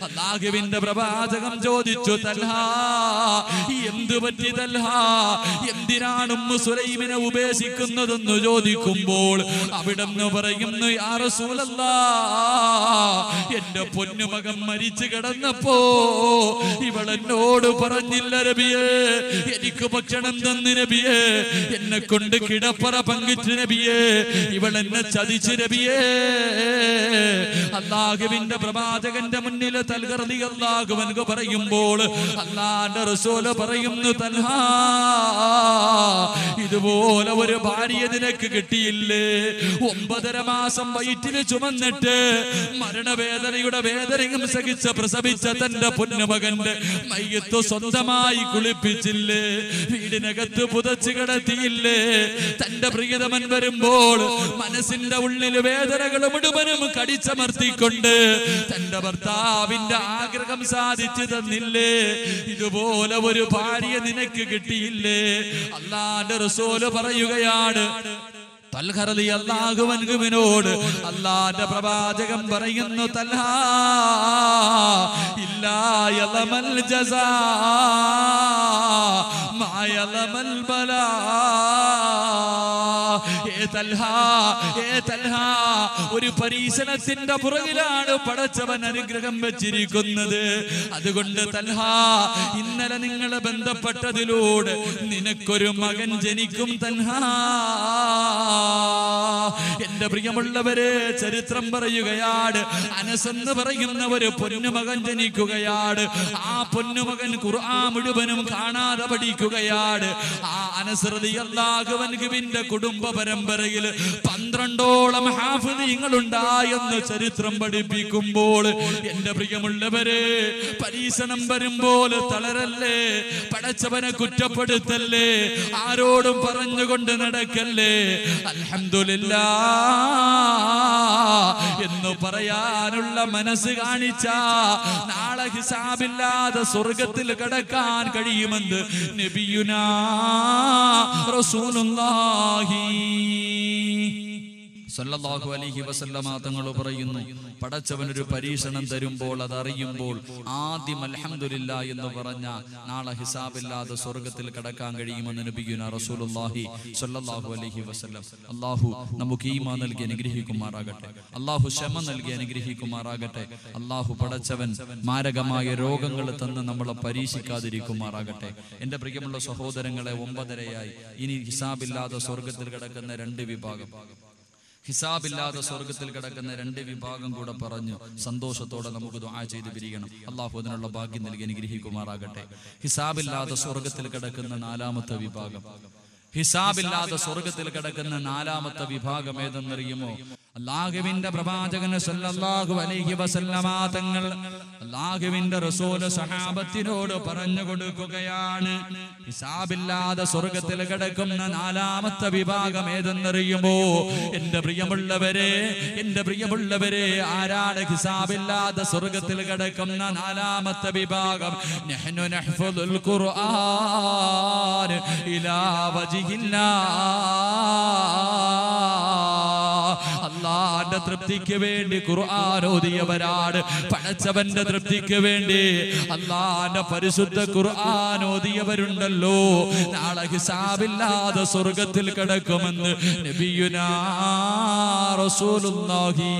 അല്ലാഹുവിന്റെ പ്രവാചകം ചോദിച്ചു, തൽഹാ, എന്തു പറ്റി തൽഹാ, എന്തിനാണ് ഉമ്മു സുലൈമിനെ ഉപേക്ഷിക്കുന്നതെന്ന് ചോദിക്കുമ്പോൾ അവിടെന്ന് പറയുന്നു, യാ റസൂലല്ലാഹ്, എന്റെ പൊന്നുമകൻ മരിച്ചു കിടന്നപ്പോ ഇവളെന്നോട് പറഞ്ഞില്ല നബിയേ, എനിക്ക് ഭക്ഷണം തന്നു നബിയേ, എന്നെ കൊണ്ട് കിടപ്പറ പങ്കിച്ചു നബിയേ, ഇവളെന്നെ ചതിച്ചു നബിയേ. അല്ലാഹുവിന്റെ പ്രവാചകന്റെ മുന്നിൽ തൽഹ റളിയല്ലാഹു അൻഹു പറയുമ്പോൾ അല്ലാഹുവിന്റെ റസൂൽ പറയുന്നു, തൽഹാ, ഇതുപോലെ ഒരു ഭാര്യ നിനക്ക് കിട്ടിയില്ലേ? 9.5 മാസം വയറ്റിൽ ചുമന്നിട്ട് മരണവേദനയുടെ വേദനയും സഹിച്ച് പ്രസവിച്ച തന്റെ പൊന്നുമകന്റെ മയ്യത്ത് സ്വന്തമായി കുളിപ്പിച്ചില്ലേ? വീടിനകത്ത് പുതച്ചു കിടത്തിയില്ലേ? തന്റെ പ്രിയതമൻ വരുമ്പോൾ മനസ്സിന്റെ ഉള്ളിൽ വേദനകൾ മുഴുവനും കടിച്ചമർത്തിക്കൊണ്ട് തന്റെ ഭർത്താവിന്റെ ആഗ്രഹം സാധിച്ചു തന്നില്ലേ? ഇതുപോലെ ഒരു ഭാര്യ നിനക്ക് കിട്ടിയില്ലേ? അല്ലാഹുവിന്റെ റസൂൽ പറയുകയാണ്, തൽഹ റളിയല്ലാഹു അൻഹുവിനോട് അല്ലാഹുവിന്റെ പ്രവാചകൻ പറയുന്നു, തൽഹാ, ഇല്ലാ യലമൽ ജസാ മാ യലമൽ ബലാ. ഒരു പരീക്ഷണത്തിന്റെ പുറകിലാണ് പടച്ചവൻ അനുഗ്രഹം വെച്ചിരിക്കുന്നത്. അതുകൊണ്ട് തൽഹാ, ഇന്നലെ നിങ്ങളെ ബന്ധപ്പെട്ടതിലൂടെ നിനക്കൊരു മകൻ ജനിക്കും തൽഹാ. എന്റെ പ്രിയമുള്ളവരെ, ചരിത്രം പറയുകയാണ്, അനസ് എന്ന് പറയുന്ന ഒരു പൊന്നുമകൻ ജനിക്കുകയാണ്. ആ പൊന്നുമകൻ ഖുർആൻ മുഴുവനും കാണാതെ പഠിക്കുകയാണ്. ആ അനസ് റളിയല്ലാഹു അൻഹുവിന്റെ കുടുംബ പരമ്പരയിൽ 12ഓളം ഹാഫിളീങ്ങൾ ഉണ്ടായെന്ന് ചരിത്രം പഠിപ്പിക്കുമ്പോൾ എന്റെ പ്രിയമുള്ളവരെ, പരീക്ഷണം വരുമ്പോൾ തളരല്ലേ, പടച്ചവനെ കുറ്റപ്പെടുത്തല്ലേ, ആരോടും പറഞ്ഞുകൊണ്ട് നടക്കല്ലേ. അൽഹംദുലില്ലാഹ് എന്ന് പറയാനുള്ള മനസ്സ് കാണിച്ച നാളെ ഹിസാബില്ലാതെ സ്വർഗത്തിൽ കടക്കാൻ കഴിയുമെന്ന് നബിയുനാ റസൂലുള്ളാഹി സല്ലല്ലാഹു അലൈഹി വസല്ലമ തങ്ങൾ പറയുന്നു, പടച്ചവനൊരു പരീക്ഷണം തരുമ്പോൾ അതറിയുമ്പോൾ ആദ്യം അൽഹംദുലില്ലാഹ് എന്ന് പറഞ്ഞ നാളെ ഹിസാബില്ലാതെ സ്വർഗത്തിൽ കടക്കാൻ കഴിയുമെന്ന് നബിയുനാ റസൂലുള്ളാഹി സല്ലല്ലാഹു അലൈഹി വസല്ലം. അല്ലാഹു നമുക്ക് ഈമാൻ നൽകി അനുഗ്രഹിക്കുമാറാകട്ടെ. അല്ലാഹു ക്ഷമ നൽകി അനുഗ്രഹിക്കുമാറാകട്ടെ. അല്ലാഹു പടച്ചവൻ മാരകമായ രോഗങ്ങൾ തന്ന് നമ്മളെ പരീക്ഷിക്കാതിരിക്കുമാറാകട്ടെ. എന്റെ പ്രിയമുള്ള സഹോദരങ്ങളെ, 9:30 ഇനി ഹിസാബില്ലാതെ സ്വർഗത്തിൽ കിടക്കുന്ന 2 വിഭാഗം, ഹിസാബില്ലാതെ സ്വർഗത്തിൽ കിടക്കുന്ന 2 വിഭാഗം കൂടെ പറഞ്ഞു സന്തോഷത്തോടെ നമുക്ക് ദുആ ചെയ്ത് പിരിയണം. അല്ലാഹു അതിനുള്ള ഭാഗ്യം നൽകി അനുഗ്രഹിക്കുമാറാകട്ടെ. ഹിസാബില്ലാതെ സ്വർഗത്തിൽ കിടക്കുന്ന 4ാമത്തെ വിഭാഗം, ഹിസാബില്ലാതെ സ്വർഗത്തിൽ കിടക്കുന്ന 4ാമത്തെ വിഭാഗം ഏതെന്നറിയുമോ? അല്ലാഹുവിന്റെ പ്രവാചകൻ സല്ലല്ലാഹു അലൈഹി വസല്ലമ തങ്ങൾ അല്ലാഹുവിന്റെ റസൂൽ സഹാബത്തിനോട് പറഞ്ഞു കൊടുക്കുകയാണ്, ഹിസാബില്ലാതെ സ്വർഗത്തിൽ കിടക്കുന്ന 4ാമത്തെ വിഭാഗം ഏതെന്നറിയുമോ? എന്റെ പ്രിയമുള്ളവരെ, ആരാണ് ഹിസാബില്ലാതെ സ്വർഗത്തിൽ കിടക്കുന്ന 4ാമത്തെ വിഭാഗം? നഹ്നു നഹ്ഫദുൽ ഖുർആൻ ഇലാ അല്ലാഹുവിന്റെ തൃപ്തിക്ക് വേണ്ടി ഖുർആൻ ഓതിയവരാണ്. പടച്ചവന്റെ തൃപ്തിക്ക് വേണ്ടി അല്ലാഹുവിന്റെ പരിശുദ്ധ ഖുർആൻ ഓതിയവരുണ്ടല്ലോ, നാളെ ഹിസാബില്ലാതെ സ്വർഗത്തിൽ കിടക്കുമെന്ന് നബിയുനാ റസൂലുള്ളാഹി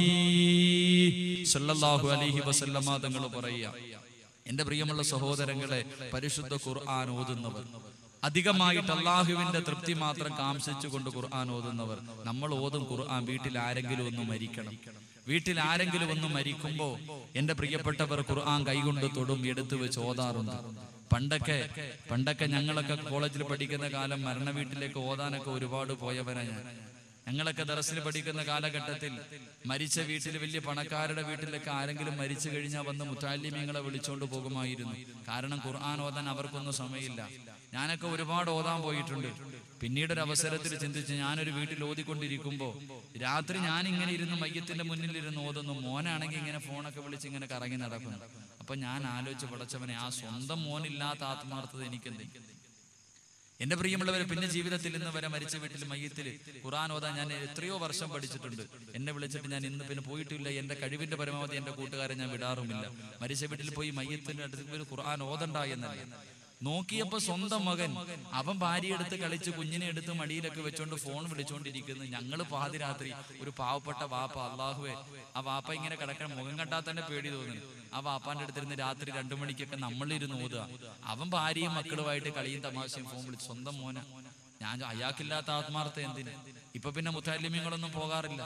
സല്ലല്ലാഹു അലൈഹി വസല്ലമ തങ്ങൾ പറയുക. എന്റെ പ്രിയമുള്ള സഹോദരങ്ങളെ, പരിശുദ്ധ ഖുർആൻ ഓതുന്നവർ, അധികമായിട്ട് അള്ളാഹുവിന്റെ തൃപ്തി മാത്രം കാംക്ഷിച്ചുകൊണ്ട് ഖുർആൻ ഓതുന്നവർ. നമ്മൾ ഓതും ഖുർആൻ, വീട്ടിൽ ആരെങ്കിലും ഒന്ന് മരിക്കണം. വീട്ടിൽ ആരെങ്കിലും ഒന്ന് മരിക്കുമ്പോ എന്റെ പ്രിയപ്പെട്ടവർ ഖുർആൻ കൈകൊണ്ട് തൊടും, എടുത്തു വെച്ച് ഓതാറുണ്ട്. പണ്ടൊക്കെ ഞങ്ങളൊക്കെ കോളേജിൽ പഠിക്കുന്ന കാലം മരണ വീട്ടിലേക്ക് ഓതാനൊക്കെ ഒരുപാട് പോയവനാ ഞാൻ. ഞങ്ങളൊക്കെ ദർസിൽ പഠിക്കുന്ന കാലഘട്ടത്തിൽ മരിച്ച വീട്ടിൽ, വലിയ പണക്കാരുടെ വീട്ടിലൊക്കെ ആരെങ്കിലും മരിച്ചു കഴിഞ്ഞാൽ വന്ന് മുത്തഅല്ലിമീങ്ങളെ വിളിച്ചോണ്ട് പോകുമായിരുന്നു. കാരണം ഖുർആൻ ഓതാൻ അവർക്കൊന്നും സമയമില്ല. ഞാനൊക്കെ ഒരുപാട് ഓതാൻ പോയിട്ടുണ്ട്. പിന്നീട് ഒരു അവസരത്തിൽ ചിന്തിച്ച്, ഞാനൊരു വീട്ടിൽ ഓതിക്കൊണ്ടിരിക്കുമ്പോ രാത്രി ഞാനിങ്ങനെ ഇരുന്ന് മയ്യത്തിന്റെ മുന്നിൽ ഇരുന്ന് ഓതുന്നു. മോനാണെങ്കിൽ ഇങ്ങനെ ഫോണൊക്കെ വിളിച്ച് ഇങ്ങനെ കറങ്ങി നടക്കുന്നു. അപ്പൊ ഞാൻ ആലോചിച്ച്, പടച്ചവനെ, ആ സ്വന്തം മോനില്ലാത്ത ആത്മാർത്ഥത എനിക്കെന്ത്? എന്റെ പ്രിയമുള്ളവരെ, പിന്നെ ജീവിതത്തിൽ ഇന്ന് വരെ മരിച്ച വീട്ടിൽ മയ്യത്തിൽ ഖുർആൻ ഓതാൻ ഞാൻ എത്രയോ വർഷം പഠിച്ചിട്ടുണ്ട്. എന്നെ വിളിച്ചിട്ട് ഞാൻ ഇന്ന് പിന്നെ പോയിട്ടില്ല. എന്റെ കഴിവിന്റെ പരമാവധി എന്റെ കൂട്ടുകാരെ ഞാൻ വിടാറുമില്ല. മരിച്ച വീട്ടിൽ പോയി മയ്യത്തിന്റെ അടുത്ത് ഖുർആൻ ഓതണ്ട എന്നല്ല. നോക്കിയപ്പോ സ്വന്തം മകൻ, അവൻ ഭാര്യ എടുത്ത് കളിച്ച് കുഞ്ഞിനെ എടുത്ത് മടിയിലൊക്കെ വെച്ചോണ്ട് ഫോൺ വിളിച്ചോണ്ടിരിക്കുന്നു. ഞങ്ങള് പാതിരാത്രി, ഒരു പാവപ്പെട്ട വാപ്പ, അള്ളാഹുവേ, ആ വാപ്പ ഇങ്ങനെ കിടക്കണം, മുഖം കണ്ടാൽ തന്നെ പേടി തോന്നുന്നു. ആ വാപ്പാന്റെ അടുത്തിരുന്ന് രാത്രി 2 മണിക്കൊക്കെ നമ്മളിരുന്ന് ഓതുക. അവൻ ഭാര്യയും മക്കളുമായിട്ട് കളിയും തമാശയും ഫോൺ വിളിച്ച്. സ്വന്തം മോന. ഞാൻ അയാൾക്കില്ലാത്ത ആത്മാർത്ഥ എന്തിന്? ഇപ്പൊ പിന്നെ മുത്തഅല്ലിമീങ്ങളൊന്നും പോകാറില്ല.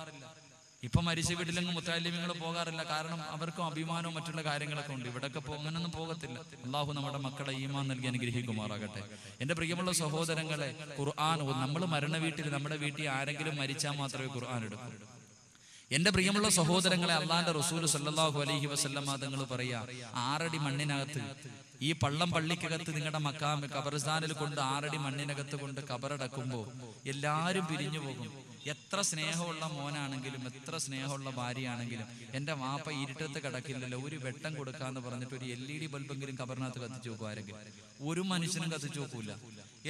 ഇപ്പൊ മരിച്ച വീട്ടിലെങ്ങും മുത്തഅല്ലിമീങ്ങൾ പോകാറില്ല. കാരണം അവർക്കും അഭിമാനവും മറ്റുള്ള കാര്യങ്ങളൊക്കെ ഉണ്ട്. ഇവിടൊക്കെ അങ്ങനൊന്നും പോകത്തില്ല. അള്ളാഹു നമ്മുടെ മക്കളെ ഈമാൻ നൽകി അനുഗ്രഹിക്കുമാറാകട്ടെ. എന്റെ പ്രിയമുള്ള സഹോദരങ്ങളെ, ഖുർആൻ നമ്മൾ മരണ വീട്ടിൽ, നമ്മുടെ വീട്ടിൽ ആരെങ്കിലും മരിച്ചാൽ മാത്രമേ ഖുർആൻ എടുക്കൂ. എന്റെ പ്രിയമുള്ള സഹോദരങ്ങളെ, അള്ളാന്റെ റസൂൽ സല്ലല്ലാഹു അലൈഹി വസല്ലമ തങ്ങൾ പറയാ, 6 അടി മണ്ണിനകത്ത്, ഈ പള്ളിക്കകത്ത് നിങ്ങളുടെ ഖബർസ്ഥാനിൽ കൊണ്ട് 6 അടി മണ്ണിനകത്ത് കൊണ്ട് ഖബറടക്കുമ്പോ എല്ലാരും പിരിഞ്ഞു പോകും. എത്ര സ്നേഹമുള്ള മോനാണെങ്കിലും, എത്ര സ്നേഹമുള്ള ഭാര്യയാണെങ്കിലും, എന്റെ വാപ്പ ഇരുട്ടത്ത് കിടക്കില്ലല്ലോ, ഒരു വെട്ടം കൊടുക്കാന്ന് പറഞ്ഞിട്ട് ഒരു LED ബൾബെങ്കിലും ഖബറിനകത്ത് കത്തിച്ചു നോക്കും ആരെങ്കിലും? ഒരു മനുഷ്യനും കത്തിച്ചു നോക്കൂല.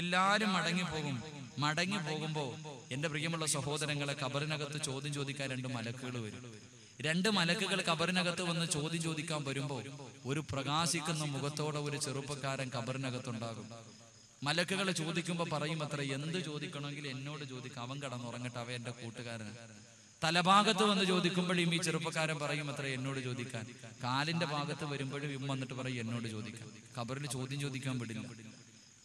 എല്ലാരും മടങ്ങി പോകുമ്പോ എന്റെ പ്രിയമുള്ള സഹോദരങ്ങളെ, ഖബറിനകത്ത് ചോദ്യം ചോദിക്കാൻ 2 മലക്കുകൾ വരും. 2 മലക്കുകൾ ഖബറിനകത്ത് വന്ന് ചോദ്യം ചോദിക്കാൻ വരുമ്പോ ഒരു പ്രകാശിക്കുന്ന മുഖത്തോടെ ഒരു ചെറുപ്പക്കാരൻ ഖബറിനകത്തുണ്ടാകും. മലക്കുകൾ ചോദിക്കുമ്പോ പറയും അത്ര, എന്ത് ചോദിക്കണമെങ്കിൽ എന്നോട് ചോദിക്കാം, അവൻ കിടന്നുറങ്ങട്ടെ, അവൻ എന്റെ കൂട്ടുകാരനാണ്. തലഭാഗത്ത് വന്ന് ചോദിക്കുമ്പോഴും ഈ ചെറുപ്പക്കാരൻ പറയും അത്ര, എന്നോട് ചോദിക്കാൻ. കാലിന്റെ ഭാഗത്ത് വരുമ്പോഴും വന്നിട്ട് പറയും എന്നോട് ചോദിക്കാൻ. ഖബറിൽ ചോദ്യം ചോദിക്കാൻ വിടില്ല.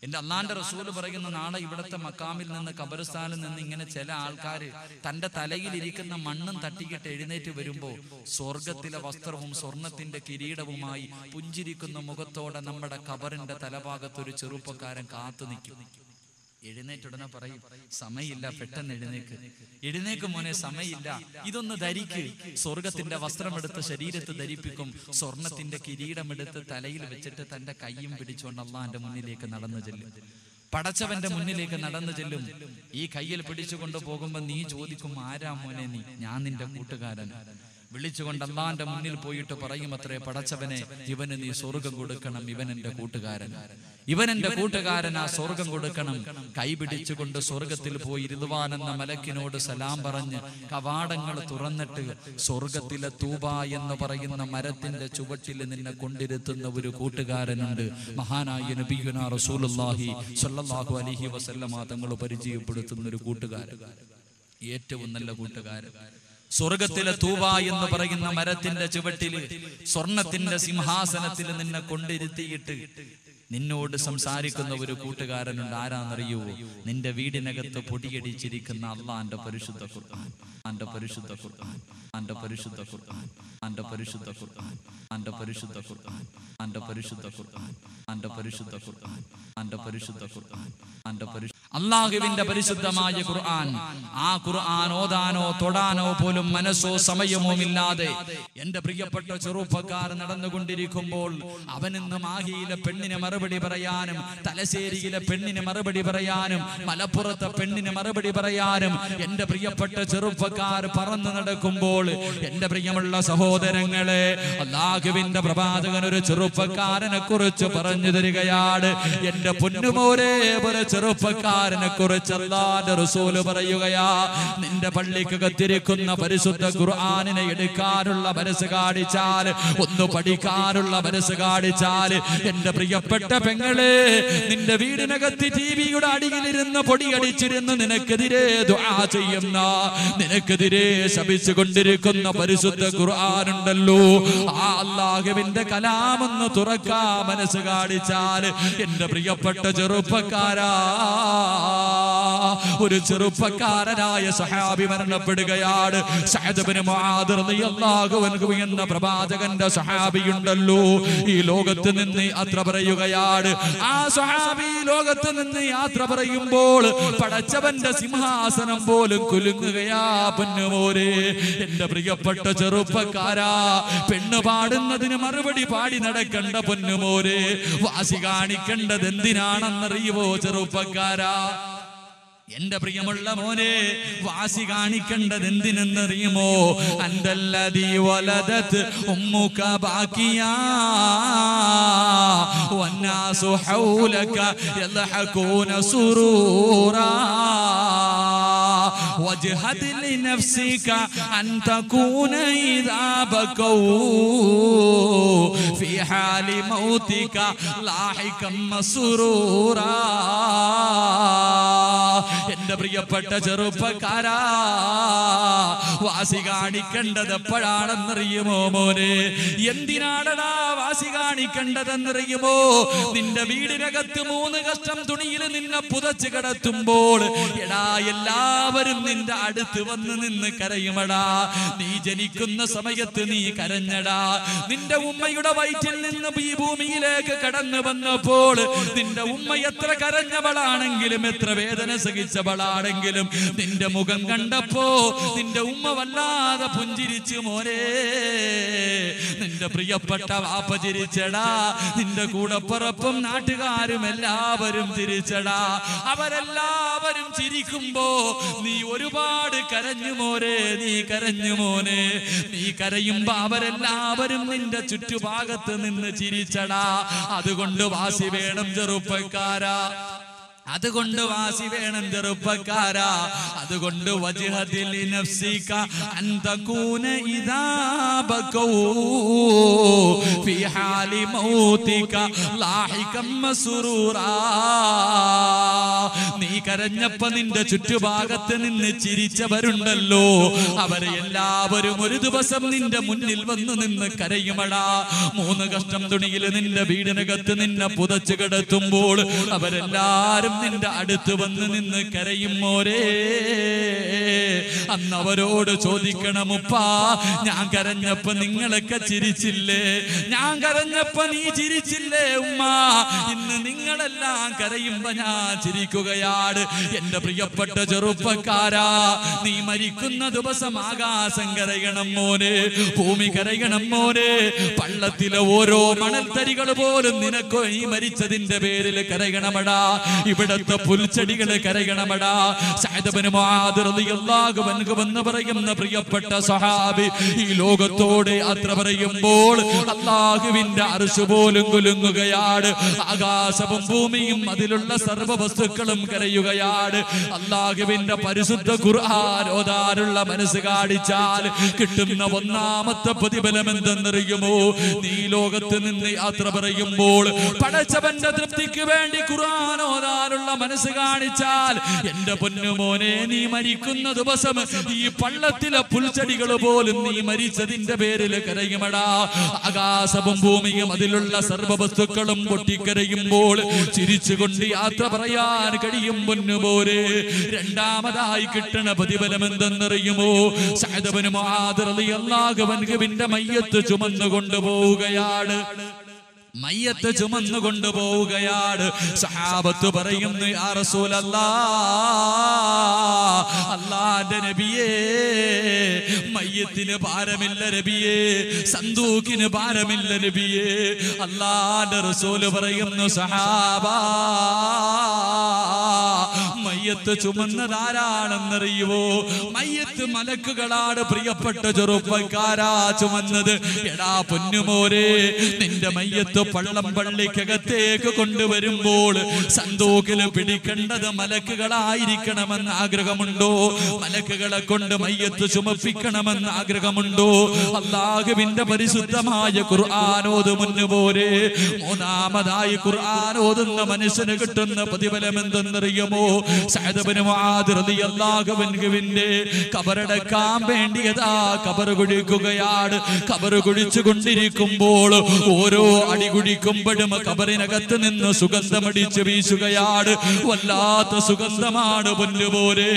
എന്റെ അള്ളാന്റെ റസൂല് പറയുന്ന, നാളെ ഇവിടത്തെ മക്കാമിൽ നിന്ന്, ഖബർസ്ഥാനിൽ നിന്ന് ഇങ്ങനെ ചില ആൾക്കാര് തന്റെ തലയിലിരിക്കുന്ന മണ്ണും തട്ടിക്കിട്ട് എഴുന്നേറ്റ് വരുമ്പോ സ്വർഗത്തിലെ വസ്ത്രവും സ്വർണത്തിന്റെ കിരീടവുമായി പുഞ്ചിരിക്കുന്ന മുഖത്തോടെ നമ്മുടെ ഖബറിന്റെ തലഭാഗത്തൊരു ചെറുപ്പക്കാരൻ കാത്തു നിൽക്കും. എഴുന്നേറ്റുടനെ പറയും, സമയമില്ല, പെട്ടെന്ന് എഴുന്നേക്ക് മോനെ, സമയമില്ല, ഇതൊന്ന് ധരിക്ക്. സ്വർഗത്തിന്റെ വസ്ത്രമെടുത്ത് ശരീരത്ത് ധരിപ്പിക്കും. സ്വർണത്തിന്റെ കിരീടമെടുത്ത് തലയിൽ വെച്ചിട്ട് തന്റെ കൈയും പിടിച്ചുകൊണ്ട് അള്ളാന്റെ മുന്നിലേക്ക് നടന്നു ചെല്ലും. പടച്ചവന്റെ മുന്നിലേക്ക് നടന്നു ചെല്ലും. ഈ കയ്യിൽ പിടിച്ചുകൊണ്ട് പോകുമ്പോ നീ ചോദിക്കും, ആരാ മോനെ നീ? ഞാൻ നിന്റെ കൂട്ടുകാരൻ. വിളിച്ചുകൊണ്ട് അള്ളാന്റെ മുന്നിൽ പോയിട്ട് പറയും അത്രേ, പടച്ചവനെ, ഇവന് നീ സ്വർഗം കൊടുക്കണം, ഇവൻ എന്റെ കൂട്ടുകാരനാ, സ്വർഗം കൊടുക്കണം. കൈപിടിച്ചുകൊണ്ട് സ്വർഗത്തിൽ പോയി റിദ്വാൻ എന്ന മലക്കിനോട് സലാം പറഞ്ഞ് കവാടങ്ങൾ തുറന്നിട്ട് സ്വർഗത്തിലെ തൂബ എന്ന് പറയുന്ന മരത്തിന്റെ ചുവട്ടിൽ നിന്നെ കൊണ്ടിരുത്തുന്ന ഒരു കൂട്ടുകാരനുണ്ട്. മഹാനായ നബിയുനാ റസൂലുള്ളാഹി സ്വല്ലല്ലാഹു അലൈഹി വസല്ലമ തങ്ങൾ പരിചയപ്പെടുത്തുന്ന ഒരു കൂട്ടുകാരൻ, ഏറ്റവും നല്ല കൂട്ടുകാരൻ. സ്വർഗത്തിലെ തൂബ എന്ന് പറയുന്ന മരത്തിന്റെ ചുവട്ടില് സ്വർണത്തിന്റെ സിംഹാസനത്തിൽ നിന്നെ കൊണ്ടിരുത്തിയിട്ട് നിന്നോട് സംസാരിക്കുന്ന ഒരു കൂട്ടുകാരനുണ്ട്. ആരാന്നറിയുവോ? നിന്റെ വീടിനകത്ത് പൊടിയടിച്ചിരിക്കുന്ന അള്ളാന്റെ പരിശുദ്ധ ഖുർആൻ, അന്റെ പരിശുദ്ധ ഖുർആൻ, അന്റെ പരിശുദ്ധ ഖുർആൻ, അന്റെ പരിശുദ്ധ ഖുർആൻ, അന്റെ പരിശുദ്ധ ഖുർആൻ, അന്റെ പരിശുദ്ധ ഖുർആൻ, അന്റെ പരിശുദ്ധ ഖുർആൻ, അന്റെ പരിശുദ്ധ ഖുർആൻ, അന്റെ പരിശുദ്ധ അള്ളാഹുവിന്റെ പരിശുദ്ധമായ ഖുർആൻ. ആ ഖുർആൻ ഓതാനോ തൊടാനോ പോലും മനസ്സോ സമയമോ ഇല്ലാതെ എന്റെ പ്രിയപ്പെട്ട ചെറുപ്പക്കാർ നടന്നുകൊണ്ടിരിക്കുമ്പോൾ അവനിന്ന് മാഹിയിലെ പെണ്ണിന് മറുപടി പറയാനും, തലശ്ശേരിയിലെ പെണ്ണിന് മറുപടി പറയാനും, മലപ്പുറത്തെ പെണ്ണിന് മറുപടി പറയാനും എന്റെ പ്രിയപ്പെട്ട ചെറുപ്പക്കാർ പറന്നു നടക്കുമ്പോൾ എന്റെ പ്രിയമുള്ള സഹോദരങ്ങളെ, അല്ലാഹുവിന്റെ പ്രവാചകൻ ഒരു ചെറുപ്പക്കാരനെ കുറിച്ച് പറഞ്ഞു തരികയാണ്. എന്റെ പൊന്നുമോരെ, ഒരു ചെറുപ്പക്കാരൻ ചെറുപ്പക്കാരനെ കുറിച്ച് അല്ലാഹുവിന്റെ റസൂൽ പറയുകയാ, നിന്റെ പള്ളിക്കകത്തിരിക്കുന്ന പരിശുദ്ധ ഖുർആനിനെ എടുക്കാനുള്ള മനസ്സ് കാണിച്ചാൽ, ഒന്ന് പഠിക്കാനുള്ള മനസ്സ് കാണിച്ചാൽ, എന്റെ പ്രിയപ്പെട്ട പെങ്ങളെ, നിന്റെ വീടിനകത്ത് ടിവിയുടെ അടിയിലിരുന്ന് പൊടിയടിച്ചിരുന്ന് നിനക്കെതിരെ ദുആ ചെയ്യുന്ന, നിനക്കെതിരെ ശപിച്ചു കൊണ്ടിരിക്കുന്ന പരിശുദ്ധ ഖുർആനുണ്ടല്ലോ, ആ അല്ലാഹുവിന്റെ കലാമെന്ന് തുറക്കാ മനസ്സ് കാണിച്ചാൽ, എന്റെ പ്രിയപ്പെട്ട ചെറുപ്പക്കാരാ, ഒരു ചെറുപ്പക്കാരനായ സഹാബി മരണപ്പെടുകയാണ്. സഅദ് ഇബ്നു മുആദ് റളിയല്ലാഹു അൻഹു എന്ന പ്രവാചകന്റെ സഹാബിയുണ്ടല്ലോ, ഈ ലോകത്ത് നിന്ന് യാത്ര പറയുകയാണ്. ആ സഹാബി ലോകത്ത് നിന്ന് യാത്ര പറയുമ്പോൾ പടച്ചവന്റെ സിംഹാസനം പോലും കുലുങ്ങുകയാ. പൊന്നുമോരെ, എന്റെ പ്രിയപ്പെട്ട ചെറുപ്പക്കാരാ, പെണ്ണ് പാടുന്നതിന് മറുപടി പാടി നടക്കണ്ട പൊന്നുമോരെ, വാശി കാണിക്കേണ്ടത് എന്തിനാണെന്നറിയുവോ ചെറുപ്പക്കാരാ? എന്റെ പ്രിയമുള്ള മോനെ, വാശി കാണിക്കേണ്ടത് എന്തിനെന്നറിയുമോ? അന്തല്ലദീ വലദത് ഉമ്മുക ബാക്കിയാ വന്നാസു ഹൗലക യൽഹഖൂന സുറൂറാ വജ്ഹദ് ലിനഫ്സിക അൻ തകൂന ഇദാ ബകൗ ഫീ ഹാലി മൗതിക ലാഹികം മസ്റൂറാ. എന്റെ പ്രിയപ്പെട്ട ചെറുപ്പക്കാരാ, വാശി കാണിക്കേണ്ടത് എപ്പോഴാണെന്നറിയുമോ മോനെ? എന്തിനാണടാ വാശി കാണിക്കേണ്ടതെന്നറിയുമോ? നിന്റെ വീടിനകത്ത് 3 കഷ്ടം തുണിയിൽ നിന്നെ പുതച്ച് കിടത്തുമ്പോൾ, എടാ, എല്ലാവരും നിന്റെ അടുത്ത് വന്ന് നിന്ന് കരയുമടാ. നീ ജനിക്കുന്ന സമയത്ത് നീ കരഞ്ഞടാ. നിന്റെ ഉമ്മയുടെ വയറ്റിൽ നിന്ന് ഈ ഭൂമിയിലേക്ക് കടന്നു വന്നപ്പോൾ നിന്റെ ഉമ്മ എത്ര കരഞ്ഞവളാണെങ്കിലും, എത്ര വേദന സഹിച്ചവളാണെങ്കിലും, നിന്റെ മുഖം കണ്ടപ്പോ നിന്റെ ഉമ്മ വല്ലാതെ പുഞ്ചിരിച്ചു മോനെ. നിന്റെ പ്രിയപ്പെട്ട വാപ്പ ചിരിച്ചടാ. നിന്റെ കൂടപ്പുറപ്പും നാട്ടുകാരും എല്ലാവരും ചിരിച്ചടാ. അവരെല്ലാവരും ചിരിക്കുമ്പോ നീ ഒരുപാട് കരഞ്ഞു മോനെ, നീ കരഞ്ഞു മോനെ. നീ കരയുമ്പോ അവരെല്ലാവരും നിന്റെ ചുറ്റുഭാഗത്ത് നിന്ന് ചിരിച്ചടാ. അതുകൊണ്ട് വാശി വേണം ചെറുപ്പക്കാരാ, അതുകൊണ്ട് വാശി വേണം ചെറുപ്പക്കാരാ. അതുകൊണ്ട് വജ്ഹദ് ലിനഫ്സിക അൻ തകൂന ഇദാ ബകൗ ഫീ ഹാലി മൗതിക ലാഹികം മസ്റൂറാ. നീ കരഞ്ഞപ്പോ നിന്റെ ചുറ്റുഭാഗത്ത് നിന്ന് ചിരിച്ചവരുണ്ടല്ലോ, അവരെ എല്ലാവരും ഒരു ദിവസം നിന്റെ മുന്നിൽ വന്ന് നിന്ന് കരയുമടാ. 3 കഷ്ടം തുണിയിൽ നിന്റെ വീടിനകത്ത് നിന്നെ പുതച്ചു കിടത്തുമ്പോൾ അവരെല്ലാരും നിന്റെ അടുത്ത് വന്ന് നിന്ന് കരയും മോരെ. അന്ന് അവരോട് ചോദിക്കണം, ഉപ്പാ, ഞാൻ കരഞ്ഞപ്പോ നിങ്ങളൊക്കെ ചിരിച്ചില്ലേ? ഞാൻ കരഞ്ഞപ്പോ നീ ചിരിച്ചില്ലേ ഉമ്മ? ഇന്ന് നിങ്ങളെല്ലാം കരയുമ്പോ ഞാൻ ചിരിക്കുകയാണ്. എന്റെ പ്രിയപ്പെട്ട ചെറുപ്പക്കാരാ, നീ മരിക്കുന്ന ദിവസം ആകാശം കരയണം മോനെ, ഭൂമി കരയണം മോനെ. പള്ളത്തിലെ ഓരോ മണൽത്തരികൾ പോലും നിനക്കോ നീ മരിച്ചതിന്റെ പേരിൽ കരയണമടാ. ഇവിടത്തെ പുൽച്ചെടികളെ കരയണമടാ. സഅദ് ഇബ്നു മുആദ് റളിയല്ലാഹു അൻഹു എന്ന് പറയുന്ന പ്രിയപ്പെട്ട സഹാബി ഈ ലോകത്തോട് യാത്ര പറയുമ്പോൾ അല്ലാഹുവിന്റെ അർശ് പോലും കുലുങ്ങുകയാണ്. ആകാശവും ഭൂമിയും അതിലുള്ള സർവ്വ വസ്തുക്കളും കരയുകയാണ്. അല്ലാഹുവിന്റെ പരിശുദ്ധ ഖുർആൻ ഓതാനുള്ള മനസ്സ് കാണിച്ചാൽ കിട്ടുന്ന ഒന്നാമത്തെ പ്രതിഫലം എന്തെന്നറിയുമോ? നീ ലോകത്ത് നിന്ന് യാത്ര പറയുമ്പോൾ പടച്ചവന്റെ തൃപ്തിക്ക് വേണ്ടി ഖുർആൻ ഓതാനുള്ള മനസ്സ് കാണിച്ചാൽ, എന്റെ പൊന്നുമോനെ, നീ മരിക്കുന്ന ദിവസം ഈ പള്ളത്തിലെ പുൽച്ചെടികൾ പോലും നീ മരിച്ചതിന്റെ പേരിൽ കരയുമടാ. ആകാശവും ഭൂമിയും അതിലുള്ള സർവ്വ വസ്തുക്കളും പൊട്ടിക്കരയുമ്പോൾ ചിരിച്ചുകൊണ്ട് യാത്ര പറയാൻ കഴിയും പൊന്നുമോനെ. രണ്ടാമതായി കിട്ടണ പ്രതിഫലം എന്തെന്നറിയുമോ? സഅദ് ഇബ്നു മുആദ് റളിയല്ലാഹു അൻഹുവിന്റെ മയ്യത്ത് ചുമന്നു പോവുകയാണ്. മയ്യത്ത് ചുമന്നു കൊണ്ടുപോവുകയാണ്. സഹാബത്ത് പറയുന്നു, യാ റസൂലല്ലാഹ്, അല്ലാഹുവിന്റെ നബിയേ, മയ്യത്തിന് ഭാരമില്ല നബിയേ, സന്തൂക്കിന് ഭാരമില്ല നബിയേ. അല്ലാഹുവിന്റെ റസൂൽ പറയുന്നു, സഹാബാ, മയ്യത്ത് ചുമന്നതാരാണെന്നറിയുവോ? മയ്യത്ത് മലക്കുകളാണ് പ്രിയപ്പെട്ട ചെറുപ്പക്കാരാ ചുമന്നത്. എടാ പൊന്നുമോരെ, നിന്റെ മയ്യത്ത് പള്ളം പള്ളിക്കകത്തേക്ക് കൊണ്ടുവരുമ്പോൾ സന്തൂക്കില് പിടിക്കേണ്ടത് മലക്കുകളായിരിക്കണമെന്ന് ആഗ്രഹമുണ്ടോ? മലക്കുകളെ കൊണ്ട് മയ്യത്ത് ചുമപ്പിക്കണമെന്ന് ആഗ്രഹമുണ്ടോ? അല്ലാഹുവിന്റെ പരിശുദ്ധമായ ഖുർആൻ ഓതു മുന്നുപോരെ. മൂന്നാമതായി ഖുർആൻ ഓതുന്ന മനുഷ്യന് കിട്ടുന്ന പ്രതിഫലം എന്തെന്നറിയുമോ? സഅദ് ഇബ്നു മുആദ് റളിയല്ലാഹു അൻഹുവിന്റെ ഖബറടക്കാൻ വേണ്ടിയതാ ഖബർ കുഴിക്കുകയാണ്. ഖബർ കുഴിച്ചു കൊണ്ടിരിക്കുമ്പോൾ ഓരോ അടി കുഴിക്കുമ്പോഴും ഖബറിനകത്ത് നിന്ന് സുഗന്ധമടിച്ച് വീശുകയാണ്. വല്ലാത്ത സുഗന്ധമാണ് പൊന്നുപോലെ.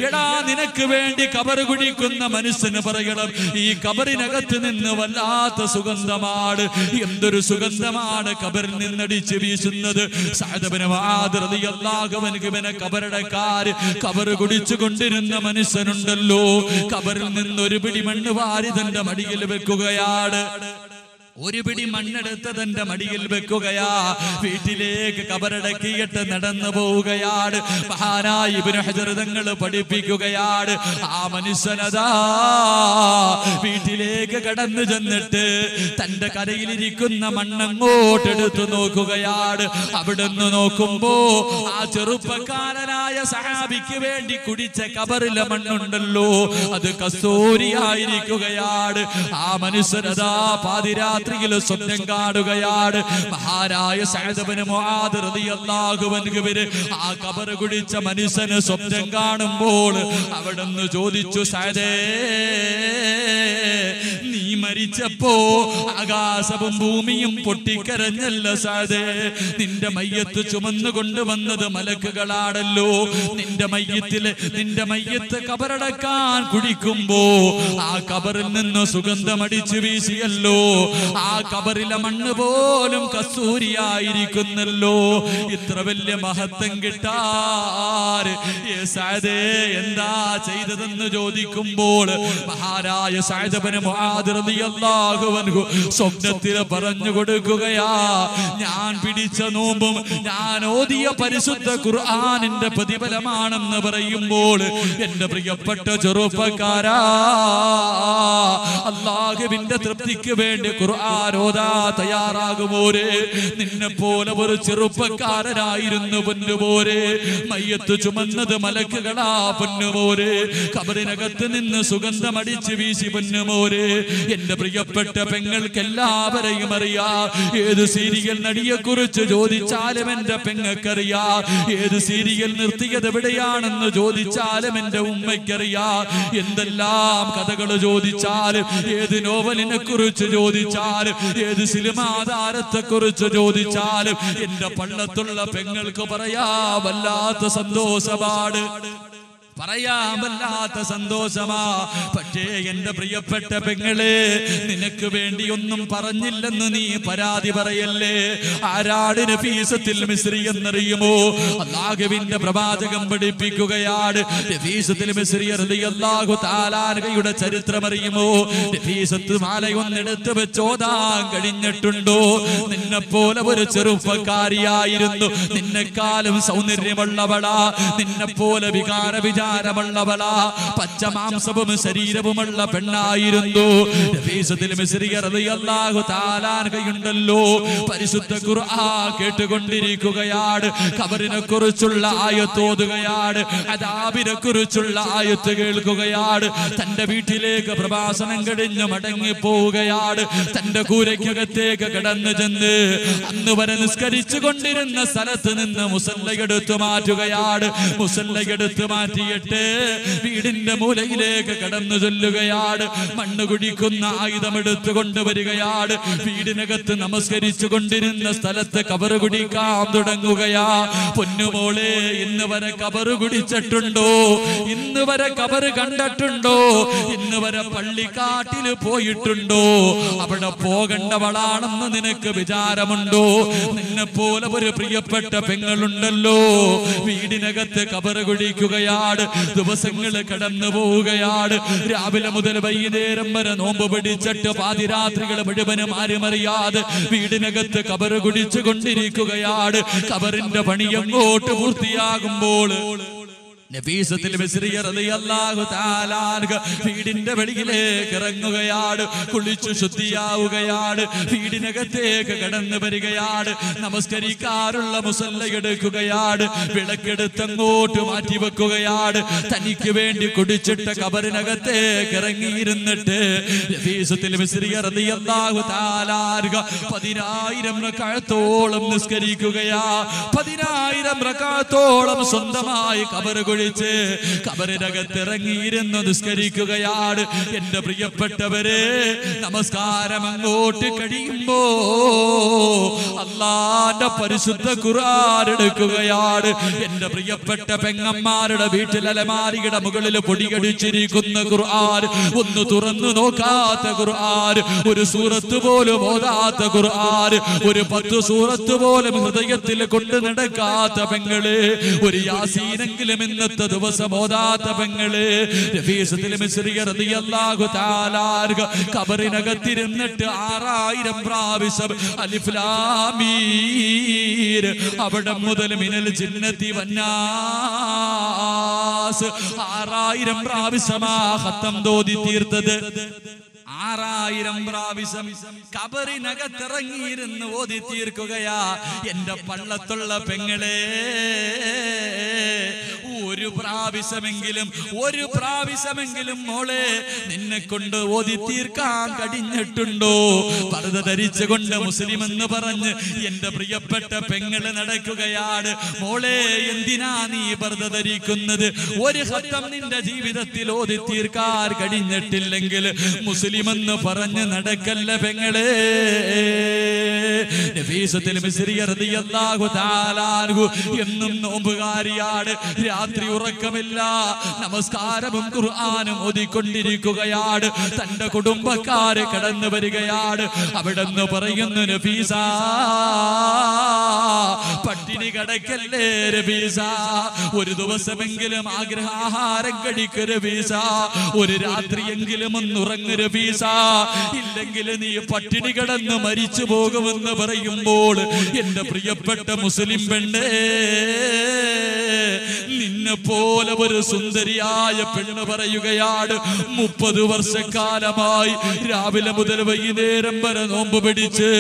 എടാ, നിനക്ക് വേണ്ടി ഖബർ കുഴിക്കുന്ന മനുഷ്യന് പറയണം, ഈ ഖബറിനകത്ത് നിന്ന് വല്ലാത്ത സുഗന്ധമാണ്. എന്തൊരു സുഗന്ധമാണ് ഖബറിൽ നിന്നടിച്ച് വീശുന്നത്. സഅദ് ഇബ്നു മുആദ് റളിയല്ലാഹു അൻഹുവിനെ ഖബറടക്കാൻ ഖബർ കുഴിച്ചു കൊണ്ടിരുന്ന മനുഷ്യനുണ്ടല്ലോ, ഖബറിൽ നിന്ന് ഒരു പിടി മണ്ണ് വാരി തന്റെ മടിയിൽ വെക്കുകയാണ്. ഒരു പിടി മണ്ണെടുത്ത് തന്റെ മടിയിൽ വെക്കുകയാ. വീട്ടിലേക്ക് ഖബറടക്കിയിട്ട് നടന്നു പോവുകയാണ്. മഹാനായ ഇബ്നു ഹജർ തങ്ങൾ പഠിപ്പിക്കുകയാണ്, ആ മനുഷ്യനതാ വീട്ടിലേക്ക് കടന്നു ചെന്നിട്ട് തന്റെ കരയിലിരിക്കുന്ന മണ്ണങ്ങോട്ടെടുത്തു നോക്കുകയാണ്. അവിടുന്ന് നോക്കുമ്പോ ആ ചെറുപ്പക്കാരനായ സഹാബിക്ക് വേണ്ടി കുടിച്ച ഖബറിലെ മണ്ണുണ്ടല്ലോ, അത് കസ്തൂരിയായിരിക്കുകയാണ്. ആ മനുഷ്യനതാ പാതിരാത്രിയിൽ സ്വപ്നം കാണുകയാണ്. മഹാനായ സഅദ് ഇബ്നു മുആദ് റളിയല്ലാഹു അൻഹുവിനെ ആ ഖബർ കുഴിച്ച മനുഷ്യന് സ്വപ്നം കാണുമ്പോൾ അവിടുന്ന് ചോദിച്ചു, സഅദേ, നീ മരിച്ചപ്പോ ആകാശവും ഭൂമിയും പൊട്ടിക്കരഞ്ഞല്ല സഅദേ? നിന്റെ മയ്യത്ത് ചുമന്നു കൊണ്ടുവന്നത് മലക്കുകളാണല്ലോ. നിന്റെ മയ്യത്ത് ഖബറടക്കാൻ കുഴിക്കുമ്പോ ആ ഖബറിൽ നിന്ന് സുഗന്ധമടിച്ചു വീശിയല്ലോ. ആ ഖബറിലെ മണ്ണ് പോലും കസ്തൂരിയായിരിക്കുന്നല്ലോ. ഇത്ര വലിയ മഹത്വം കിട്ടാർ സഅദേ എന്താ ചെയ്തതെന്ന് ചോദിക്കുമ്പോൾ മഹാനായ സഅദ് ഇബ്നു മുആദ് റളിയല്ലാഹു അൻഹു സ്വപ്നത്തിൽ പറഞ്ഞു കൊടുക്കുകയാ, ഞാൻ പിടിച്ച നോമ്പും ഞാൻ ഓതിയ പരിശുദ്ധ ഖുർആനിന്റെ പ്രതിഫലമാണെന്ന് പറയുമ്പോൾ എന്റെ പ്രിയപ്പെട്ട ചെറുപ്പക്കാരാ, അല്ലാഹുവിന്റെ തൃപ്തിക്ക് വേണ്ടി ഖുർആൻ ഓതാ തയ്യാറാകുമോരെ? നിന്നെ പോലെ ഒരു ചെറുപ്പക്കാരനായിരുന്നു പൊന്നുപോരെ. മയ്യത്ത് ചുമന്നത് മലക്കുകളാ പൊന്നുപോരെ. ഖബറിനകത്ത് നിന്ന് സുഗന്ധമടിച്ച് വീശി പൊന്നുമോരെ. എന്റെ പ്രിയപ്പെട്ട പെങ്ങൾക്ക് എല്ലാവരെയും അറിയാം. ഏത് സീരിയൽ നടിയെ കുറിച്ച് ചോദിച്ചാലും എന്റെ പെങ്ങൾക്കറിയാം. ഏത് സീരിയൽ നിർത്തിയത് എവിടെയാണെന്ന് ചോദിച്ചാലും എന്റെ ഉമ്മയ്ക്കറിയാം. എന്തെല്ലാം കഥകൾ ചോദിച്ചാലും, ഏത് നോവലിനെ കുറിച്ച് ചോദിച്ചാലും, ഏത് സിനിമാ താരത്തെ കുറിച്ച് ചോദിച്ചാലും എന്റെ പള്ളത്തുള്ള പെങ്ങൾക്ക് പറയാ വല്ലാത്ത സന്തോഷമാണ്, പറയാൻ വല്ലാത്ത സന്തോഷമാ. പക്ഷേ എന്റെ പ്രിയപ്പെട്ട പെങ്ങളെ, നിനക്ക് വേണ്ടി ഒന്നും പറഞ്ഞില്ലെന്ന് നീ പരാതി പറയല്ലേ. ആരാണ് നഫീസത്തുൽ മിസ്രി എന്നറിയുമോ? അല്ലാഹുവിന്റെ പ്രവാചകൻ പഠിപ്പിക്കുകയാണ്. നഫീസത്തുൽ മിസ്രി റളിയല്ലാഹു തആല അൻഹയുടെ ചരിത്രം അറിയുമോ? നഫീസത്ത് മാലയൊന്നെടുത്ത് വെച്ചോതാൻ കഴിഞ്ഞിട്ടുണ്ടോ? നിന്നെ പോലെ ഒരു ചെറുപ്പക്കാരിയായിരുന്നു, നിന്നെക്കാളും സൗന്ദര്യമുള്ളവളാ, നിന്നെ പോലെ വികാരമുള്ളവളാ, പച്ചമാംസവും ശരീരവുമുള്ള പെണ്ണായിരുന്നു. നഫീസത്തുൽ മിസ്രി റളിയല്ലാഹു തആല അൻഹയുണ്ടല്ലോ, പരിശുദ്ധ ഖുർആൻ കേട്ടുകൊണ്ടിരിക്കുകയാണ്. ഖബറിനെ കുറിച്ചുള്ള ആയത്ത് ഓതുകയാണ്, അദാബിനെ കുറിച്ചുള്ള ആയത്ത് കേൾക്കുകയാണ്. തന്റെ വീട്ടിലേക്ക് പ്രഭാഷണം കഴിഞ്ഞ് മടങ്ങി പോവുകയാണ്. തന്റെ കൂരയ്ക്കകത്തേക്ക് കടന്നു ചെന്ന് അന്ന് വരെ നിസ്കരിച്ചു കൊണ്ടിരുന്ന സ്ഥലത്ത് നിന്ന് മുസല്ലയെടുത്തു മാറ്റുകയാണ്. മുസല്ലയെടുത്ത് മാറ്റിയിട്ട് വീടിന്റെ മൂലയിലേക്ക് കടന്നു ചൊല്ലുകയാണ്. മണ്ണ് കുഴിക്കുന്ന ആയുധം എടുത്തു കൊണ്ടുവരികയാണ്. വീടിനകത്ത് നമസ്കരിച്ചു കൊണ്ടിരുന്ന സ്ഥലത്ത് ഖബർ കുടിക്കാൻ തുടങ്ങുകയാ. പൊന്നുമോളെ, ഇന്ന് വരെ ഖബർ കുടിച്ചിട്ടുണ്ടോ? ഇന്ന് വരെ ഖബർ കണ്ടിട്ടുണ്ടോ? ഇന്ന് വരെ പള്ളിക്കാട്ടിൽ പോയിട്ടുണ്ടോ? അവിടെ പോകേണ്ടവളാണെന്ന് നിനക്ക് വിചാരമുണ്ടോ? നിന്നെ പോലെ ഒരു പ്രിയപ്പെട്ട പെങ്ങളുണ്ടല്ലോ, വീടിനകത്ത് ഖബർ കുടിക്കുകയാണ്. ദിവസങ്ങൾ കടന്നു പോവുകയാണ്. രാവിലെ മുതൽ വൈകുന്നേരം വരെ നോമ്പ് പിടിച്ചിട്ട് പാതിരാത്രികൾ മുഴുവനും ആരും അറിയാതെ വീടിനകത്ത് ഖബർ കുടിച്ചു കൊണ്ടിരിക്കുകയാണ്. ഖബറിന്റെ പണി എങ്ങോട്ട് പൂർത്തിയാകുമ്പോൾ നഫീസത്തുൽ മിസ്രി റളിയല്ലാഹു തആല വീടിന്റെ വെളിയിലേക്ക് ഇറങ്ങുകയാണ്. കുളിച്ചു ശുദ്ധിയാവുകയാണ്. വീടിനകത്തേക്ക് കടന്നു വരികയാണ്. നമസ്കരിക്കാറുള്ള മുസല്ല എടുക്കുകയാണ്. വിളക്കെടുത്തങ്ങോട്ട് മാറ്റിവെക്കുകയാണ്. തനിക്ക് വേണ്ടി കുടിച്ചിട്ട ഖബറിനകത്തേക്ക് ഇറങ്ങിയിരുന്നിട്ട് നഫീസത്തുൽ മിസ്രി റളിയല്ലാഹു തആല 10,000 റക്അത്തോളം നിസ്കരിക്കുകയാ. 10,000 റക്അത്തോളം സ്വന്തമായി ഖബർ കുഴിച്ച് ഖബറിനകത്തിറങ്ങിയിരുന്ന് നിസ്കരിക്കുകയാണ്. എന്റെ പ്രിയപ്പെട്ടവരെ, നമസ്കാരം അങ്ങോട്ട് കഴിയുമ്പോ അല്ലാഹുവിന്റെ പരിശുദ്ധ ഖുർആൻ എടുക്കുകയാണ്. എന്റെ പ്രിയപ്പെട്ട പെങ്ങന്മാരുടെ വീട്ടിൽ അലമാരിയുടെ മുകളിൽ പൊടികടിച്ചിരിക്കുന്ന ഖുർആൻ, ഒന്ന് തുറന്നു നോക്കാത്ത ഖുർആൻ, ഒരു സൂറത്ത് പോലും ഓതാത്ത ഖുർആൻ, ഒരു 10 സൂറത്ത് പോലും ഹൃദയത്തിൽ കൊണ്ടു നടക്കാത്ത പെങ്ങള്, ഒരു യാസീനെങ്കിലും ഇന്നത്തെ ദിവസം ഓതാത്ത പെങ്ങള്, നഫീസത്തുൽ മിസ്രി റളിയല്ലാഹു തആല ഖബറിനകത്തിരുന്നിട്ട് 6000 പ്രാവശ്യം അലിഫ് ലാം മീം, അവിടെ മുതൽ മിനൽ ജിന്നതി വന്നാസ് 6000 പ്രാവശ്യമാ ഖത്തം തോതി തീർത്തത്. 6000 പ്രാവശ്യം ഖബറിനകത്തിറങ്ങിയിരുന്ന് ഓതി തീർക്കുകയാ. എന്റെ പള്ളത്തുള്ള പെങ്ങളെ, ഒരു പ്രാവശ്യമെങ്കിലും മോളെ നിന്നെ കൊണ്ട് ഓതി തീർക്കാൻ കഴിഞ്ഞിട്ടുണ്ടോ? പർദ്ദ ധരിച്ചുകൊണ്ട് മുസ്ലിം എന്ന് പറഞ്ഞ് എന്റെ പ്രിയപ്പെട്ട പെങ്ങള് നടക്കുകയാണ്. മോളെ, എന്തിനാ നീ പർദ്ദ ധരിക്കുന്നത്? ഒരു ഖത്തം നിന്റെ ജീവിതത്തിൽ ഓതി തീർക്കാൻ കഴിഞ്ഞിട്ടില്ലെങ്കിൽ മുസ്ലിം എന്ന് പറഞ്ഞ് നടക്കല്ല പെങ്ങളെ. നഫീസത്തുൽ മിസ്രി റളിയല്ലാഹു തആല എന്നും നോമ്പുകാരിയാണ്. രാത്രി ഉറക്കമില്ല, നമസ്കാരവും ഖുർആനും ഓതിക്കൊണ്ടിരിക്കുകയാണ്. തന്റെ കുടുംബക്കാര് കടന്നു വരികയാണ്. അവിടെന്ന് പറയുന്നു, നഫീസ പട്ടിണി കിടക്കല്ലേ നഫീസ, ഒരു ദിവസമെങ്കിലും ആഗ്രഹാഹാരം കഴിക്ക് നഫീസ, ഒരു രാത്രിയെങ്കിലും ഒന്ന് ഉറങ്ങ് നഫീസ, ഇല്ലെങ്കിൽ നീ പട്ടിണി കിടന്ന് മരിച്ചു പോകുമെന്ന് പറയുമ്പോൾ എന്റെ പ്രിയപ്പെട്ട മുസ്ലിം പെണ്ണേ, നിന്നെ പോലെ ഒരു സുന്ദരിയായ പെണ്ണ് പറയുകയാണ്, 30 വർഷക്കാലമായി രാവിലെ മുതൽ വൈകുന്നേരം വരെ നോമ്പ് പിടിച്ച്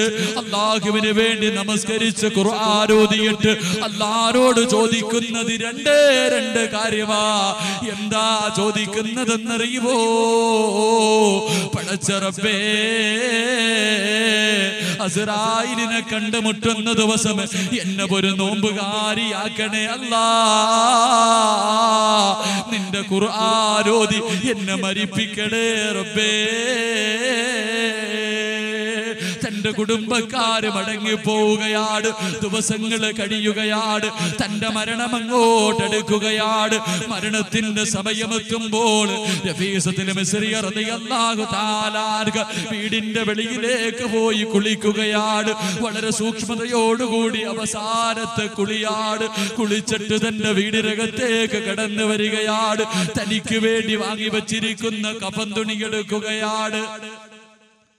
അല്ലാഹുവിന് വേണ്ടി നമസ്കരിച്ച് ഖുർആൻ ഓതിയിട്ട് അല്ലാഹുവോട് ചോദിക്കുന്നത് രണ്ട് കാര്യമാ. എന്താ ചോദിക്കുന്നതെന്നറിയുമോ? പടച്ച റബ്ബേ, അസ്റായിലിനെ കണ്ടുമുട്ടുന്ന ദിവസം എന്നെ ഒരു നോമ്പുകാരിയാക്കണേ അല്ലാ. നിന്റെ ഖുർആൻ ഓതി എന്നെ മരിപ്പിക്കണേ റബ്ബേ. തന്റെ കുടുംബക്കാര് മടങ്ങി പോവുകയാണ്. ദിവസങ്ങൾ കഴിയുകയാണ്. തന്റെ മരണം അങ്ങോട്ടെടുക്കുകയാണ്. മരണത്തിന്റെ സമയമെത്തുമ്പോൾ നഫീസത്തുൽ മിസ്രി റളിയല്ലാഹു തആല വീടിന്റെ വെളിയിലേക്ക് പോയി കുളിക്കുകയാണ്. വളരെ സൂക്ഷ്മതയോടുകൂടി അവസാനത്തെ കുളിയാണ്. കുളിച്ചിട്ട് തന്റെ വീടിനകത്തേക്ക് കടന്നു വരികയാണ്. തനിക്ക് വേണ്ടി വാങ്ങി വച്ചിരിക്കുന്ന കഫൻ തുണി എടുക്കുകയാണ്.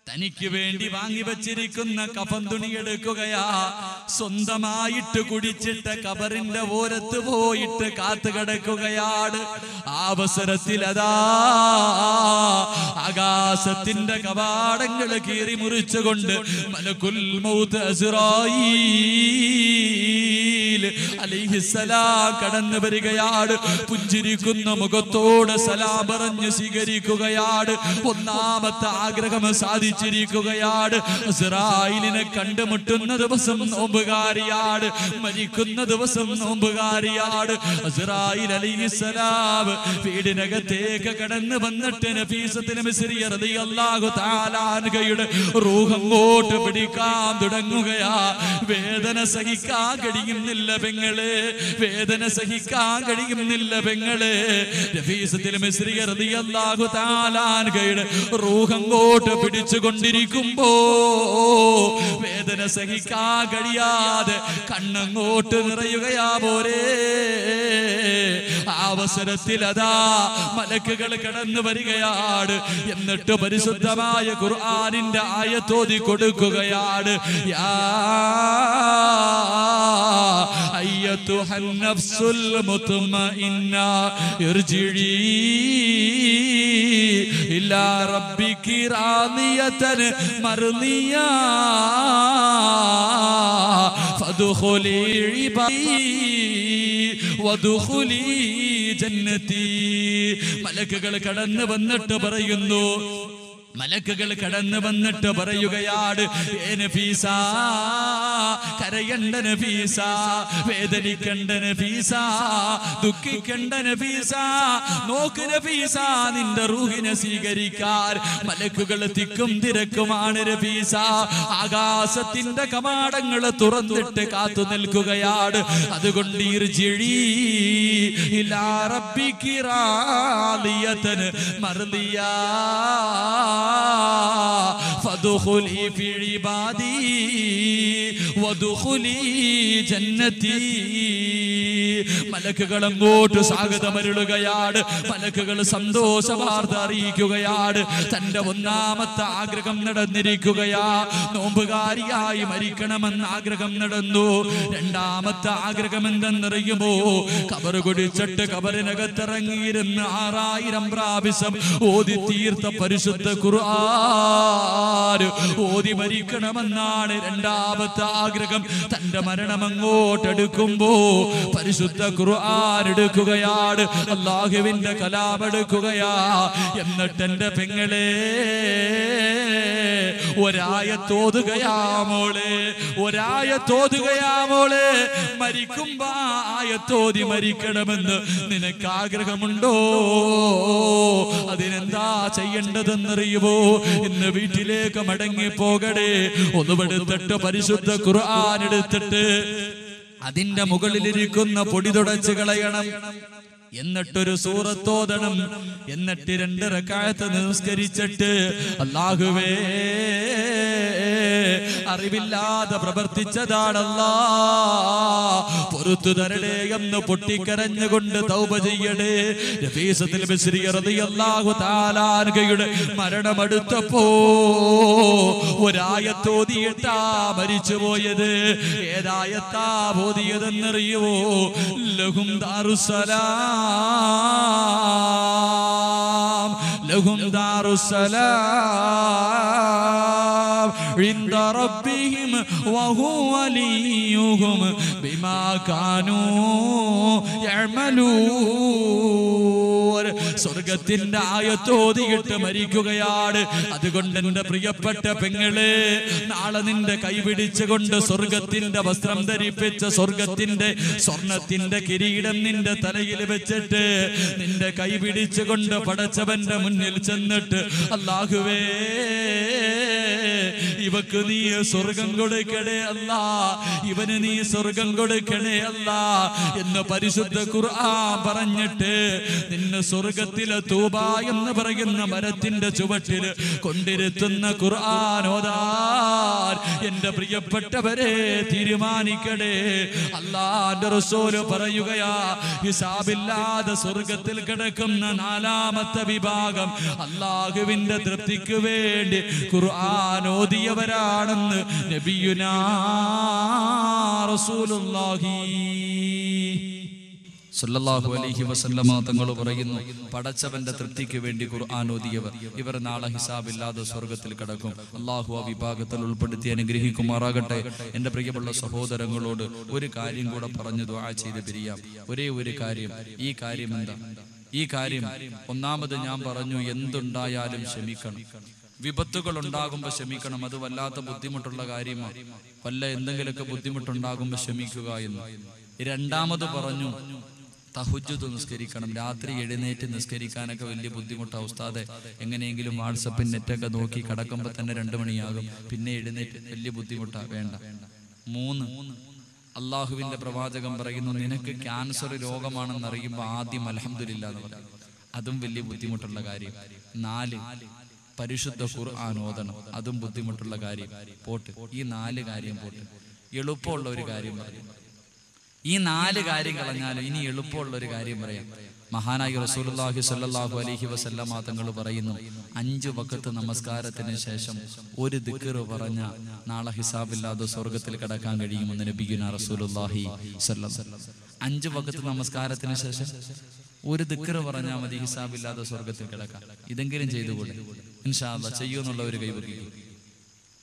തനിക്ക് വേണ്ടി വാങ്ങി വച്ചിരിക്കുന്ന കഫൻ തുണി എടുക്കുകയാ. സ്വന്തമായിട്ട് കുടിച്ചിട്ട് ഖബറിന്റെ ഓരത്ത് പോയിട്ട് കാത്തു കിടക്കുകയാണ്. ആ അവസരത്തിൽ അതാ ആകാശത്തിന്റെ കവാടങ്ങൾ കീറി മുറിച്ചുകൊണ്ട് മലക്കുൽ മൗത്ത് അസ്റായീൽ അലൈഹിസ്സലാം കടന്നു വരികയാണ്. പുഞ്ചിരിക്കുന്ന മുഖത്തോട് സലാം പറഞ്ഞ് സ്വീകരിക്കുകയാണ്. ഒന്നാമത്തെ ആഗ്രഹം സാധിച്ചിരിക്കുകയാണ്. ഇസ്രായേലിനെ കണ്ടുമുട്ടുന്ന ദിവസം നോമ്പുകാരിയാണ്. മരിക്കുന്ന ദിവസം നോമ്പുകാരിയാണ്. ഇസ്രായേൽ അലൈഹിസ്സലാം വീടിനകത്തേക്ക് കടന്നു വന്നിട്ട് നഫീസത്തുൽ മിസ്രി റളിയല്ലാഹു തആല അൻഹയുടെ റൂഹ് അങ്ങോട്ട് പിടിക്കാൻ തുടങ്ങുകയാ. വേദന സഹിക്കാൻ കഴിയുന്നില്ല പെങ്ങളെ, വേദന സഹിക്കാൻ കഴിയുന്നില്ല പെങ്ങളെ. നഫീസത്തുൽ മിസ്രി റളിയല്ലാഹു തആല അൻഹയുടെ റൂഹ് അങ്ങോട്ട് പിടിച്ചുകൊണ്ടിരിക്കുമ്പോ വേദന സഹിക്കാൻ കഴിയാതെ കണ്ണങ്ങോട്ട് നിറയുകയാ പോരെ. അവസരത്തിൽ അതാ മലക്കുകൾ കടന്നു വരികയാണ്. എന്നിട്ട് പരിശുദ്ധമായ ഖുർആനിന്റെ ആയത്തോതി കൊടുക്കുകയാണ്. യാ അയ്യതുഹൻ നഫ്സുൽ മുത്മഇന്ന ഇർജിഇ ഇലാ റബ്ബികി റാദിയതൻ മർദിയ ഫദ്ഖുലി ഇബാദി വദ്ഖുലി ജന്നതി. മലക്കുകൾ കടന്നു വന്നിട്ട് പറയുന്നു, മലക്കുകൾ കടന്നു വന്നിട്ട് പറയുകയാണ്, ഏ നഫീസ, കരയണ്ട നഫീസ, വേദനിക്കണ്ട നഫീസ, ദുഃഖിക്കണ്ട നഫീസ, നോക്ക് നഫീസ, നിന്റെ റൂഹിനെ സ്വീകരിക്കാൻ മലക്കുകൾ തിക്കും തിരക്കുമാണ് നഫീസ. ആകാശത്തിന്റെ കവാടങ്ങൾ തുറന്നിട്ട് കാത്തു നിൽക്കുകയാണ്. അതുകൊണ്ട് ഇർജിഇ ഇലാ റബ്ബികി റാദിയതൻ മർദിയ ഫദ്ഖുലി ഫി ഇബാദി വദ്ഖുലി ജന്നതി. മലക്കുകൾ അങ്ങോട്ട് സ്വാഗതമരുളുകയാണ്. മലക്കുകൾ സന്തോഷ വാർത്ത അറിയിക്കുകയാണ്. തന്റെ ഒന്നാമത്തെ ആഗ്രഹം നടന്നിരിക്കുകയാ. നോമ്പുകാരിയായി മരിക്കണമെന്ന് ആഗ്രഹം നടന്നു. രണ്ടാമത്തെ ആഗ്രഹം എന്തെന്നറിയുമോ? കബർ കുടിച്ചിട്ട് കബറിനകത്തിറങ്ങിയിരുന്ന് 6000 പ്രാവശ്യം ഓതി തീർത്ത പരിശുദ്ധ ഖുർആൻ ഓതി മരിക്കണമെന്നാണ് രണ്ടാമത്തെ ആഗ്രഹം. തന്റെ മരണം അങ്ങോട്ടെടുക്കുമ്പോ പരിശുദ്ധ ഖുർആൻ എടുക്കുകയാണ്, അല്ലാഹുവിന്റെ കലാം എടുക്കുകയാ. എന്നിട്ട് എന്റെ പെങ്ങളെ ഒരായത്തോതുകയാ മോളെ, ഒരായത്തോതുകയാ മോളെ. മരിക്കുമ്പോ ആയത്തോതി മരിക്കണമെന്ന് നിനക്ക് ആഗ്രഹമുണ്ടോ? അതിനെന്താ ചെയ്യേണ്ടതെന്നറിയുമോ? ഇന്ന് വീട്ടിലേക്ക് മടങ്ങി പോകടേ, ഒന്നുമെടുത്തിട്ട് പരിശുദ്ധ ഖുർആൻ എടുത്തിട്ട് അതിന്റെ മുകളിലിരിക്കുന്ന പൊടി തുടച്ച് കളയണം. എന്നിട്ടൊരു സൂറത്തോദണം. എന്നിട്ട് 2 റക്അത്ത് നിസ്കരിച്ചിട്ട് അല്ലാഹുവേ, അറിവില്ലാതെ പ്രവർത്തിച്ചതാണല്ലാ, പൊറുത്തു തരണേ എന്ന് പൊട്ടിക്കരഞ്ഞുകൊണ്ട് തൗബ ചെയ്യണേ. നഫീസത്തുൽ ബസ്രി റളിയല്ലാഹു തആല അൻഹയുടെ മരണമെടുത്തപ്പോ ഒരായത്തോതിയിട്ടാ മരിച്ചുപോയത്. ഏതായത്താ ഓതിയതെന്നറിയുമോ? ലഹും ദാറുസ്സലാം, ലഹും ദാറുസ്സലാം ഇൻദ റബ്ബിഹിം വഹുവ വലിയുഹും ബിമാ കാനൂ യഅമലൂൻ. സ്വർഗത്തിന്റെ ആയത്തോതിയിട്ട് മരിക്കുകയാണ്. അതുകൊണ്ട് എന്റെ പ്രിയപ്പെട്ട പെങ്ങളെ, നാളെ നിന്റെ കൈപിടിച്ചുകൊണ്ട് സ്വർഗത്തിന്റെ വസ്ത്രം ധരിപ്പിച്ച സ്വർഗത്തിന്റെ സ്വർണത്തിന്റെ കിരീടം നിന്റെ തലയിൽ വെച്ചിട്ട് നിന്റെ കൈ പിടിച്ചുകൊണ്ട് പടച്ചവന്റെ മുന്നിൽ ചെന്നിട്ട് അല്ലാഹുവേ, ഇവക്ക് നീ സ്വർഗം കൊടുക്കണേ അല്ലാ, ഇവന് നീ സ്വർഗം കൊടുക്കണേ അല്ലാ എന്ന് പരിശുദ്ധ ഖുർആൻ പറഞ്ഞിട്ട് നിന്നെ സ്വർഗത്തിലെ തൂബ എന്ന് പറയുന്ന മരത്തിന്റെ ചുവട്ടിൽ കൊണ്ടിരുത്തുന്ന ഖുർആൻ ഓതാൻ എന്റെ പ്രിയപ്പെട്ടവരെ തീരുമാനിക്കണേ. അല്ലാഹുവിന്റെ റസൂല് പറയുകയാ, ഹിസാബില്ലാതെ സ്വർഗത്തിൽ കിടക്കുന്ന 4ാമത്തെ വിഭാഗം അല്ലാഹുവിന്റെ തൃപ്തിക്ക് വേണ്ടി ഖുർആൻ ഓതിയവരാണെന്ന് നബിയുനാ റസൂലുള്ളാഹി സല്ലല്ലാഹു അലൈഹി വസല്ലമ തങ്ങൾ പറയുന്നു, പടച്ചവന്റെ തൃപ്തിക്ക് വേണ്ടി ഖുർആൻ ഓതിയവർ ഇവർ നാളെ ഹിസാബില്ലാതെ സ്വർഗത്തിൽ കടക്കും. അല്ലാഹു ആ വിഭാഗത്തിൽ ഉൾപ്പെടുത്തി അനുഗ്രഹിക്കുമാറാകട്ടെ. എന്റെ പ്രിയമുള്ള സഹോദരങ്ങളോട് ഒരു കാര്യം കൂടെ പറഞ്ഞു ദുആ ചെയ്ത് പിരിയാം. ഒരേ ഒരു കാര്യം. ഈ കാര്യം എന്താ? ഈ കാര്യം ഒന്നാമത് ഞാൻ പറഞ്ഞു, എന്തുണ്ടായാലും ക്ഷമിക്കണം. വിപത്തുകൾ ഉണ്ടാകുമ്പോൾ ക്ഷമിക്കണം. അത് വല്ലാത്ത ബുദ്ധിമുട്ടുള്ള കാര്യമാണ്. വല്ല എന്തെങ്കിലുമൊക്കെ ബുദ്ധിമുട്ടുണ്ടാകുമ്പോൾ ക്ഷമിക്കുക എന്ന്. രണ്ടാമത് പറഞ്ഞു, തഹജ്ജുദ് നിസ്കരിക്കണം. രാത്രി എഴുന്നേറ്റ് നിസ്കരിക്കാനൊക്കെ വലിയ ബുദ്ധിമുട്ടാണ് ഉസ്താദെ. എങ്ങനെയെങ്കിലും വാട്സപ്പിൽ നെറ്റൊക്കെ നോക്കി കിടക്കുമ്പോൾ തന്നെ 2 മണിയാകും. പിന്നെ എഴുന്നേറ്റ് വലിയ ബുദ്ധിമുട്ടാണ്, വേണ്ട. 3, അള്ളാഹുവിന്റെ പ്രവാചകൻ പറയുന്നു, നിനക്ക് ക്യാൻസർ രോഗമാണെന്ന് അറിയുമ്പോൾ ആദ്യം അൽഹംദുലില്ലാ എന്ന് പറയും. അതും വലിയ ബുദ്ധിമുട്ടുള്ള കാര്യം. 4, പരിശുദ്ധ ഖുർആൻ ഓതണം. അതും ബുദ്ധിമുട്ടുള്ള കാര്യം. പോട്ട്. ഈ 4 കാര്യം പോട്ട്. എളുപ്പമുള്ള ഒരു കാര്യം പറയും. ഈ 4 കാര്യം കളഞ്ഞാലും ഇനി എളുപ്പമുള്ള ഒരു കാര്യം പറയാം. മഹാനായ റസൂലുള്ളാഹി സ്വല്ലല്ലാഹു അലൈഹി വസല്ലമ തങ്ങൾ പറയുന്നു, 5 വഖത്ത് നമസ്കാരത്തിന് ശേഷം ഒരു ദിക്ർ പറഞ്ഞ നാളെ ഹിസാബില്ലാതെ സ്വർഗത്തിൽ കടക്കാൻ കഴിയുമെന്ന് നബിയുനാ റസൂലുള്ളാഹി സ്വല്ലല്ലാഹു അലൈഹി വസല്ലം. 5 വഖത്ത് നമസ്കാരത്തിന് ശേഷം ഒരു ദിക്ർ പറഞ്ഞാൽ മതി, ഹിസാബില്ലാതെ സ്വർഗത്തിൽ കിടക്കാം. ഇതെങ്കിലും ചെയ്തുകൂടെ? ഇൻഷാ അല്ലാഹ് ചെയ്യുമെന്നുള്ളവർ കൈവയ്ക്കും.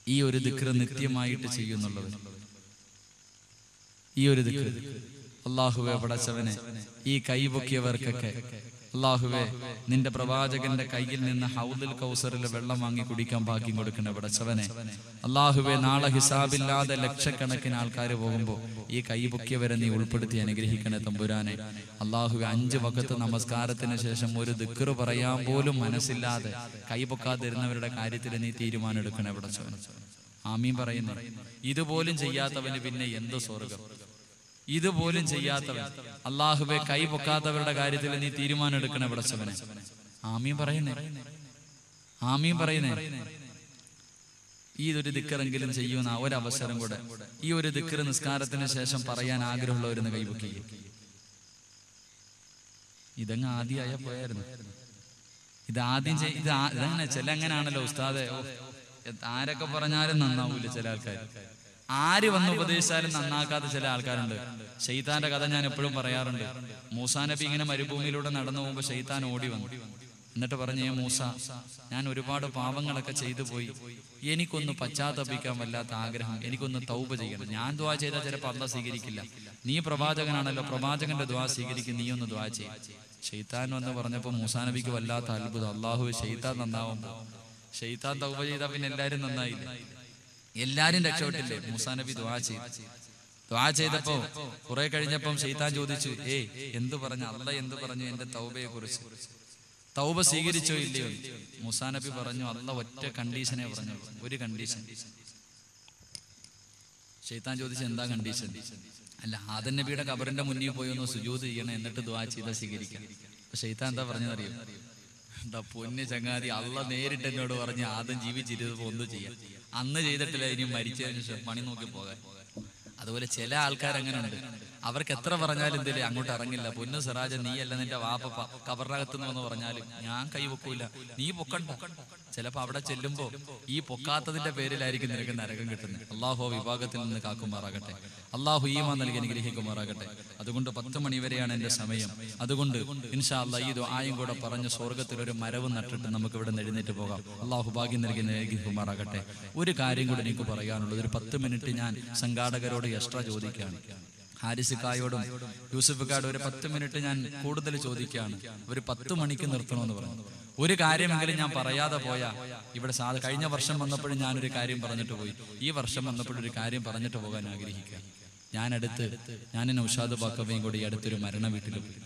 ഈ ഒരു ദിക്ർ നിത്യമായിട്ട് ചെയ്യുന്നുള്ളവർ, ഈ ഒരു ദിക്ർ അല്ലാഹുവേ പടച്ചവനെ, ഈ കൈപൊക്കിയവർക്കൊക്കെ അല്ലാഹുവേ നിന്റെ പ്രവാചകന്റെ കയ്യിൽ നിന്ന് ഹൗദുൽ കൗസറിലെ വെള്ളം വാങ്ങി കുടിക്കാൻ ഭാഗ്യം കൊടുക്കണേ പടച്ചവനെ. അല്ലാഹുവേ നാളെ ഹിസാബില്ലാതെ ലക്ഷക്കണക്കിന് ആൾക്കാർ പോകുമ്പോൾ ഈ കൈപൊക്കിയവരെ നീ ഉൾപ്പെടുത്തി അനുഗ്രഹിക്കണേ തമ്പുരാനെ. അല്ലാഹുവേ 5 വഖത്ത് നമസ്കാരത്തിന് ശേഷം ഒരു ദിക്ർ പറയാൻ പോലും മനസ്സില്ലാതെ കൈപൊക്കാതിരുന്നവരുടെ കാര്യത്തിൽ നീ തീരുമാനം എടുക്കണേ പടച്ചവനെ. ആമീൻ പറയുന്നു. ഇതുപോലും ചെയ്യാത്തവന് പിന്നെ എന്ത് സ്വർഗം? ഇതുപോലും ചെയ്യാത്തവൻ, അല്ലാഹുവേ കൈ പൊക്കാത്തവരുടെ കാര്യത്തിൽ നീ തീരുമാനം എടുക്കണേ പടച്ചവനെ. ആമീൻ പറയുന്നേ, ആമീൻ പറയുന്നേ. ഈ ഒരു ദിക്റെങ്കിലും ചെയ്യുന്ന ഒരവസരം കൂടെ, ഈ ഒരു ദിക്ർ നിസ്കാരത്തിന് ശേഷം പറയാൻ ആഗ്രഹമുള്ളവരെന്ന് കൈപൊക്കി. ഇതങ്ങ് ആദ്യമായ പോയായിരുന്നു. ഇതാദ്യം ഇതങ്ങനെ ചില എങ്ങനെയാണല്ലോ ഉസ്താദെ, ആരൊക്കെ പറഞ്ഞാലും നന്നാവൂല ചില ആൾക്കാർ. ആര് വന്ന് ഉപദേശിച്ചാലും നന്നാക്കാത്ത ചില ആൾക്കാരുണ്ട്. ശൈത്താന്റെ കഥ ഞാൻ എപ്പോഴും പറയാറുണ്ട്. മൂസാ നബി ഇങ്ങനെ മരുഭൂമിയിലൂടെ നടന്നു പോകുമ്പോൾ ശൈത്താൻ ഓടി വന്നു. എന്നിട്ട് പറഞ്ഞു, മൂസ, ഞാൻ ഒരുപാട് പാപങ്ങളൊക്കെ ചെയ്തു പോയി, എനിക്കൊന്ന് പശ്ചാത്തപിക്കാൻ വല്ലാത്ത ആഗ്രഹം, എനിക്കൊന്ന് തൗബ ചെയ്യണം. ഞാൻ ദുആ ചെയ്താൽ ചിലപ്പോൾ അല്ലാഹ് സ്വീകരിക്കില്ല. നീ പ്രവാചകനാണല്ലോ, പ്രവാചകന്റെ ദുആ സ്വീകരിക്കും, നീ ഒന്ന് ദുആ ചെയ്യും. ശൈത്താൻ വന്ന് പറഞ്ഞപ്പോൾ മൂസാ നബിക്ക് വല്ലാത്ത അത്ഭുതം. അല്ലാഹു ശൈത്താൻ നന്നാവുമ്പോ, ശൈത്താൻ തൗബ ചെയ്താൽ പിന്നെ എല്ലാരും നന്നായില്ലേ, എല്ലാരും രക്ഷപ്പെട്ടില്ലേ? മൂസാ നബി ദുആ ചെയ്തു. ദുആ ചെയ്തപ്പോ കുറെ കഴിഞ്ഞപ്പം ശൈത്താൻ ചോദിച്ചു, എന്ത് പറഞ്ഞു അല്ലാഹ്, എന്ത് പറഞ്ഞു എന്റെ തൗബയെ കുറിച്ച്? തൗബ സ്വീകരിച്ചോ ഇല്ലയോ? മൂസാ നബി പറഞ്ഞു, അല്ലാഹ് ഒറ്റ കണ്ടീഷനെ പറഞ്ഞു, ഒരു കണ്ടീഷൻ. ശൈത്താൻ ചോദിച്ചു, എന്താ കണ്ടീഷൻ? അല്ല, ആദം നബിയുടെ ഖബറിന്റെ മുന്നിൽ പോയി ഒന്ന് സുജൂദ് ചെയ്യണം, എന്നിട്ട് ദുആ ചെയ്താൽ സ്വീകരിക്കാം. അപ്പൊ ശൈത്താൻ എന്താ പറഞ്ഞതറിയോ? എന്താ പൊന്ന് ചങ്ങാതി, അല്ലാഹ് നേരിട്ട് എന്നോട് പറഞ്ഞ് ആദം ജീവിച്ചിരുന്നപ്പോ ഒന്നും ചെയ്യാം, അന്ന് ചെയ്തിട്ടില്ല, ഇനി മരിച്ചതിന് ശേഷം പണി നോക്കി പോകാൻ. അതുപോലെ ചില ആൾക്കാർ അങ്ങനെ ഉണ്ട്, അവർക്ക് എത്ര പറഞ്ഞാലും എന്തേലും അങ്ങോട്ട് ഇറങ്ങില്ല. പൊന്നു സിറാജ, നീ അല്ല നിന്റെ വാപ്പ കബറിനകത്തുനിന്ന് വന്ന് പറഞ്ഞാലും ഞാൻ കൈ പൊക്കൂല, നീ പൊക്കണ്ട. ചിലപ്പോ അവിടെ ചെല്ലുമ്പോ ഈ പൊക്കാത്തതിന്റെ പേരിലായിരിക്കും നിനക്ക് നരകം കിട്ടുന്നത്. അള്ളാഹു വിഭാഗത്തിൽ നിന്ന് കാക്കുമാറാകട്ടെ, അള്ളാഹു ഈമാൻ നൽകി അനുഗ്രഹിക്കുമാറാകട്ടെ. അതുകൊണ്ട് 10 മണി വരെയാണ് എന്റെ സമയം. അതുകൊണ്ട് ഇൻഷാ അല്ലാഹ് ഈ ദുആയും കൂടെ പറഞ്ഞ് സ്വർഗത്തിൽ ഒരു മരവും നട്ടിട്ട് നമുക്ക് ഇവിടെ എഴുന്നേറ്റ് പോകാം. അള്ളാഹു ഭാഗ്യം നൽകി അനുഗ്രഹിക്കുമാറാകട്ടെ. ഒരു കാര്യം കൂടെ എനിക്ക് പറയാനുള്ളത്, ഒരു 10 മിനിറ്റ് ഞാൻ സംഘാടകരോട് എക്സ്ട്രാ ചോദിക്കുകയാണ്. ഹാരിസിക്കായോടും യൂസഫിക്കായോടും ഒരു 10 മിനിറ്റ് ഞാൻ കൂടുതൽ ചോദിക്കുകയാണ്. ഒരു 10 മണിക്ക് നിർത്തണമെന്ന് പറഞ്ഞു. ഒരു കാര്യമെങ്കിലും ഞാൻ പറയാതെ പോയാ ഇവിടെ കഴിഞ്ഞ വർഷം വന്നപ്പോഴും ഞാനൊരു കാര്യം പറഞ്ഞിട്ട് പോയി, ഈ വർഷം വന്നപ്പോഴൊരു കാര്യം പറഞ്ഞിട്ട് പോകാൻ ആഗ്രഹിക്കുക. ഞാൻ നൗഷാദ് ബാക്കവയും കൂടി അടുത്തൊരു മരണ വീട്ടിൽ പോയി.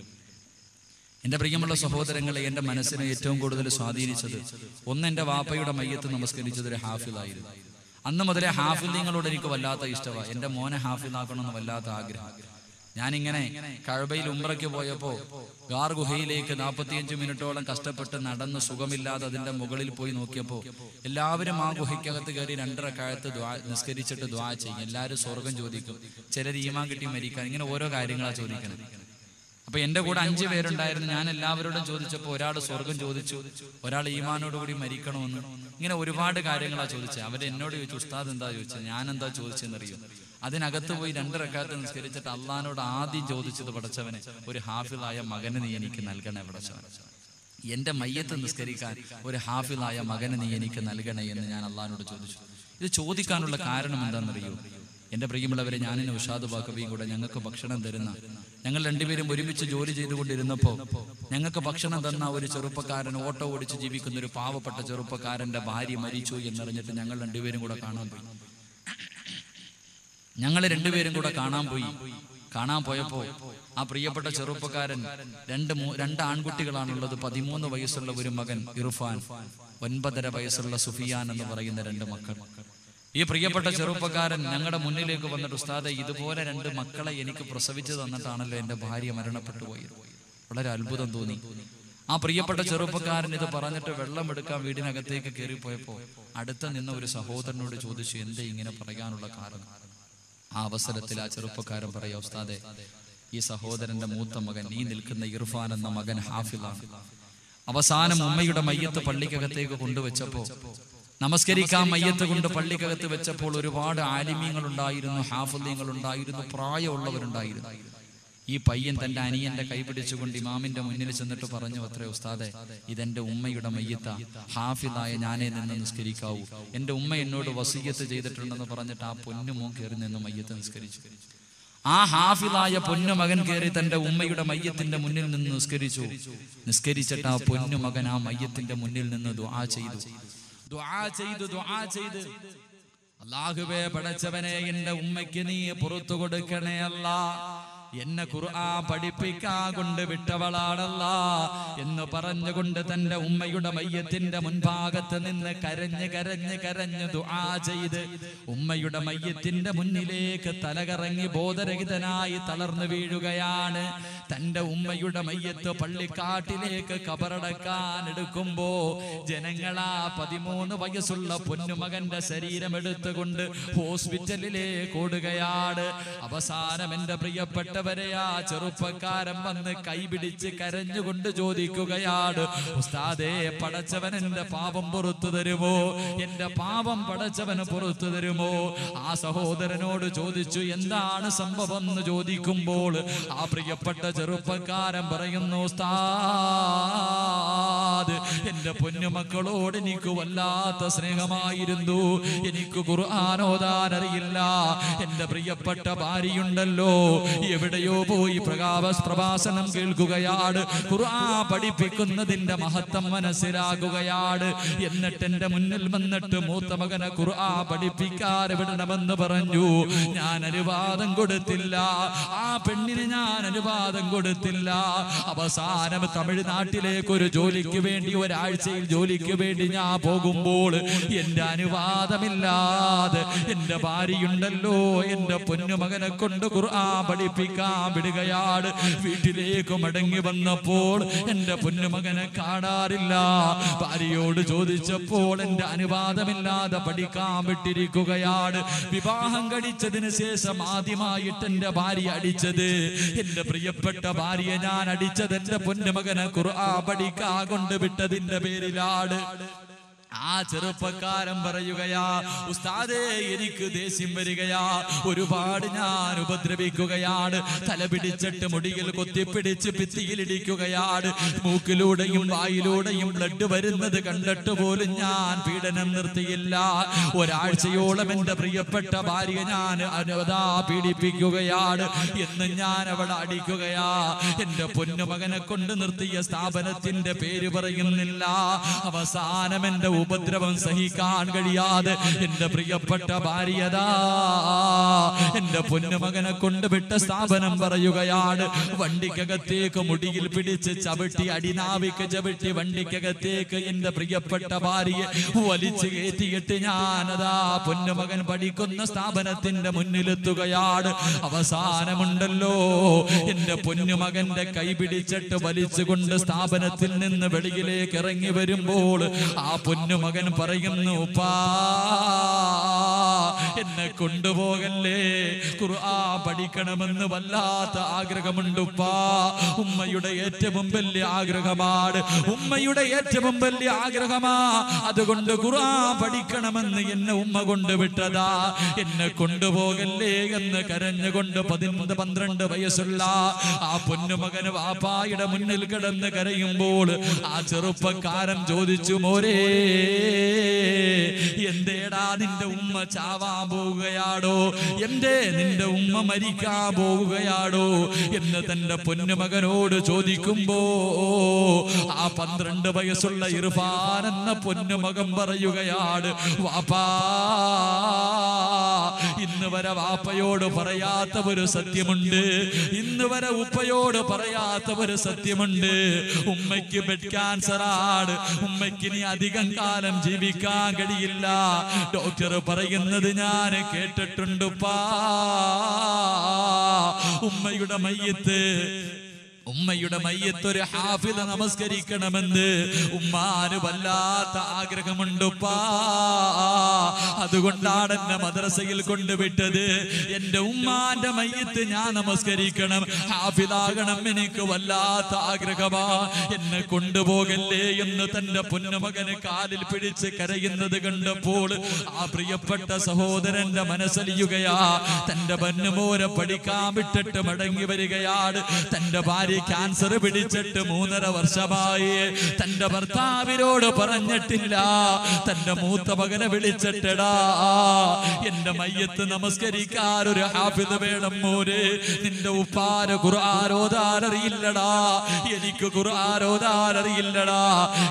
എന്റെ പ്രിയമുള്ള സഹോദരങ്ങളെ, എന്റെ മനസ്സിനെ ഏറ്റവും കൂടുതൽ സ്വാധീനിച്ചത്, ഒന്ന്, എന്റെ വാപ്പയുടെ മയ്യത്ത് നമസ്കരിച്ചത് ഒരു ഹാഫിളായിരുന്നു. അന്ന് മുതലേ ഹാഫിളിങ്ങളോട് എനിക്ക് വല്ലാത്ത ഇഷ്ടമാണ്. എന്റെ മോനെ ഹാഫിളാക്കണമെന്ന് വല്ലാത്ത ആഗ്രഹം. ഞാനിങ്ങനെ കഅബയിൽ ഉംറയ്ക്ക് പോയപ്പോ ഗാർ ഗുഹയിലേക്ക് 45 മിനിറ്റോളം കഷ്ടപ്പെട്ട് നടന്ന് സുഖമില്ലാതെ അതിന്റെ മുകളിൽ പോയി നോക്കിയപ്പോ എല്ലാവരും ആ ഗുഹയ്ക്കകത്ത് കയറി 2 റക്അത്ത് നിസ്കരിച്ചിട്ട് ദുആ ചെയ്യും. എല്ലാവരും സ്വർഗം ചോദിക്കും, ചിലർ ഈമാൻ കിട്ടി മരിക്കാൻ, ഇങ്ങനെ ഓരോ കാര്യങ്ങളാ ചോദിക്കണം. അപ്പൊ എന്റെ കൂടെ 5 പേരുണ്ടായിരുന്നു. ഞാൻ എല്ലാവരോടും ചോദിച്ചപ്പോൾ ഒരാൾ സ്വർഗം ചോദിച്ചു, ഒരാൾ ഈമാനോടുകൂടി മരിക്കണമെന്ന്, ഇങ്ങനെ ഒരുപാട് കാര്യങ്ങളാ ചോദിച്ചത്. അവര് എന്നോട് ചോദിച്ചു, ഉസ്താദ് എന്താ ചോദിച്ചത്? ഞാൻ എന്താ ചോദിച്ചെന്നറിയോ? അതിനകത്ത് പോയി 2 റക്അത്ത് നിസ്കരിച്ചിട്ട് അള്ളാഹിനോട് ആദ്യം ചോദിച്ചത്, പടച്ചവനെ, ഒരു ഹാഫിളായ മകനെ നീ എനിക്ക് നൽകണേ പടച്ചവനെ. എന്റെ മയ്യത്ത് നിസ്കരിക്കാൻ ഒരു ഹാഫിളായ മകനെ നീ എനിക്ക് നൽകണേ എന്ന് ഞാൻ അള്ളാഹിനോട് ചോദിച്ചു. ഇത് ചോദിക്കാനുള്ള കാരണം എന്താണെന്നറിയോ? എന്റെ പ്രിയമുള്ളവരെ, ഞാനും നൗഷാദ് ബാക്കവിയും കൂടെ ഞങ്ങൾക്ക് ഭക്ഷണം തരുന്ന, ഞങ്ങൾ 2 പേരും ഒരുമിച്ച് ജോലി ചെയ്തുകൊണ്ടിരുന്നപ്പോൾ ഞങ്ങൾക്ക് ഭക്ഷണം തന്ന ഒരു ചെറുപ്പക്കാരൻ, ഓട്ടോ ഓടിച്ച് ജീവിക്കുന്ന ഒരു പാവപ്പെട്ട ചെറുപ്പക്കാരന്റെ ഭാര്യ മരിച്ചു എന്നറിഞ്ഞിട്ട് ഞങ്ങൾ 2 പേരും കൂടെ കാണാൻ പോയി. ഞങ്ങൾ 2 പേരും കൂടെ കാണാൻ പോയപ്പോ ആ പ്രിയപ്പെട്ട ചെറുപ്പക്കാരൻ, 2 ആൺകുട്ടികളാണുള്ളത്. 13 വയസ്സുള്ള ഒരു മകൻ ഇർഫാൻ, 9.5 വയസ്സുള്ള സുഫിയാൻ എന്ന് പറയുന്ന 2 മക്കൾ. ഈ പ്രിയപ്പെട്ട ചെറുപ്പക്കാരൻ ഞങ്ങളുടെ മുന്നിലേക്ക് വന്നിട്ട്, ഉസ്താദെ, ഇതുപോലെ 2 മക്കളെ എനിക്ക് പ്രസവിച്ചു തന്നിട്ടാണല്ലോ എന്റെ ഭാര്യ മരണപ്പെട്ടു പോയത്. വളരെ അത്ഭുതം തോന്നി. ആ പ്രിയപ്പെട്ട ചെറുപ്പക്കാരൻ ഇത് പറഞ്ഞിട്ട് വെള്ളം എടുക്കാൻ വീടിനകത്തേക്ക് കയറിപ്പോയപ്പോ അടുത്ത് നിന്ന ഒരു സഹോദരനോട് ചോദിച്ചു, എന്തേ ഇങ്ങനെ പറയാനുള്ള കാരണം? ആ ആ അവസരത്തിൽ ആ ചെറുപ്പക്കാരൻ പറയാ, ഉസ്താദെ, ഈ സഹോദരന്റെ മൂത്ത മകൻ, ഈ നിൽക്കുന്ന ഇർഫാൻ എന്ന മകൻ ഹാഫിളാണ്. അവസാനം ഉമ്മയുടെ മയ്യത്ത് പള്ളിക്കകത്തേക്ക് കൊണ്ടുവച്ചപ്പോ, നമസ്കരിക്കാൻ മയ്യത്ത് കൊണ്ട് പള്ളിക്കകത്ത് വെച്ചപ്പോൾ ഒരുപാട് ആലിമീങ്ങൾ ഉണ്ടായിരുന്നു, ഹാഫിളീങ്ങൾ ഉണ്ടായിരുന്നു, പ്രായമുള്ളവരുണ്ടായിരുന്നു. ഈ പയ്യൻ തന്റെ അനിയന്റെ കൈ പിടിച്ചുകൊണ്ട് ഇമാമിന്റെ മുന്നിൽ ചെന്നിട്ട് പറഞ്ഞു, അത്രേ ഉസ്താദെ, ഇതെന്റെ ഉമ്മയുടെ മയ്യത്ത, ഹാഫിളായ ഞാനേ നിന്ന് നിസ്കരിക്കാവൂ, എന്റെ ഉമ്മ എന്നോട് വസിയ്യത്ത് ചെയ്തിട്ടുണ്ടെന്ന് പറഞ്ഞിട്ട് ആ പൊന്നുമോൻ കയറി നിന്ന് മയ്യത്ത് നിസ്കരിച്ചു. ആ ഹാഫിളായ പൊന്നുമകൻ കയറി തന്റെ ഉമ്മയുടെ മയ്യത്തിന്റെ മുന്നിൽ നിന്ന് നിസ്കരിച്ചിട്ട് ആ പൊന്നുമകൻ ആ മയ്യത്തിന്റെ മുന്നിൽ നിന്ന് ദുആ ചെയ്തു. അല്ലാഹുവേ, പടച്ചവനെ, എന്റെ ഉമ്മയ്ക്ക് നീ പുറത്തു കൊടുക്കണേ അല്ലാ, എന്നെ ഖുർആൻ പഠിപ്പിക്കാൻ കൊണ്ട് വിട്ടവളാണല്ല എന്ന് പറഞ്ഞുകൊണ്ട് തന്റെ ഉമ്മയുടെ മയ്യത്തിന്റെ മുൻഭാഗത്ത് നിന്ന് കരഞ്ഞ് ദുആ ചെയ്ത് ഉമ്മയുടെ മയ്യത്തിന്റെ മുന്നിലേക്ക് തലകറങ്ങി ബോധരഹിതനായി തളർന്നു വീഴുകയാണ്. തന്റെ ഉമ്മയുടെ മയ്യത്ത് പള്ളിക്കാട്ടിലേക്ക് കബറടക്കാൻ എടുക്കുമ്പോ ജനങ്ങളാ 13 വയസ്സുള്ള പൊന്നുമകന്റെ ശരീരം എടുത്തുകൊണ്ട് ഹോസ്പിറ്റലിലേക്ക് ഓടുകയാണ്. അവസാനം എന്റെ പ്രിയപ്പെട്ട വരെയാ ചെറുപ്പക്കാരൻ വന്ന് കൈപിടിച്ച് കരഞ്ഞുകൊണ്ട് ചോദിക്കുകയാണ്, ഉസ്താദേ, പടച്ചവൻ എന്റെ പാപം പുറത്തു തരുമോ, എന്റെ പാപം പടച്ചവന് പുറത്തു തരുമോ? ആ സഹോദരനോട് ചോദിച്ചു, എന്താണ് സംഭവം എന്ന് ചോദിക്കുമ്പോൾ ആ പ്രിയപ്പെട്ട ചെറുപ്പക്കാരൻ പറയുന്നു, ഉസ്താദ്, എന്റെ പൊന്നുമക്കളോട് എനിക്ക് വല്ലാത്ത സ്നേഹമായിരുന്നു, എനിക്ക് ഖുർആൻ ഓതാൻ അറിയില്ല, എന്റെ പ്രിയപ്പെട്ട ഭാര്യയുണ്ടല്ലോ എവിടെയോ പോയി പ്രഭാഷണം കേൾക്കുകയാണ്, ഖുർആൻ പഠിപ്പിക്കുന്നതിന്റെ മഹത്വം മനസ്സിലാകുകയാണ്. എന്നിട്ട് എന്റെ മുന്നിൽ വന്നിട്ട് മൂത്ത മകനെ ഖുർആൻ പഠിപ്പിക്കാൻ വിടണമെന്ന് പറഞ്ഞു. ഞാൻ അനുവാദം കൊടുത്തില്ല, ആ പെണ്ണിന് ഞാൻ അനുവാദം കൊടുത്തില്ല. അവസാനം തമിഴ്നാട്ടിലേക്ക് ഒരു ജോലിക്ക് വേണ്ടി, ഒരാഴ്ചയിൽ ജോലിക്ക് വേണ്ടി ഞാൻ പോകുമ്പോൾ എന്റെ അനുവാദമില്ലാതെ എന്റെ ഭാര്യയുണ്ടല്ലോ എന്റെ പൊന്നുമകനെ കൊണ്ട് ഖുർആൻ പഠിപ്പിക്കാൻ വിടുകയാണ്. വീട്ടിലേക്ക് മടങ്ങി വന്നപ്പോൾ എന്റെ പൊന്നുമകനെ കാണാറില്ല. ഭാര്യയോട് ചോദിച്ചപ്പോൾ എന്റെ അനുവാദമില്ലാതെ പഠിക്കാൻ വിട്ടിരിക്കുകയാണ്. വിവാഹം കഴിച്ചതിന് ശേഷം ആദ്യമായിട്ട് എന്റെ ഭാര്യ അടിച്ചത്, എന്റെ പ്രിയപ്പെട്ട ഭാര്യ ഞാൻ അടിച്ചത് എന്റെ പൊന്നുമകനെ ഖുർആൻ പഠിക്കാൻ കൊണ്ട് വിട്ടതിന്റെ പേരിലാണ്. ആ ചെറുപ്പക്കാരൻ പറയുകയാ, ഉസ്താദേ, എനിക്ക് ദേഷ്യം വരികയാ, ഒരുപാട് ഞാൻ ഉപദ്രവിക്കുകയാണ്, തല പിടിച്ചിട്ട് മുടിയിൽ കൊത്തിപ്പിടിച്ച് ഭിത്തിയിലിടിക്കുകയാണ്, മൂക്കിലൂടെയും വായിലൂടെയും ബ്ലഡ് വരുന്നത് കണ്ടിട്ട് പോലും ഞാൻ പീഡനം നിർത്തിയില്ല. ഒരാഴ്ചയോളം എന്റെ പ്രിയപ്പെട്ട ഭാര്യ ഞാൻ അനവധാ പീഡിപ്പിക്കുകയാണ്, എന്ന് ഞാൻ അവളെ അടിക്കുകയാ. എന്റെ പൊന്നുമകനെ കൊണ്ട് നിർത്തിയ സ്ഥാപനത്തിന്റെ പേര് പറയുന്നില്ല. അവസാനം എന്റെ ഉപദ്രവം സഹിക്കാൻ കഴിയാതെ എന്റെ പ്രിയപ്പെട്ട ഭാര്യതാ എന്റെ പൊന്നുമകനെ കൊണ്ട് വിട്ട സ്ഥാപനം പറയുകയാണ്. വണ്ടിക്കകത്തേക്ക് മുടിയിൽ പിടിച്ച് ചവിട്ടി, അടിനാവിക്ക് ചവിട്ടി വണ്ടിക്കകത്തേക്ക് എന്റെ പ്രിയപ്പെട്ട ഭാര്യയെ വലിച്ചു കയറ്റിയിട്ട് ഞാനതാ പൊന്നുമകൻ പഠിക്കുന്ന സ്ഥാപനത്തിന്റെ മുന്നിലെത്തുകയാണ്. അവസാനമുണ്ടല്ലോ എന്റെ പൊന്നുമകന്റെ കൈ പിടിച്ചിട്ട് വലിച്ചുകൊണ്ട് സ്ഥാപനത്തിൽ നിന്ന് വെളിയിലേക്ക് ഇറങ്ങി വരുമ്പോൾ ആ പൊന്നുമകൻ പറയുന്നു, ഉപ്പാ, എന്നെ കൊണ്ടുപോകല്ലേ, ഖുർആൻ പഠിക്കണമെന്ന് വല്ലാത്ത ആഗ്രഹമുണ്ട് ഉപ്പാ. ഉമ്മയുടെ ഏറ്റവും വലിയ ആഗ്രഹമാണ്, ഉമ്മയുടെ ഏറ്റവും വലിയ ആഗ്രഹമാ. അതുകൊണ്ട് ഖുർആൻ പഠിക്കണമെന്ന് എന്നെ ഉമ്മ കൊണ്ടുവിട്ടതാ, എന്നെ കൊണ്ടുപോകല്ലേ എന്ന് കരഞ്ഞുകൊണ്ട് 12 വയസ്സുള്ള ആ പൊന്നുമകന് വാപ്പായുടെ മുന്നിൽ കിടന്ന് കരയുമ്പോൾ ആ ചെറുപ്പക്കാരൻ ചോദിച്ചു, മോരേ, എന്തേടാ നിന്റെ ഉമ്മ ചാവാൻ പോവുകയാടോ, എന്തേ നിന്റെ ഉമ്മ മരിക്കാൻ പോവുകയാടോ എന്ന് തന്റെ പൊന്നുമകനോട് ചോദിക്കുമ്പോ ആ 12 വയസ്സുള്ള ഇർഫാൻ എന്ന പൊന്നുമകൻ പറയുകയാണ്, വാപ്പാ, ഇന്ന് വരെ വാപ്പയോട് പറയാത്ത ഒരു സത്യമുണ്ട്, ഇന്ന് വരെ ഉപ്പയോട് പറയാത്ത ഒരു സത്യമുണ്ട്. ഉമ്മയ്ക്ക് ബ്ലഡ് ക്യാൻസറാണ്, ഉമ്മയ്ക്ക് ഇനി അധികം കാലം ജീവിക്കാൻ കഴിയില്ല. ഡോക്ടർ പറയുന്നത് ഞാൻ കേട്ടിട്ടുണ്ട്. ഉമ്മയുടെ മയ്യത്ത് ഉമ്മയുടെ മയ്യത്തൊരു ഹാഫിദ് നമസ്കരിക്കണമെന്ന് ഉമ്മാന് വല്ലാത്ത ആഗ്രഹമുണ്ടുപ്പാ. അതുകൊണ്ടാണ് എന്നെ മദ്രസയിൽ കൊണ്ടുവിട്ടത്. എന്റെ ഉമ്മാന്റെ മയ്യത്ത് ഞാൻ നമസ്കരിക്കണം, ഹാഫിദാകണം, എനിക്ക് വല്ലാത്ത ആഗ്രഹമാ. എന്നെ കൊണ്ടുപോകല്ലേ എന്ന് തന്റെ പൊന്നുമകന് കാലിൽ പിടിച്ച് കരയുന്നത് കണ്ടപ്പോൾ ആ പ്രിയപ്പെട്ട സഹോദരന്റെ മനസ്സലിയുകയാ. തന്റെ പൊന്നുമോനെ പഠിക്കാൻ വിട്ടിട്ട് മടങ്ങി വരികയാണ്. തന്റെ ഭാര്യ ക്യാൻസർ പിടിച്ചിട്ട് 3.5 വർഷമായി. തന്റെ ഭർത്താവിനോട് പറഞ്ഞിട്ടില്ല. തന്റെ മൂത്ത മകനെ വിളിച്ചിട്ടടാ, എന്റെ മയ്യത്ത് നമസ്കരിക്കാൻ ഒരു ഹാഫിദ് വേണം മോനെ. നിന്റെ ഉപ്പാന് ഖുർആൻ ഓതാൻ അറിയില്ലടാ, എനിക്ക് ഖുർആൻ ഓതാൻ അറിയില്ലടാ.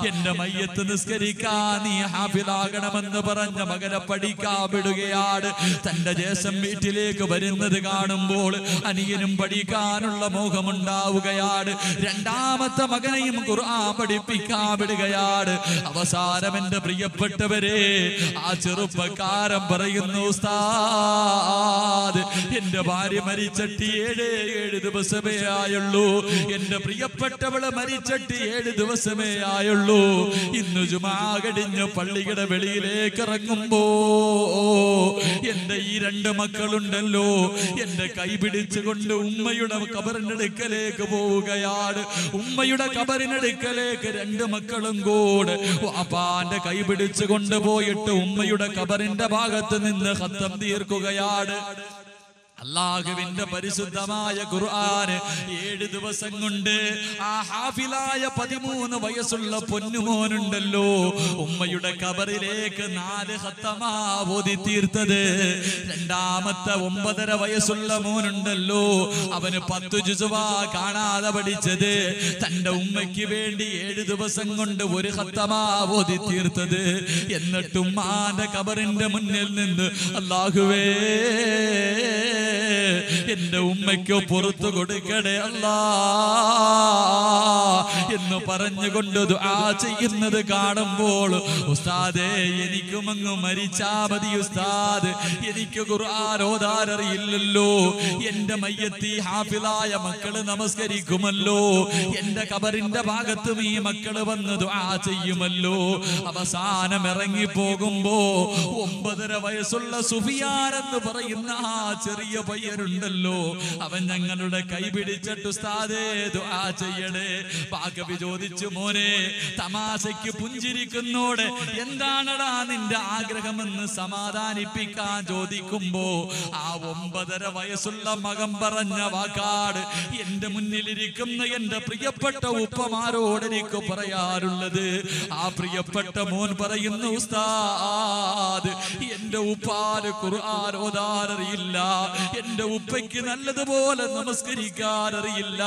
എന്റെ മയ്യത്ത് നിസ്കരിക്കാൻ നീ ഹാഫിദാകണമെന്ന് പറഞ്ഞ മകനെ പഠിക്കാൻ വിടുകയാണ്. തന്റെ ജ്യേഷ്ഠൻ വീട്ടിലേക്ക് വരുന്നത് കാണുമ്പോൾ അനിയനും പഠിക്കാനുള്ള മോഹമുണ്ടാവുകയാണ്. രണ്ടാമത്തെ മകനെയും ഖുർആൻ പഠിപ്പിക്കാൻ വിടുകയാണ്. അവസാനം എന്റെ പ്രിയപ്പെട്ടവരെ, ആ ചെറുപ്പക്കാരൻ പറയുന്നു, ഉസ്താദ് എന്റെ ഭാര്യ മരിച്ചിട്ട് 7 ദിവസമേ ആയുള്ളൂ. എന്റെ പ്രിയപ്പെട്ടവള് മരിച്ചിട്ട് 7 ദിവസമേ ആയുള്ളൂ. ഇന്ന് ജുമാ കഴിഞ്ഞ് പള്ളിയുടെ വെളിയിലേക്ക് ഇറങ്ങുമ്പോ എന്റെ ഈ 2 മക്കളുണ്ടല്ലോ, എന്റെ കൈ പിടിച്ചുകൊണ്ട് ഉമ്മയുടെ ഖബറിനടുക്കലേക്ക് പോവുകയാണ്. ഉമ്മയുടെ ഖബറിനടുക്കലേക്ക് 2 മക്കളും കൂടെ വാപ്പാന്റെ കൈ പിടിച്ചു കൊണ്ടുപോയിട്ട് ഉമ്മയുടെ ഖബറിന്റെ ഭാഗത്ത് നിന്ന് ഖത്തം തീർക്കുകയാണ്. അല്ലാഹുവിന്റെ പരിശുദ്ധമായ ഖുർആൻ 7 ദിവസം കൊണ്ട് ആ ഹാഫിലായ 13 വയസ്സുള്ള പൊന്നുമോനുണ്ടല്ലോ, ഉമ്മയുടെ ഖബറിലേക്ക് 4 ഖത്തമാ ഓതി തീർത്തത്. രണ്ടാമത്തെ 9.5 വയസ്സുള്ള മോനുണ്ടല്ലോ, അവന് 10 ജുസുവാ കാണാതെ പഠിച്ചത്. തന്റെ ഉമ്മയ്ക്ക് വേണ്ടി 7 ദിവസം കൊണ്ട് 1 ഖത്തമാ ഓതി തീർത്തത്. എന്നിട്ടും ഉമ്മാന്റെ ഖബറിന്റെ മുന്നിൽ നിന്ന് അല്ലാഹുവേ എന്റെ ഉമ്മയ്ക്ക് പുറത്തു കൊടുക്കണേ അല്ലാ എന്ന് പറഞ്ഞുകൊണ്ട് ദുആ ചെയ്യുന്നത് കാണുമ്പോൾ, ഉസ്താദേ എനിക്കും അങ്ങ് മരിച്ചാ മതി ഉസ്താദ്, എനിക്ക് ഖുർആൻ ഓതാൻ അറിയില്ലല്ലോ. എന്റെ മയ്യത്തി ഹാഫിളായ മക്കള് നമസ്കരിക്കുമല്ലോ, എന്റെ ഖബറിന്റെ ഭാഗത്തും ഈ മക്കള് വന്ന് ദുആ ചെയ്യുമല്ലോ. അവസാനം ഇറങ്ങി പോകുമ്പോ 9.5 വയസ്സുള്ള സുഫിയാൻ എന്ന് പറയുന്ന ആ ചെറിയ പയ്യനുണ്ടല്ലോ, അവൻ ഞങ്ങളുടെ കൈ പിടിച്ചിട്ട് ഉസ്താദേ ദുആ ചെയ്യണേ. പാകവി ചോദിച്ചു, മോനെ തമാശയ്ക്ക് പുഞ്ചിരിക്കുന്നോടെ എന്താണടാ നിന്റെ ആഗ്രഹമെന്ന് സമാധാനിപ്പിക്കാൻ ചോദിക്കുമ്പോ ആ 9.5 വയസ്സുള്ള മകൻ പറഞ്ഞ വാക്കാട് എന്റെ മുന്നിലിരിക്കുന്ന എന്റെ പ്രിയപ്പെട്ട ഉപ്പമാരോട് എനിക്ക് പറയാറുള്ളത്. ആ പ്രിയപ്പെട്ട മോൻ പറയുന്നു, ഉസ്താദ് എന്റെ ഉപ്പാന് ഖുർആൻ ഓതാൻ അറിയില്ല, എന്റെ ഉപ്പയ്ക്ക് നല്ലതുപോലെ നമസ്കരിക്കാൻ അറിയില്ല.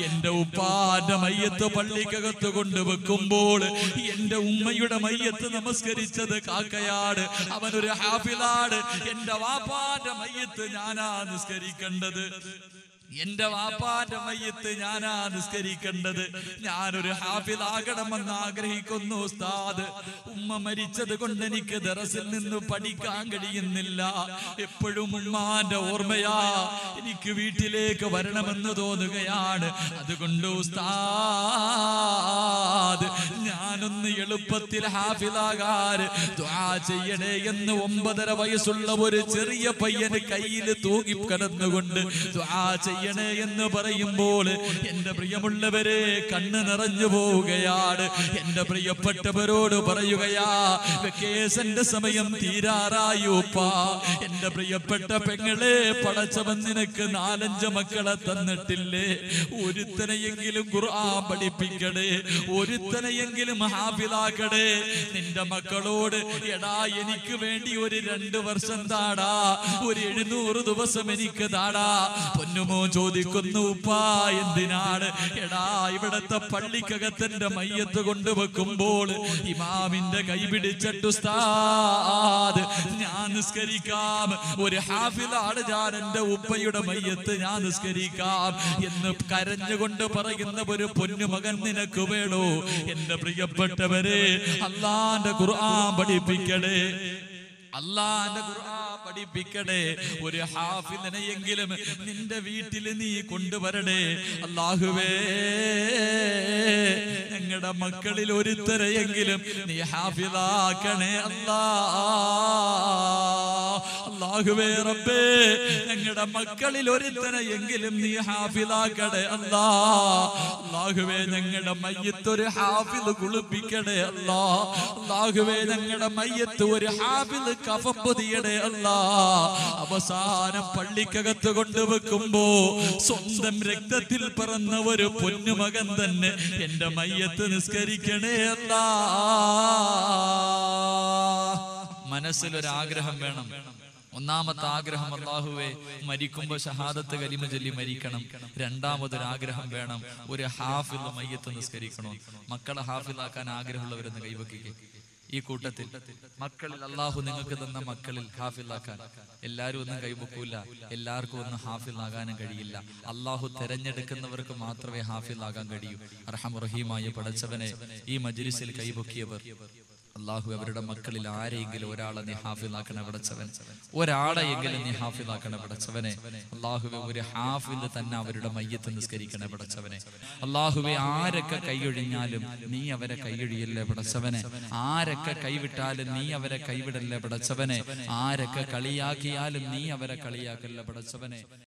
എന്റെ ഉപ്പാന്റെ മയ്യത്ത് പള്ളിക്കകത്ത് കൊണ്ടുവെക്കുമ്പോൾ എന്റെ ഉമ്മയുടെ മയ്യത്ത് നമസ്കരിച്ചത് കാക്കയാണ്, അവനൊരു ഹാഫിളാണ്. എന്റെ വാപ്പാന്റെ മയ്യത്ത് ഞാനാ നിസ്കരിക്കേണ്ടത്, എന്റെ വാപ്പാന്റെ മയ്യത്ത് ഞാനാ നിസ്കരിക്കേണ്ടത്. ഞാനൊരു ഹാഫിളാകണമെന്ന് ആഗ്രഹിക്കുന്നു ഉസ്താദ്. ഉമ്മ മരിച്ചത് കൊണ്ട് എനിക്ക് ദറസിൽ നിന്ന് പഠിക്കാൻ കഴിയുന്നില്ല. എപ്പോഴും ഉമ്മാന്റെ ഓർമ്മയാ, എനിക്ക് വീട്ടിലേക്ക് വരണമെന്ന് തോന്നുകയാണ്. അതുകൊണ്ട് ഉസ്താദ് ഞാനൊന്ന് എളുപ്പത്തിൽ ഹാഫിളാകാൻ ദുആ ചെയ്യണേ എന്ന് 9.5 വയസ്സുള്ള ഒരു ചെറിയ പയ്യന് കയ്യിൽ തൂങ്ങി കിടന്നുകൊണ്ട് ദുആ ചെയ്യണേ എന്ന് പറയുമ്പോൾ എന്റെ പ്രിയമുള്ളവരെ കണ്ണ് നിറഞ്ഞു പോവുകയാണ്. എന്റെ പ്രിയപ്പെട്ടവരോട് പറയുകയാ, വെക്കേഷന്റെ സമയം തീരാറായി ഉപ്പാ. എന്റെ പ്രിയപ്പെട്ട പെങ്ങളെ, പടച്ചവൻ നിനക്ക് 4-5 മക്കളെ തന്നിട്ടില്ലേ? ഒരുത്തനെയെങ്കിലും ഖുർആൻ പഠിപ്പിക്കണേ, ഒരുത്തനെയെങ്കിലും ഹാഫിളാക്കണേ. നിന്റെ മക്കളോട് എടാ എനിക്ക് വേണ്ടി ഒരു 2 വർഷം താടാ, ഒരു 700 ദിവസം എനിക്ക് താടാ. പൊന്നുമോ ചോദിക്കുന്നു, ഉപ്പാ എന്തിനാണ്? എടാ ഇവിടത്തെ പള്ളിക്കകത്തിന്റെ മയ്യത്ത് കൊണ്ടുവെക്കുമ്പോൾ ഇമാമിന്റെ കൈ പിടിച്ചിട്ട് ഉസ്താദ് ഞാൻ നിസ്കരിക്കാം, ഒരു ഹാഫിളാണ് ഞാൻ, എന്റെ ഉപ്പയുടെ മയ്യത്ത് ഞാൻ നിസ്കരിക്കാം എന്ന് കരഞ്ഞുകൊണ്ട് പറയുന്ന ഒരു പൊന്നുമകൻ നിനക്ക് വേണോ? എന്റെ പ്രിയപ്പെട്ടവരെ, അല്ലാഹുവിന്റെ ഖുർആൻ പഠിപ്പിക്കണേ, അല്ലാഹുവിന്റെ ഖുർആൻ പഠിപ്പിക്കണേ. ഒരു ഹാഫിളിനെയെങ്കിലും നിന്റെ വീട്ടിൽ നീ കൊണ്ടുവരണേ അല്ലാഹുവേ. ഞങ്ങളുടെ മക്കളിൽ ഒരുത്തരെയെങ്കിലും നീ ഹാഫിളാക്കണേ അല്ലാഹുവേ റബ്ബേ. ഞങ്ങളുടെ മക്കളിൽ ഒരുത്തരെയെങ്കിലും നീ ഹാഫിളാക്കണേ അല്ലാഹുവേ. ഞങ്ങളുടെ മയ്യത്ത് ഒരു ഹാഫിള് കുളിപ്പിക്കണേ അല്ലാഹുവേ. ഞങ്ങളുടെ മയ്യത്ത് ഒരു ഹാഫിള് കഫൻ പൊതിയണേ അവസാനം പള്ളിക്കകത്ത് കൊണ്ടുവെക്കുമ്പോ സ്വന്തം രക്തത്തിൽ പിറന്ന ഒരു പൊന്നുമകൻ തന്നെ എന്റെ മയ്യത്ത് നിസ്കരിക്കണേ മനസ്സിലൊരാഗ്രഹം വേണം. ഒന്നാമത്തെ ആഗ്രഹം അല്ലാഹുവേ മരിക്കുമ്പോ ഷഹാദത്ത് കലിമ ചൊല്ലി മരിക്കണം. രണ്ടാമതൊരാഗ്രഹം വേണം, ഒരു ഹാഫിള് മയ്യത്ത് നിസ്കരിക്കണം. മക്കളെ ഹാഫിളാക്കാൻ ആഗ്രഹമുള്ളവരെന്ന് കൈവക്കുക. ഈ കൂട്ടത്തിൽ മക്കളിൽ അല്ലാഹു നിങ്ങൾക്ക് തന്ന മക്കളിൽ ഹാഫിളാക്കാൻ എല്ലാവരും ഒന്നും കൈവക്കൂല. എല്ലാവർക്കും ഒന്നും ഹാഫിളാകാനും കഴിയില്ല. അല്ലാഹു തെരഞ്ഞെടുക്കുന്നവർക്ക് മാത്രമേ ഹാഫിളാകാൻ കഴിയൂ. അർഹമർ റഹീമായ പടച്ചവനെ, ഈ മജ്ലിസിൽ കൈവക്കിയവർ അല്ലാഹു അവരുടെ മക്കളിൽ ആരെയെങ്കിലും ഒരാളെ നീ ഹാഫിളാക്കണ പടച്ചവൻ. ഒരാളെയെങ്കിലും നീ ഹാഫിളാക്കണ പടച്ചവനെ. അല്ലാഹുവേ ഒരു ഹാഫിള് തന്നെ അവരുടെ മയ്യത്ത് നിസ്കരിക്കണ പടച്ചവനെ. അല്ലാഹുവേ ആരൊക്കെ കൈയൊഴിഞ്ഞാലും നീ അവരെ കൈയൊഴിയല്ലേ പടച്ചവനെ. ആരൊക്കെ കൈവിട്ടാലും നീ അവരെ കൈവിടല്ലേ പടച്ചവനെ. ആരൊക്കെ കളിയാക്കിയാലും നീ അവരെ കളിയാക്കല്ലേ പടച്ചവനെ.